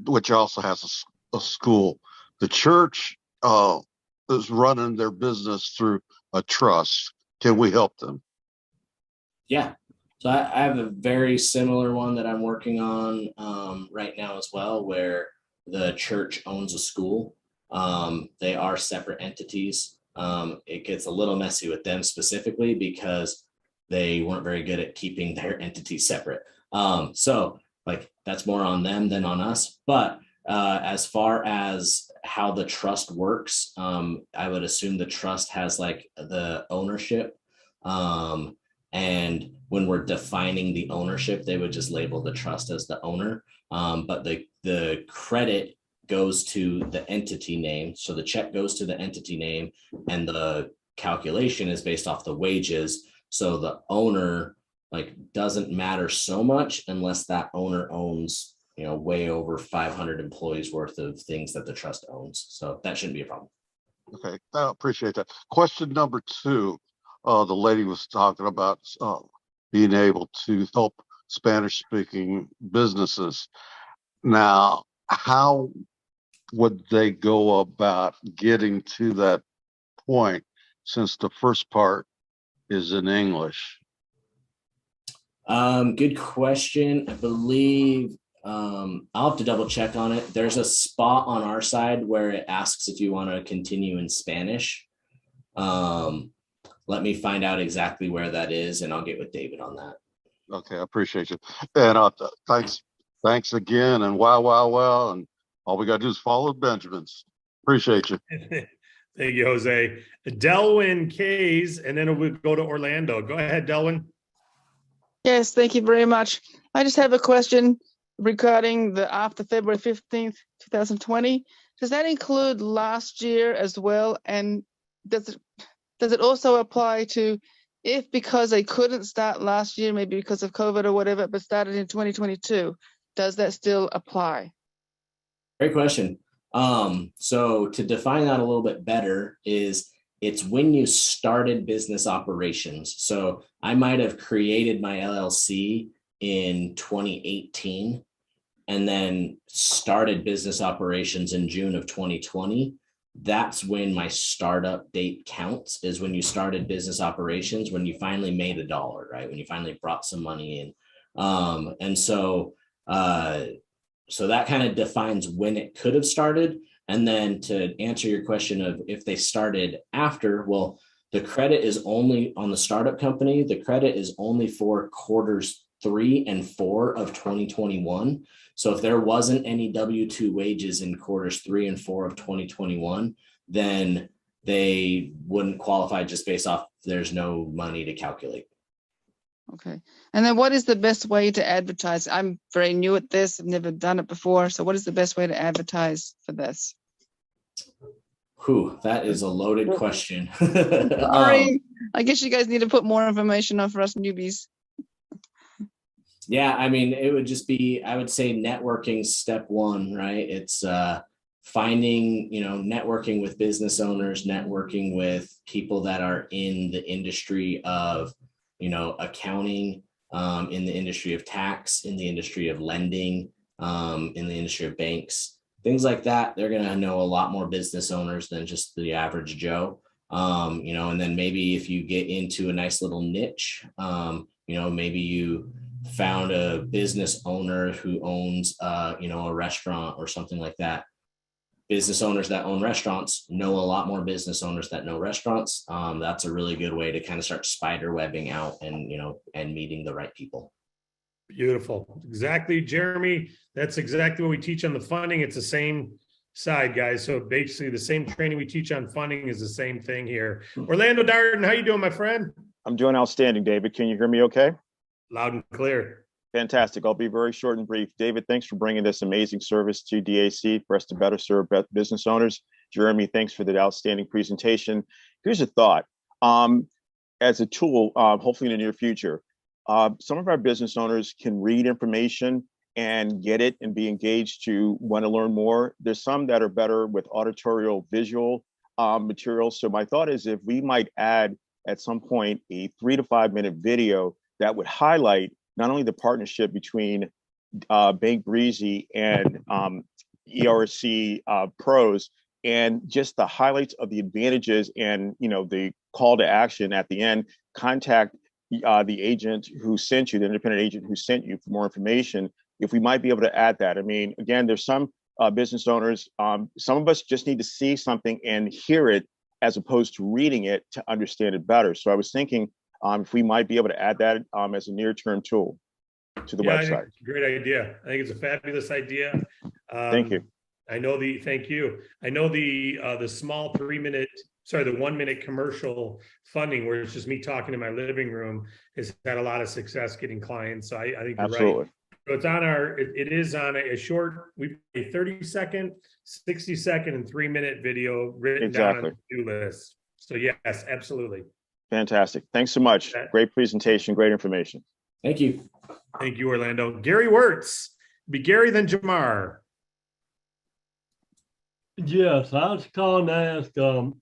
S21: which also has a school. The church is running their business through a trust. Can we help them?
S2: Yeah. So I have a very similar one that I'm working on right now as well, where the church owns a school. They are separate entities. It gets a little messy with them specifically because they weren't very good at keeping their entities separate. So like that's more on them than on us. But as far as how the trust works, I would assume the trust has like the ownership. And when we're defining the ownership, they would just label the trust as the owner. But the credit goes to the entity name. So the check goes to the entity name and the calculation is based off the wages. So the owner doesn't matter so much unless that owner owns, way over 500 employees worth of things that the trust owns. So that shouldn't be a problem.
S21: Okay, I appreciate that. Question number 2, the lady was talking about being able to help Spanish-speaking businesses. Now, how would they go about getting to that point since the first part is in English?
S2: Good question. I believe I'll have to double check on it. There's a spot on our side where it asks if you want to continue in Spanish. Let me find out exactly where that is and I'll get with David on that.
S21: Okay, I appreciate you. And thanks again. And wow. And all we got to do is follow Benjamin's. Appreciate you.
S1: Thank you, Jose. Delwyn Kays, and then we'll go to Orlando. Go ahead, Delwyn.
S22: Yes, thank you very much. I just have a question regarding the after February 15th, 2020. does that include last year as well? And does it also apply to if because they couldn't start last year, maybe because of COVID or whatever, but started in 2022, does that still apply?
S2: Great question. So to define that a little bit better is it's when you started business operations. So I might have created my LLC in 2018 and then started business operations in June of 2020. That's when my startup date counts, is when you started business operations, when you finally made $1, right? When you finally brought some money in. And so that kind of defines when it could have started. And then to answer your question of if they started after, well, the credit is only on the startup company. The credit is only for quarters 3 and 4 of 2021. So if there wasn't any W-2 wages in quarters 3 and 4 of 2021, then they wouldn't qualify just based off there's no money to calculate.
S22: Okay. And then what is the best way to advertise? I'm very new at this. I've never done it before. So what is the best way to advertise for this?
S2: That is a loaded question.
S22: Sorry. I guess you guys need to put more information on for us newbies.
S2: Yeah, I mean, it would just be, I would say networking step one, right? It's finding, networking with business owners, networking with people that are in the industry of, accounting, in the industry of tax, in the industry of lending, in the industry of banks, things like that. They're going to know a lot more business owners than just the average Joe. And then maybe if you get into a nice little niche, maybe you found a business owner who owns, a restaurant or something like that. Business owners that own restaurants know a lot more business owners that know restaurants. That's a really good way to kind of start spider webbing out and meeting the right people.
S1: Beautiful. Exactly, Jeremy. That's exactly what we teach on the funding. It's the same side, guys. So basically the same training we teach on funding is the same thing here. Orlando Darden, how you doing, my friend?
S3: I'm doing outstanding, David. Can you hear me okay?
S1: Loud and clear.
S3: Fantastic. I'll be very short and brief. David, thanks for bringing this amazing service to DAC for us to better serve business owners. Jeremy, thanks for the outstanding presentation. Here's a thought. As a tool, hopefully in the near future, some of our business owners can read information and get it and be engaged to want to learn more. There's some that are better with auditorial visual materials. So my thought is if we might add at some point a 3 to 5 minute video that would highlight not only the partnership between Bank Breezy and ERC Pros, and just the highlights of the advantages and the call to action at the end. Contact the agent who sent you, the independent agent who sent you for more information. If we might be able to add that. I mean, again, there's some business owners, some of us just need to see something and hear it as opposed to reading it to understand it better. So I was thinking if we might be able to add that as a near-term tool to the website.
S1: I think it's a great idea. I think it's a fabulous idea.
S3: Thank you.
S1: Thank you. I know the small 1 minute commercial funding where it's just me talking in my living room has had a lot of success getting clients. So I think you're
S3: Absolutely.
S1: right. So it's on it is on a short, a 30-second, 60-second, and 3-minute video written down on the to-do list. So yes, absolutely.
S3: Fantastic. Thanks so much. Great presentation, great information.
S2: Thank you.
S1: Thank you, Orlando. Gary Wirtz. Be Gary, then Jamar.
S4: Yes, I was calling to ask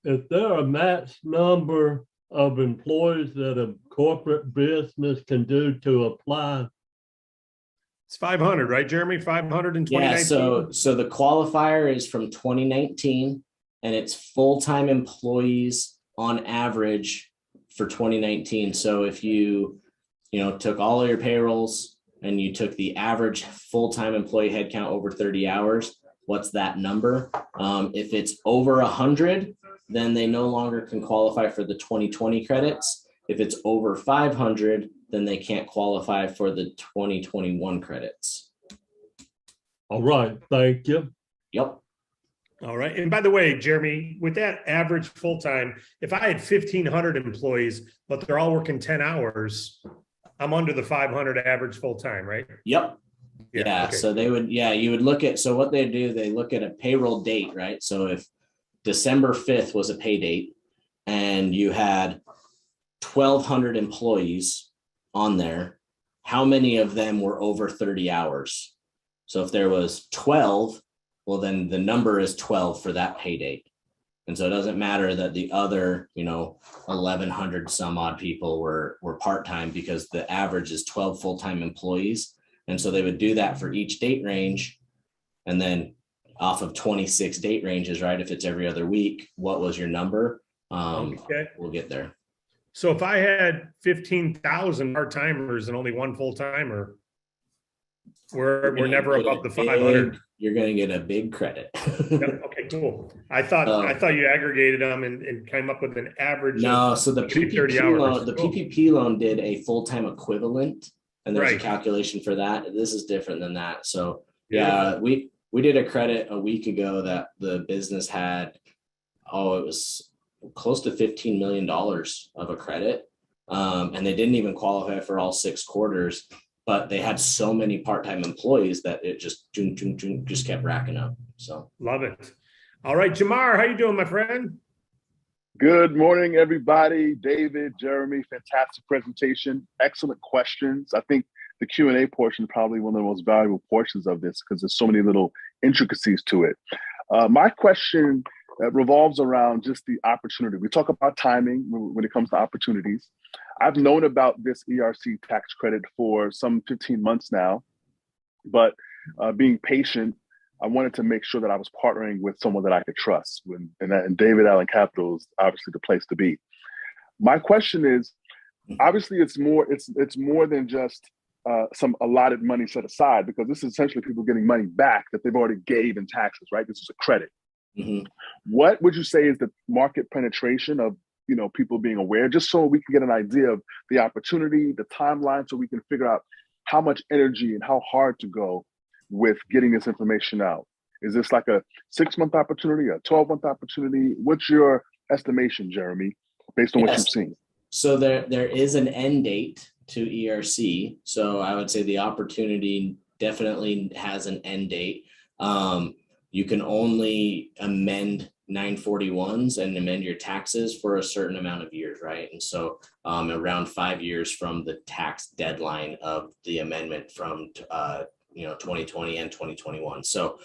S4: if there a max number of employees that a corporate business can do to apply.
S1: It's 500, right, Jeremy? 500 in 2019.
S2: Yeah, so the qualifier is from 2019, and it's full-time employees on average for 2019. So if you took all of your payrolls and you took the average full-time employee headcount over 30 hours, what's that number? If it's over 100, then they no longer can qualify for the 2020 credits. If it's over 500, then they can't qualify for the 2021 credits.
S4: All right, thank you.
S2: Yep.
S1: All right. And by the way, Jeremy, with that average full-time, if I had 1,500 employees, but they're all working 10 hours, I'm under the 500 average full-time, right?
S2: Yep. Yeah.
S1: okay.
S2: So they would, you would look at, so what they do, they look at a payroll date, right? So if December 5th was a pay date and you had 1,200 employees on there, how many of them were over 30 hours? So if there was 12, well, then the number is 12 for that pay date. And so it doesn't matter that the other, 1,100 some odd people were part-time, because the average is 12 full-time employees. And so they would do that for each date range. And then off of 26 date ranges, right? If it's every other week, what was your number?
S1: Okay.
S2: We'll get there.
S1: So if I had 15,000 part-timers and only one full-timer, we're never above the 500.
S2: You're going to get a big credit.
S1: Yep, okay, cool. I thought you aggregated them and came up with an average.
S2: No,
S1: of
S2: so the
S1: 30
S2: PPP
S1: hours.
S2: loan, the PPP loan did a full-time equivalent, and there's
S1: Right.
S2: a calculation for that. This is different than that. So
S1: Yeah.
S2: we did a credit a week ago that the business had, it was close to $15 million of a credit. And they didn't even qualify for all 6 quarters, but they had so many part-time employees that it just kept racking up. So
S1: Love it. All right, Jamar, how you doing, my friend?
S5: Good morning, everybody. David, Jeremy, fantastic presentation. Excellent questions. I think the Q&A portion is probably one of the most valuable portions of this because there's so many little intricacies to it. My question revolves around just the opportunity. We talk about timing when it comes to opportunities. I've known about this ERC tax credit for some 15 months now, but being patient, I wanted to make sure that I was partnering with someone that I could trust. And David Allen Capital is obviously the place to be. My question is, obviously, it's more than just some allotted money set aside, because this is essentially people getting money back that they've already gave in taxes, right? This is a credit.
S2: Mm-hmm.
S5: What would you say is the market penetration of people being aware, just so we can get an idea of the opportunity, the timeline, so we can figure out how much energy and how hard to go with getting this information out? Is this like a 6-month opportunity, a 12-month opportunity? What's your estimation, Jeremy, based on what you've seen?
S2: So there is an end date to ERC. So I would say the opportunity definitely has an end date. You can only amend 941s and amend your taxes for a certain amount of years, right? And so around 5 years from the tax deadline of the amendment from 2020 and 2021. So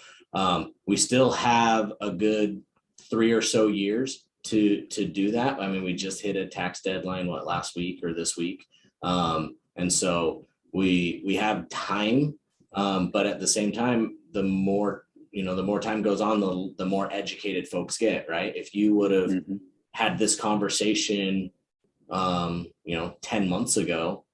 S2: we still have a good 3 or so years to do that. I mean, we just hit a tax deadline, last week or this week. And so we have time, but at the same time, the more time goes on, the more educated folks get, right? If you would have had this conversation, 10 months ago,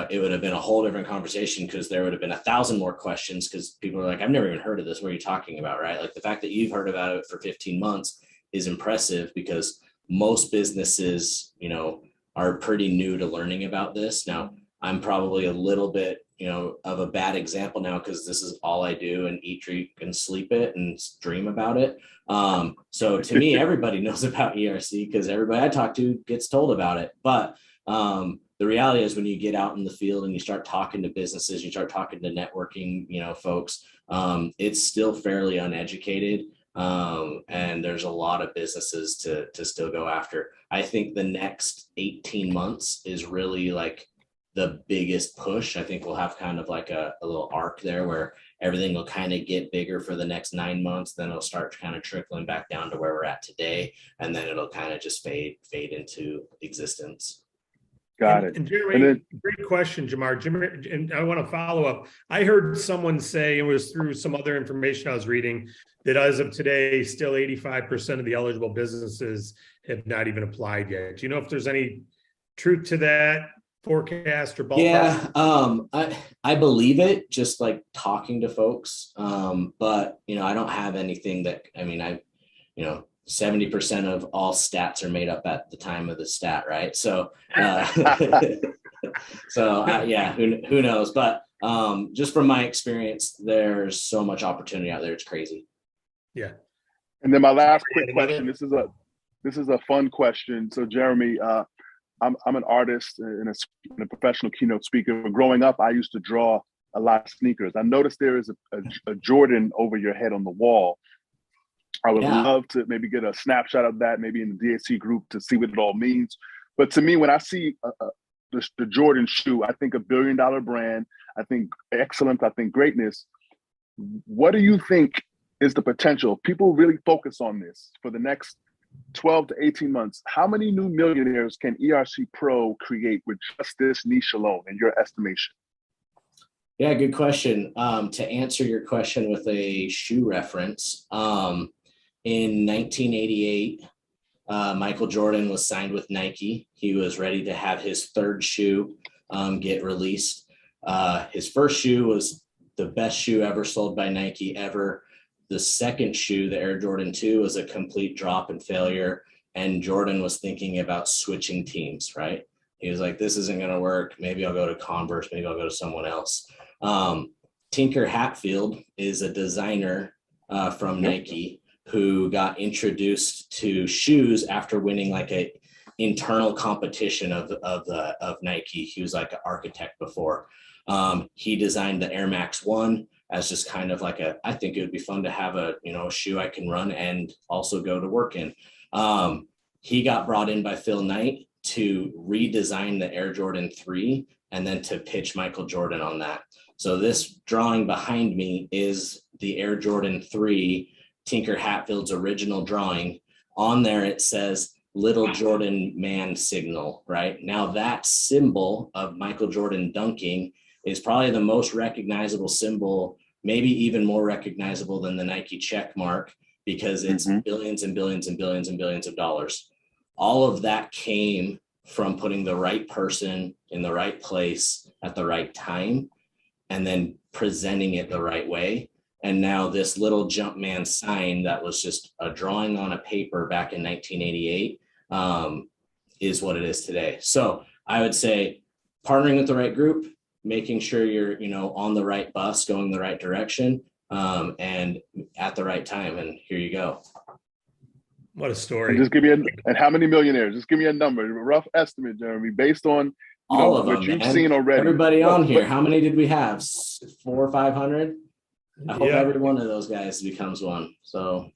S2: it would have been a whole different conversation, because there would have been 1,000 more questions, because people are like, I've never even heard of this. What are you talking about, right? Like, the fact that you've heard about it for 15 months is impressive, because most businesses, are pretty new to learning about this. Now, I'm probably a little bit, of a bad example now, because this is all I do, and eat, drink, and sleep it and dream about it. So to me, everybody knows about ERC, because everybody I talk to gets told about it. But the reality is, when you get out in the field and you start talking to businesses, you start talking to networking, folks, it's still fairly uneducated. And there's a lot of businesses to still go after. I think the next 18 months is really like the biggest push. I think we'll have kind of like a little arc there where everything will kind of get bigger for the next 9 months. Then it'll start kind of trickling back down to where we're at today. And then it'll kind of just fade into existence.
S5: Got it.
S1: And Jeremy, great question, Jamar. And I want to follow up. I heard someone say, it was through some other information I was reading, that as of today, still 85% of the eligible businesses have not even applied yet. Do you know if there's any truth to that forecast or ballpark?
S2: Yeah, I believe it, just like talking to folks. But I don't have anything that, 70% of all stats are made up at the time of the stat, right? So, who knows? But just from my experience, there's so much opportunity out there. It's crazy.
S1: Yeah.
S5: And then my last quick question. This is a fun question. So, Jeremy, I'm an artist and a professional keynote speaker. Growing up, I used to draw a lot of sneakers. I noticed there is a Jordan over your head on the wall. I would love to maybe get a snapshot of that, maybe in the DAC group, to see what it all means. But to me, when I see the Jordan shoe, I think $1 billion brand, I think excellence, I think greatness. What do you think is the potential? People really focus on this for the next 12 to 18 months. How many new millionaires can ERC Pro create with just this niche alone, in your estimation?
S2: Yeah, good question. To answer your question with a shoe reference, in 1988, Michael Jordan was signed with Nike. He was ready to have his third shoe get released. His first shoe was the best shoe ever sold by Nike ever. The second shoe, the Air Jordan 2, was a complete drop and failure. And Jordan was thinking about switching teams, right? He was like, this isn't going to work. Maybe I'll go to Converse. Maybe I'll go to someone else. Tinker Hatfield is a designer from Nike who got introduced to shoes after winning like a internal competition of Nike. He was like an architect before. He designed the Air Max 1 as just kind of like I think it would be fun to have a shoe I can run and also go to work in. He got brought in by Phil Knight to redesign the Air Jordan 3 and then to pitch Michael Jordan on that. So this drawing behind me is the Air Jordan 3, Tinker Hatfield's original drawing. On there it says Little Jordan Man signal, right? Now that symbol of Michael Jordan dunking is probably the most recognizable symbol, maybe even more recognizable than the Nike check mark, because it's billions and billions and billions and billions of dollars. All of that came from putting the right person in the right place at the right time and then presenting it the right way. And now this little Jumpman sign that was just a drawing on a paper back in 1988 is what it is today. So I would say partnering with the right group, making sure you're, on the right bus, going the right direction, and at the right time. And here you go.
S1: What a story.
S5: And just give me and how many millionaires? Just give me a number, a rough estimate, Jeremy, based on
S2: all of
S5: what
S2: them,
S5: you've
S2: man.
S5: seen already.
S2: Everybody on here, how many did we have? 400 or 500? I hope every one of those guys becomes one. So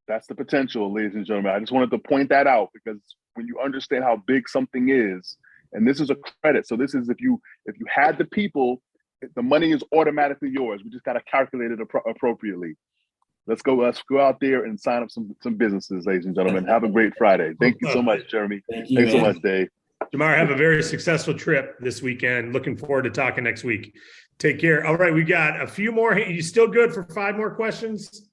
S5: that's the potential, ladies and gentlemen. I just wanted to point that out, because when you understand how big something is, and this is a credit. So this is if you had the people, the money is automatically yours. We just got to calculate it appropriately. Let's go out there and sign up some businesses, ladies and gentlemen. Have a great Friday. Thank you so much, Jeremy.
S2: Thanks
S5: so much, Dave.
S1: Jamar, have a very successful trip this weekend. Looking forward to talking next week. Take care. All right, we got a few more. You still good for 5 more questions?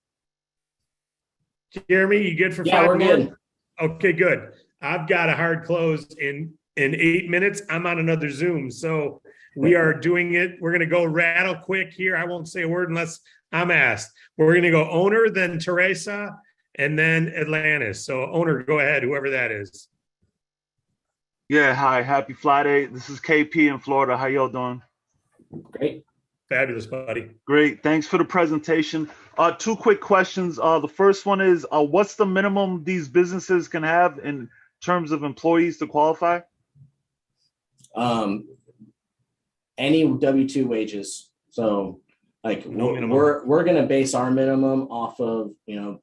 S1: Jeremy, you good for 5 more?
S2: Good.
S1: Okay, good. I've got a hard close in 8 minutes. I'm on another Zoom, so we are doing it. We're going to go rattle quick here. I won't say a word unless I'm asked. We're going to go owner, then Teresa, and then Atlantis. So owner, go ahead, whoever that is.
S6: Yeah, hi, happy Friday. This is KP in Florida. How y'all doing?
S2: Great.
S1: Fabulous, buddy.
S6: Great. Thanks for the presentation. 2 quick questions. The first one is, what's the minimum these businesses can have in terms of employees to qualify?
S2: Any W-2 wages. So like we're going to base our minimum off of,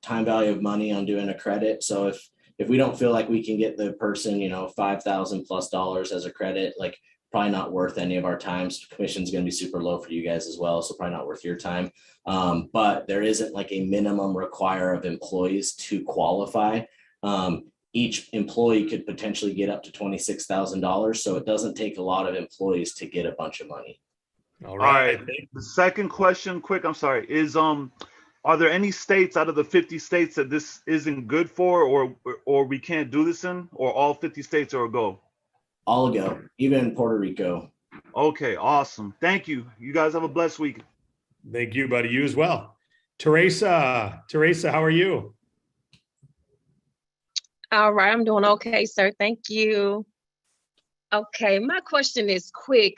S2: time value of money on doing a credit. So if we don't feel like we can get the person, $5,000+ as a credit, like probably not worth any of our time. So commission's going to be super low for you guys as well. So probably not worth your time. But there isn't like a minimum require of employees to qualify. Each employee could potentially get up to $26,000. So it doesn't take a lot of employees to get a bunch of money.
S1: All right.
S6: The second question, quick, I'm sorry, is are there any states out of the 50 states that this isn't good for, or we can't do this in, or all 50 states are a go?
S2: All a go, even Puerto Rico.
S6: Okay, awesome. Thank you. You guys have a blessed week.
S1: Thank you, buddy. You as well. Teresa, how are you?
S7: All right, I'm doing okay, sir. Thank you. Okay, my question is quick.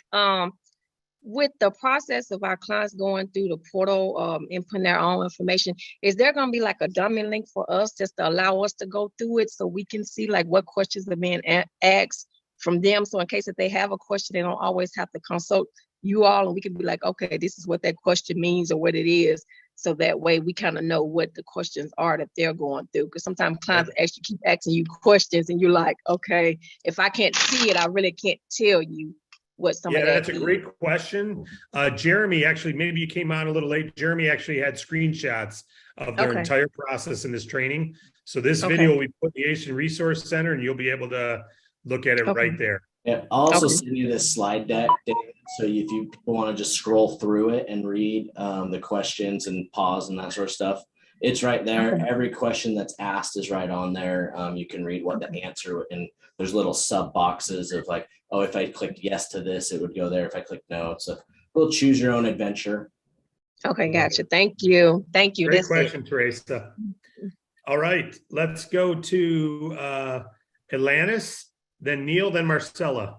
S7: With the process of our clients going through the portal, inputting their own information, is there going to be like a dummy link for us just to allow us to go through it so we can see like what questions are being asked from them? So in case if they have a question, they don't always have to consult you all, and we can be like, okay, this is what that question means or what it is. So that way we kind of know what the questions are that they're going through. Because sometimes clients actually keep asking you questions and you're like, okay, if I can't see it, I really can't tell you what some of that
S1: that's a great question. Jeremy, actually, maybe you came on a little late. Jeremy actually had screenshots of their entire process in this training. So this video we put in the Asian Resource Center and you'll be able to look at it right there.
S2: Yeah, I'll also send you this slide deck, David. So if you want to just scroll through it and read the questions and pause and that sort of stuff, it's right there. Every question that's asked is right on there. You can read what the answer, and there's little sub boxes of like, oh, if I clicked yes to this, it would go there. If I click no, it's a little choose your own adventure.
S7: Okay, gotcha. Thank you. Thank you.
S1: Great question, Teresa. All right, let's go to Atlantis, then Neil, then Marcella.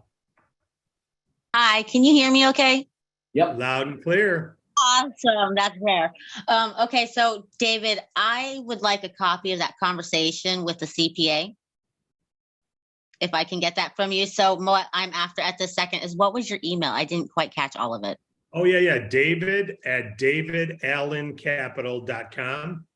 S8: Hi, can you hear me okay?
S2: Yep.
S1: Loud and clear.
S8: Awesome, that's rare. Okay, so David, I would like a copy of that conversation with the CPA. If I can get that from you. So what I'm after at this second is, what was your email? I didn't quite catch all of it.
S1: Oh, yeah. David at davidallencapital.com.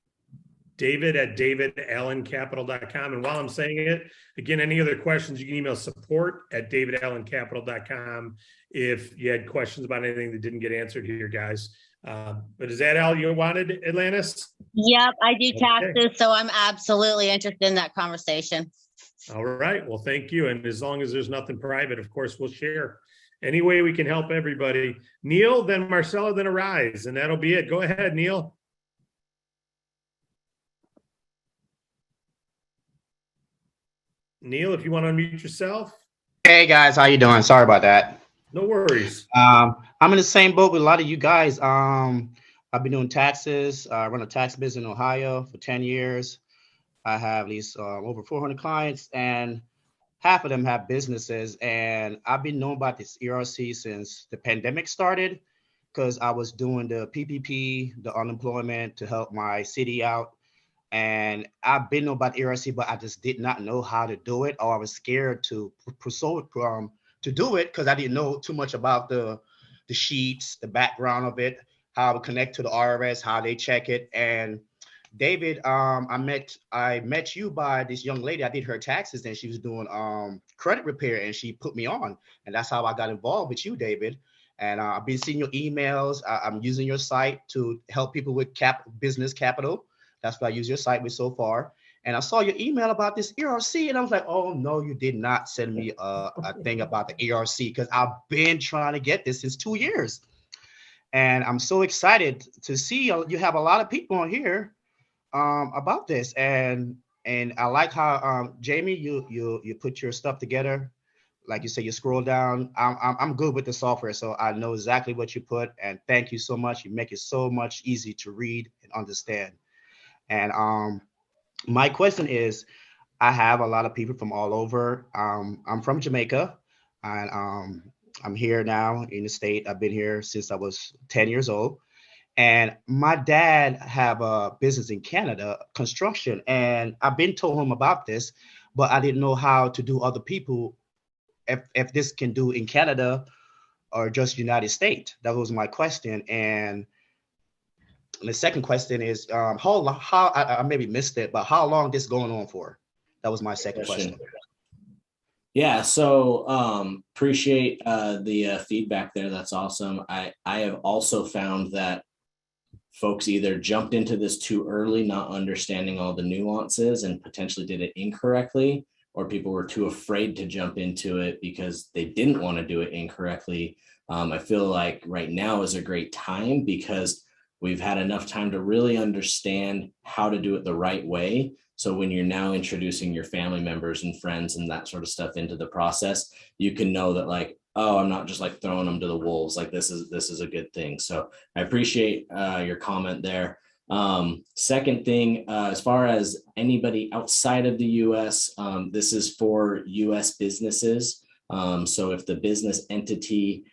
S1: David at davidallencapital.com. And while I'm saying it, again, any other questions, you can email support at davidallencapital.com if you had questions about anything that didn't get answered here, guys. But is that all you wanted, Atlantis?
S8: Yep, I do taxes, so I'm absolutely interested in that conversation.
S1: All right. Well, thank you. And as long as there's nothing private, of course, we'll share any way we can help everybody. Neil, then Marcella, then Arise, and that'll be it. Go ahead, Neil. Neil, if you want to unmute yourself.
S9: Hey guys, how you doing? Sorry about that.
S1: No worries.
S9: I'm in the same boat with a lot of you guys. I've been doing taxes. I run a tax business in Ohio for 10 years. I have at least over 400 clients, and half of them have businesses. And I've been knowing about this ERC since the pandemic started, because I was doing the PPP, the unemployment, to help my city out. And I've been knowing about ERC, but I just did not know how to do it, or I was scared to do it because I didn't know too much about the sheets, the background of it, how to connect to the IRS, how they check it. And David, I met you by this young lady. I did her taxes, and she was doing credit repair, and she put me on, and that's how I got involved with you, David. And I've been seeing your emails. I'm using your site to help people with business capital. That's what I use your site with so far. And I saw your email about this ERC, and I was like, oh no, you did not send me a thing about the ERC, because I've been trying to get this since 2 years. And I'm so excited to see you have a lot of people on here about this. And I like how Jamie, you put your stuff together. Like you say, you scroll down. I'm good with the software, so I know exactly what you put. And thank you so much. You make it so much easy to read and understand. And my question is, I have a lot of people from all over. I'm from Jamaica, and I'm here now in the state. I've been here since I was 10 years old. And my dad have a business in Canada, construction, and I've been told him about this, but I didn't know how to do other people, if this can do in Canada or just United States. That was my question. And the second question is, how I maybe missed it, but how long this going on for? That was my second question.
S2: Yeah, so appreciate the feedback there. That's awesome. I have also found that folks either jumped into this too early, not understanding all the nuances, and potentially did it incorrectly, or people were too afraid to jump into it because they didn't want to do it incorrectly. I feel like right now is a great time because we've had enough time to really understand how to do it the right way. So when you're now introducing your family members and friends and that sort of stuff into the process, you can know that like, oh, I'm not just like throwing them to the wolves. Like this is a good thing. So I appreciate your comment there. Second thing, as far as anybody outside of the US, this is for US businesses. So if the business entity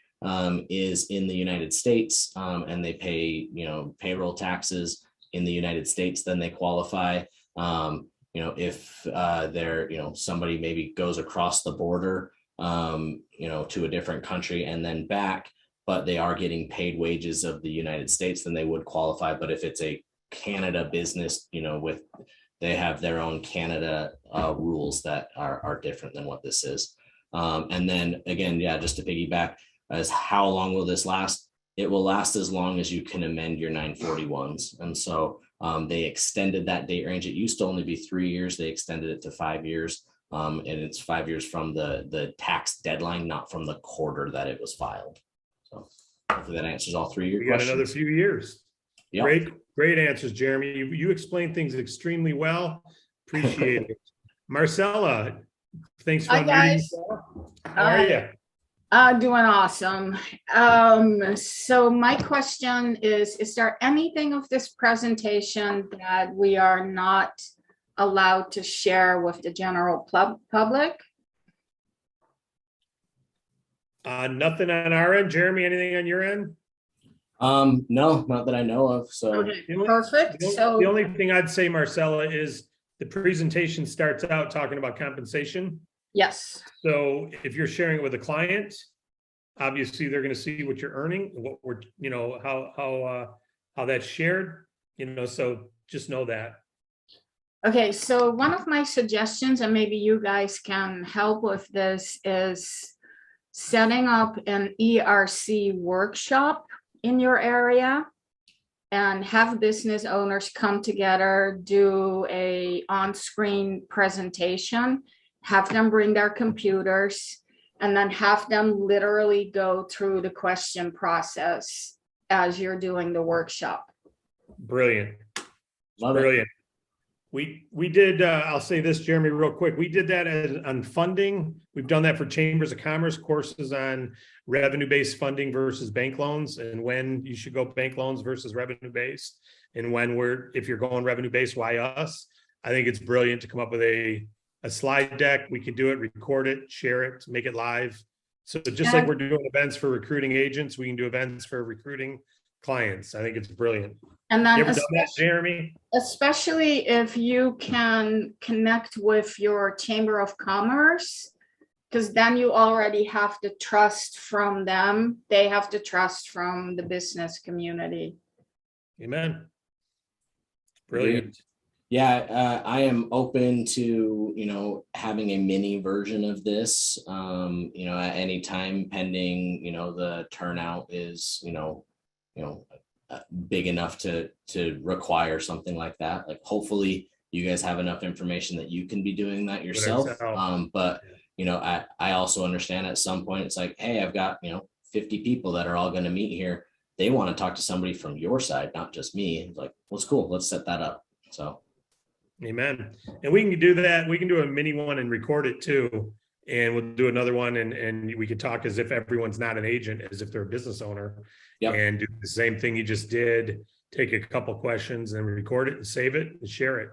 S2: is in the United States and they pay, payroll taxes in the United States, then they qualify. If they're, somebody maybe goes across the border, to a different country and then back, but they are getting paid wages of the United States, then they would qualify. But if it's a Canada business, they have their own Canada rules that are different than what this is. And then again, just to piggyback, as how long will this last? It will last as long as you can amend your 941s. And so they extended that date range. It used to only be 3 years. They extended it to 5 years. And it's 5 years from the tax deadline, not from the quarter that it was filed. So hopefully that answers all three of your
S1: We got
S2: questions.
S1: another few years.
S2: Yep.
S1: Great answers, Jeremy. You explained things extremely well. Appreciate it. Marcella, thanks for
S10: Hi, guys.
S1: How are you?
S10: Doing awesome. So my question is there anything of this presentation that we are not allowed to share with the general public?
S1: Nothing on our end. Jeremy, anything on your end?
S2: No, not that I know of. So
S10: Okay, perfect.
S1: The only thing I'd say, Marcella, is the presentation starts out talking about compensation.
S10: Yes.
S1: So if you're sharing it with a client, obviously they're going to see what you're earning, what we're, how that's shared, so just know that.
S10: Okay, so one of my suggestions, and maybe you guys can help with this, is setting up an ERC workshop in your area and have business owners come together, do a on-screen presentation, have them bring their computers, and then have them literally go through the question process as you're doing the workshop.
S1: Brilliant.
S2: Love
S1: Brilliant. We did, I'll say this, Jeremy, real quick. We did that on funding. We've done that for chambers of commerce, courses on revenue-based funding versus bank loans, and when you should go bank loans versus revenue-based, and if you're going revenue-based, why us? I think it's brilliant to come up with a slide deck. We can do it, record it, share it, make it live. So just like we're doing events for recruiting agents, we can do events for recruiting clients. I think it's brilliant.
S10: And then
S1: you ever done that, Jeremy?
S10: Especially if you can connect with your Chamber of Commerce, because then you already have the trust from them. They have the trust from the business community.
S1: Amen. Brilliant.
S2: Yeah, I am open to, having a mini version of this, at any time, pending, the turnout is, big enough to require something like that. Like, hopefully you guys have enough information that you can be doing that yourself. But I also understand at some point it's like, hey, I've got 50 people that are all going to meet here. They want to talk to somebody from your side, not just me. It's like, well, it's cool, let's set that up. So
S1: amen. And we can do that. We can do a mini one and record it too, and we'll do another one, and we could talk as if everyone's not an agent, as if they're a business owner. Yep. And do the same thing you just did. Take a couple questions and record it and save it and share it.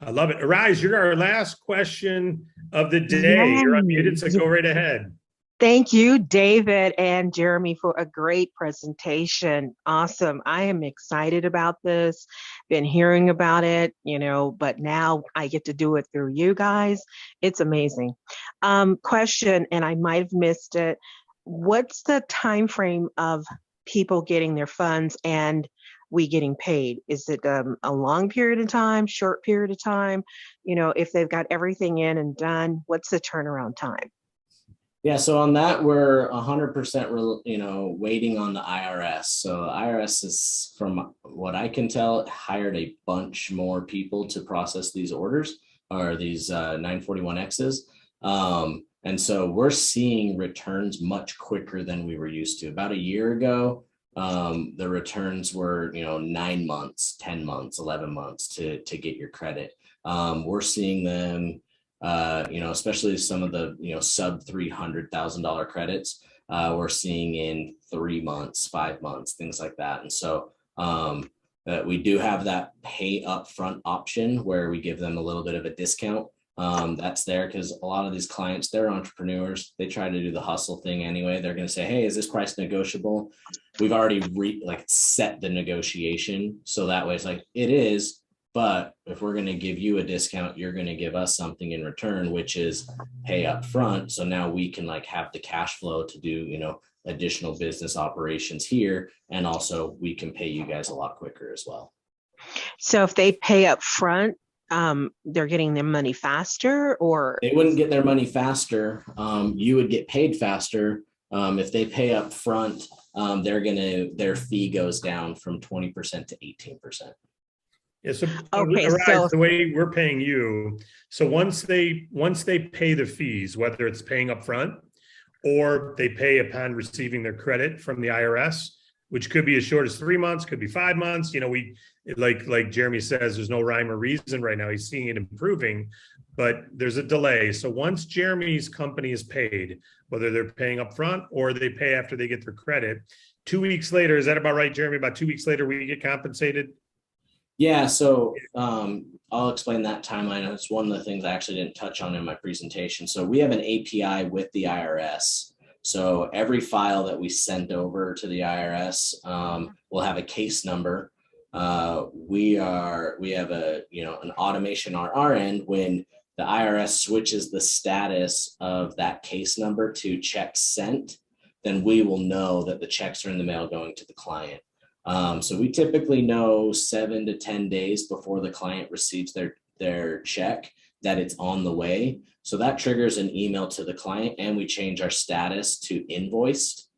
S1: I love it. Arise, you're our last question of the day. You're unmuted, so go right ahead.
S11: Thank you, David and Jeremy, for a great presentation. Awesome. I am excited about this. Been hearing about it, but now I get to do it through you guys. It's amazing. Question, and I might have missed it. What's the time frame of people getting their funds and we getting paid? Is it a long period of time, short period of time? If they've got everything in and done, what's the turnaround time?
S2: Yeah, so on that, we're 100%, waiting on the IRS. So IRS is, from what I can tell, hired a bunch more people to process these orders, or these 941Xs. And so we're seeing returns much quicker than we were used to. About a year ago, the returns were, 9 months, 10 months, 11 months to get your credit. We're seeing them, especially some of the, sub $300,000 credits, we're seeing in 3 months, 5 months, things like that. And so we do have that pay upfront option where we give them a little bit of a discount. That's there because a lot of these clients, they're entrepreneurs. They try to do the hustle thing anyway. They're going to say, hey, is this price negotiable? We've already set the negotiation. So that way it's like, it is. But if we're going to give you a discount, you're going to give us something in return, which is pay up front. So now we can have the cash flow to do, additional business operations here. And also we can pay you guys a lot quicker as well.
S11: So if they pay up front, they're getting their money faster, or
S2: they wouldn't get their money faster. You would get paid faster. If they pay up front, their fee goes down from 20% to 18%.
S1: Yeah, so
S11: Okay,
S1: Arise,
S11: so
S1: the way we're paying you, so once they pay the fees, whether it's paying up front or they pay upon receiving their credit from the IRS, which could be as short as 3 months, could be 5 months. You know, like Jeremy says, there's no rhyme or reason right now. He's seeing it improving, but there's a delay. So once Jeremy's company is paid, whether they're paying up front or they pay after they get their credit, 2 weeks later, is that about right, Jeremy? About 2 weeks later, we get compensated?
S2: Yeah, so I'll explain that timeline. It's one of the things I actually didn't touch on in my presentation. So we have an API with the IRS. So every file that we sent over to the IRS will have a case number. We have an automation on our end. When the IRS switches the status of that case number to checks sent, then we will know that the checks are in the mail going to the client. So we typically know 7 to 10 days before the client receives their check that it's on the way. So that triggers an email to the client, and we change our status to invoiced.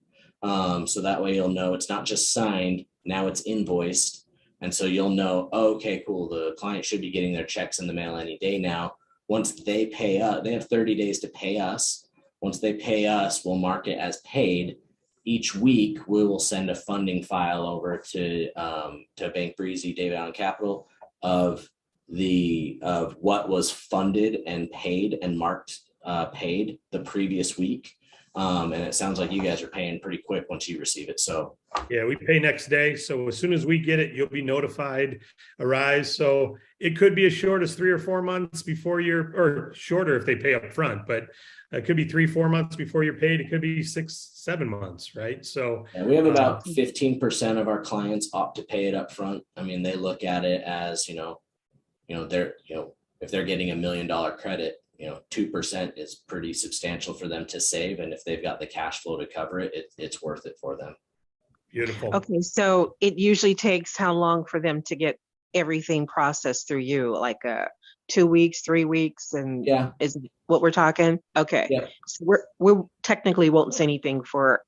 S2: So that way you'll know it's not just signed, now it's invoiced. And so you'll know, oh, okay, cool, the client should be getting their checks in the mail any day now. Once they pay us, they have 30 days to pay us. Once they pay us, we'll mark it as paid. Each week, we will send a funding file over to Bank Breezy, David Allen Capital, of what was funded and paid and marked paid the previous week. And it sounds like you guys are paying pretty quick once you receive it. So
S1: yeah, we pay next day. So as soon as we get it, you'll be notified, Arise. So it could be as short as 3 or 4 months before or shorter if they pay up front, but it could be 3-4 months before you're paid. It could be 6-7 months, right? So
S2: yeah, we have about 15% of our clients opt to pay it up front. I mean, they look at it as, if they're getting $1 million credit, 2% is pretty substantial for them to save. And if they've got the cash flow to cover it, it's worth it for them.
S1: Beautiful.
S11: Okay, so it usually takes how long for them to get everything processed through you? Like 2 weeks, 3 weeks, and
S2: yeah,
S11: is what we're talking? Okay,
S2: yeah.
S11: So we technically won't see anything for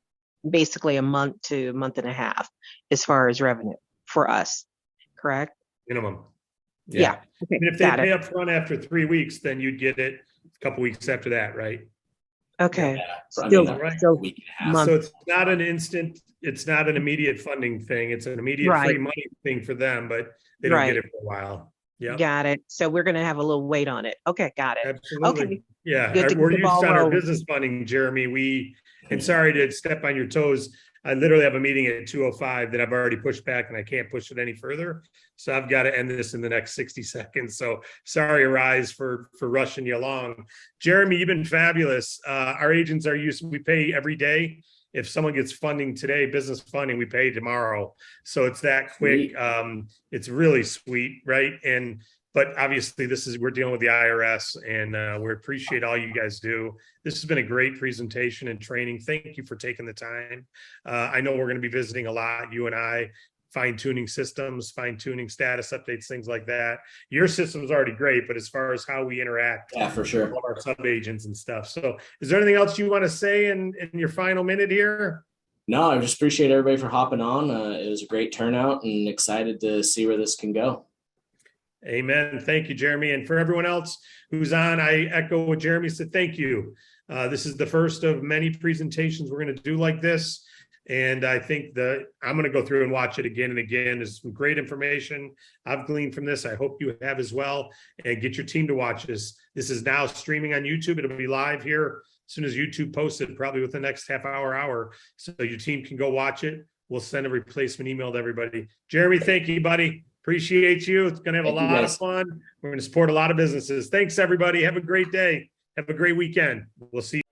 S11: basically a month to a month and a half as far as revenue for us, correct?
S1: Minimum.
S11: Yeah. Okay.
S1: And if they pay up front after 3 weeks, then you'd get it a couple weeks after that, right?
S11: Okay.
S2: Yeah,
S11: Still,
S1: right.
S11: still
S1: So it's not an instant, it's not an immediate funding thing. It's an immediate free money thing for them, but they don't get it for a while. Yeah.
S11: Got it. So we're going to have a little wait on it. Okay. Got it.
S1: Absolutely.
S11: Okay.
S1: Yeah.
S11: Good to
S1: We're
S11: get the
S1: used
S11: ball
S1: on our
S11: rolling.
S1: business funding, Jeremy. And sorry to step on your toes. I literally have a meeting at 2:05 that I've already pushed back, and I can't push it any further. So I've got to end this in the next 60 seconds. So sorry, Arise, for rushing you along. Jeremy, you've been fabulous. Our agents are we pay every day. If someone gets funding today, business funding, we pay tomorrow. So it's that quick. It's really sweet, right? But obviously we're dealing with the IRS, and we appreciate all you guys do. This has been a great presentation and training. Thank you for taking the time. I know we're going to be visiting a lot, you and I, fine-tuning systems, fine-tuning status updates, things like that. Your system's already great, but as far as how we interact,
S2: yeah, for sure,
S1: with all our sub-agents and stuff. So is there anything else you want to say in your final minute here?
S2: No, I just appreciate everybody for hopping on. It was a great turnout, and excited to see where this can go.
S1: Amen. Thank you, Jeremy. And for everyone else who's on, I echo what Jeremy said. Thank you. This is the first of many presentations we're going to do like this. And I think I'm going to go through and watch it again and again. There's some great information I've gleaned from this. I hope you have as well. And get your team to watch this. This is now streaming on YouTube. It'll be live here as soon as YouTube posts it, probably within the next half hour. So your team can go watch it. We'll send a replacement email to everybody. Jeremy, thank you, buddy. Appreciate you. It's going to have a lot of fun. We're going to support a lot of businesses. Thanks, everybody. Have a great day. Have a great weekend. We'll see you.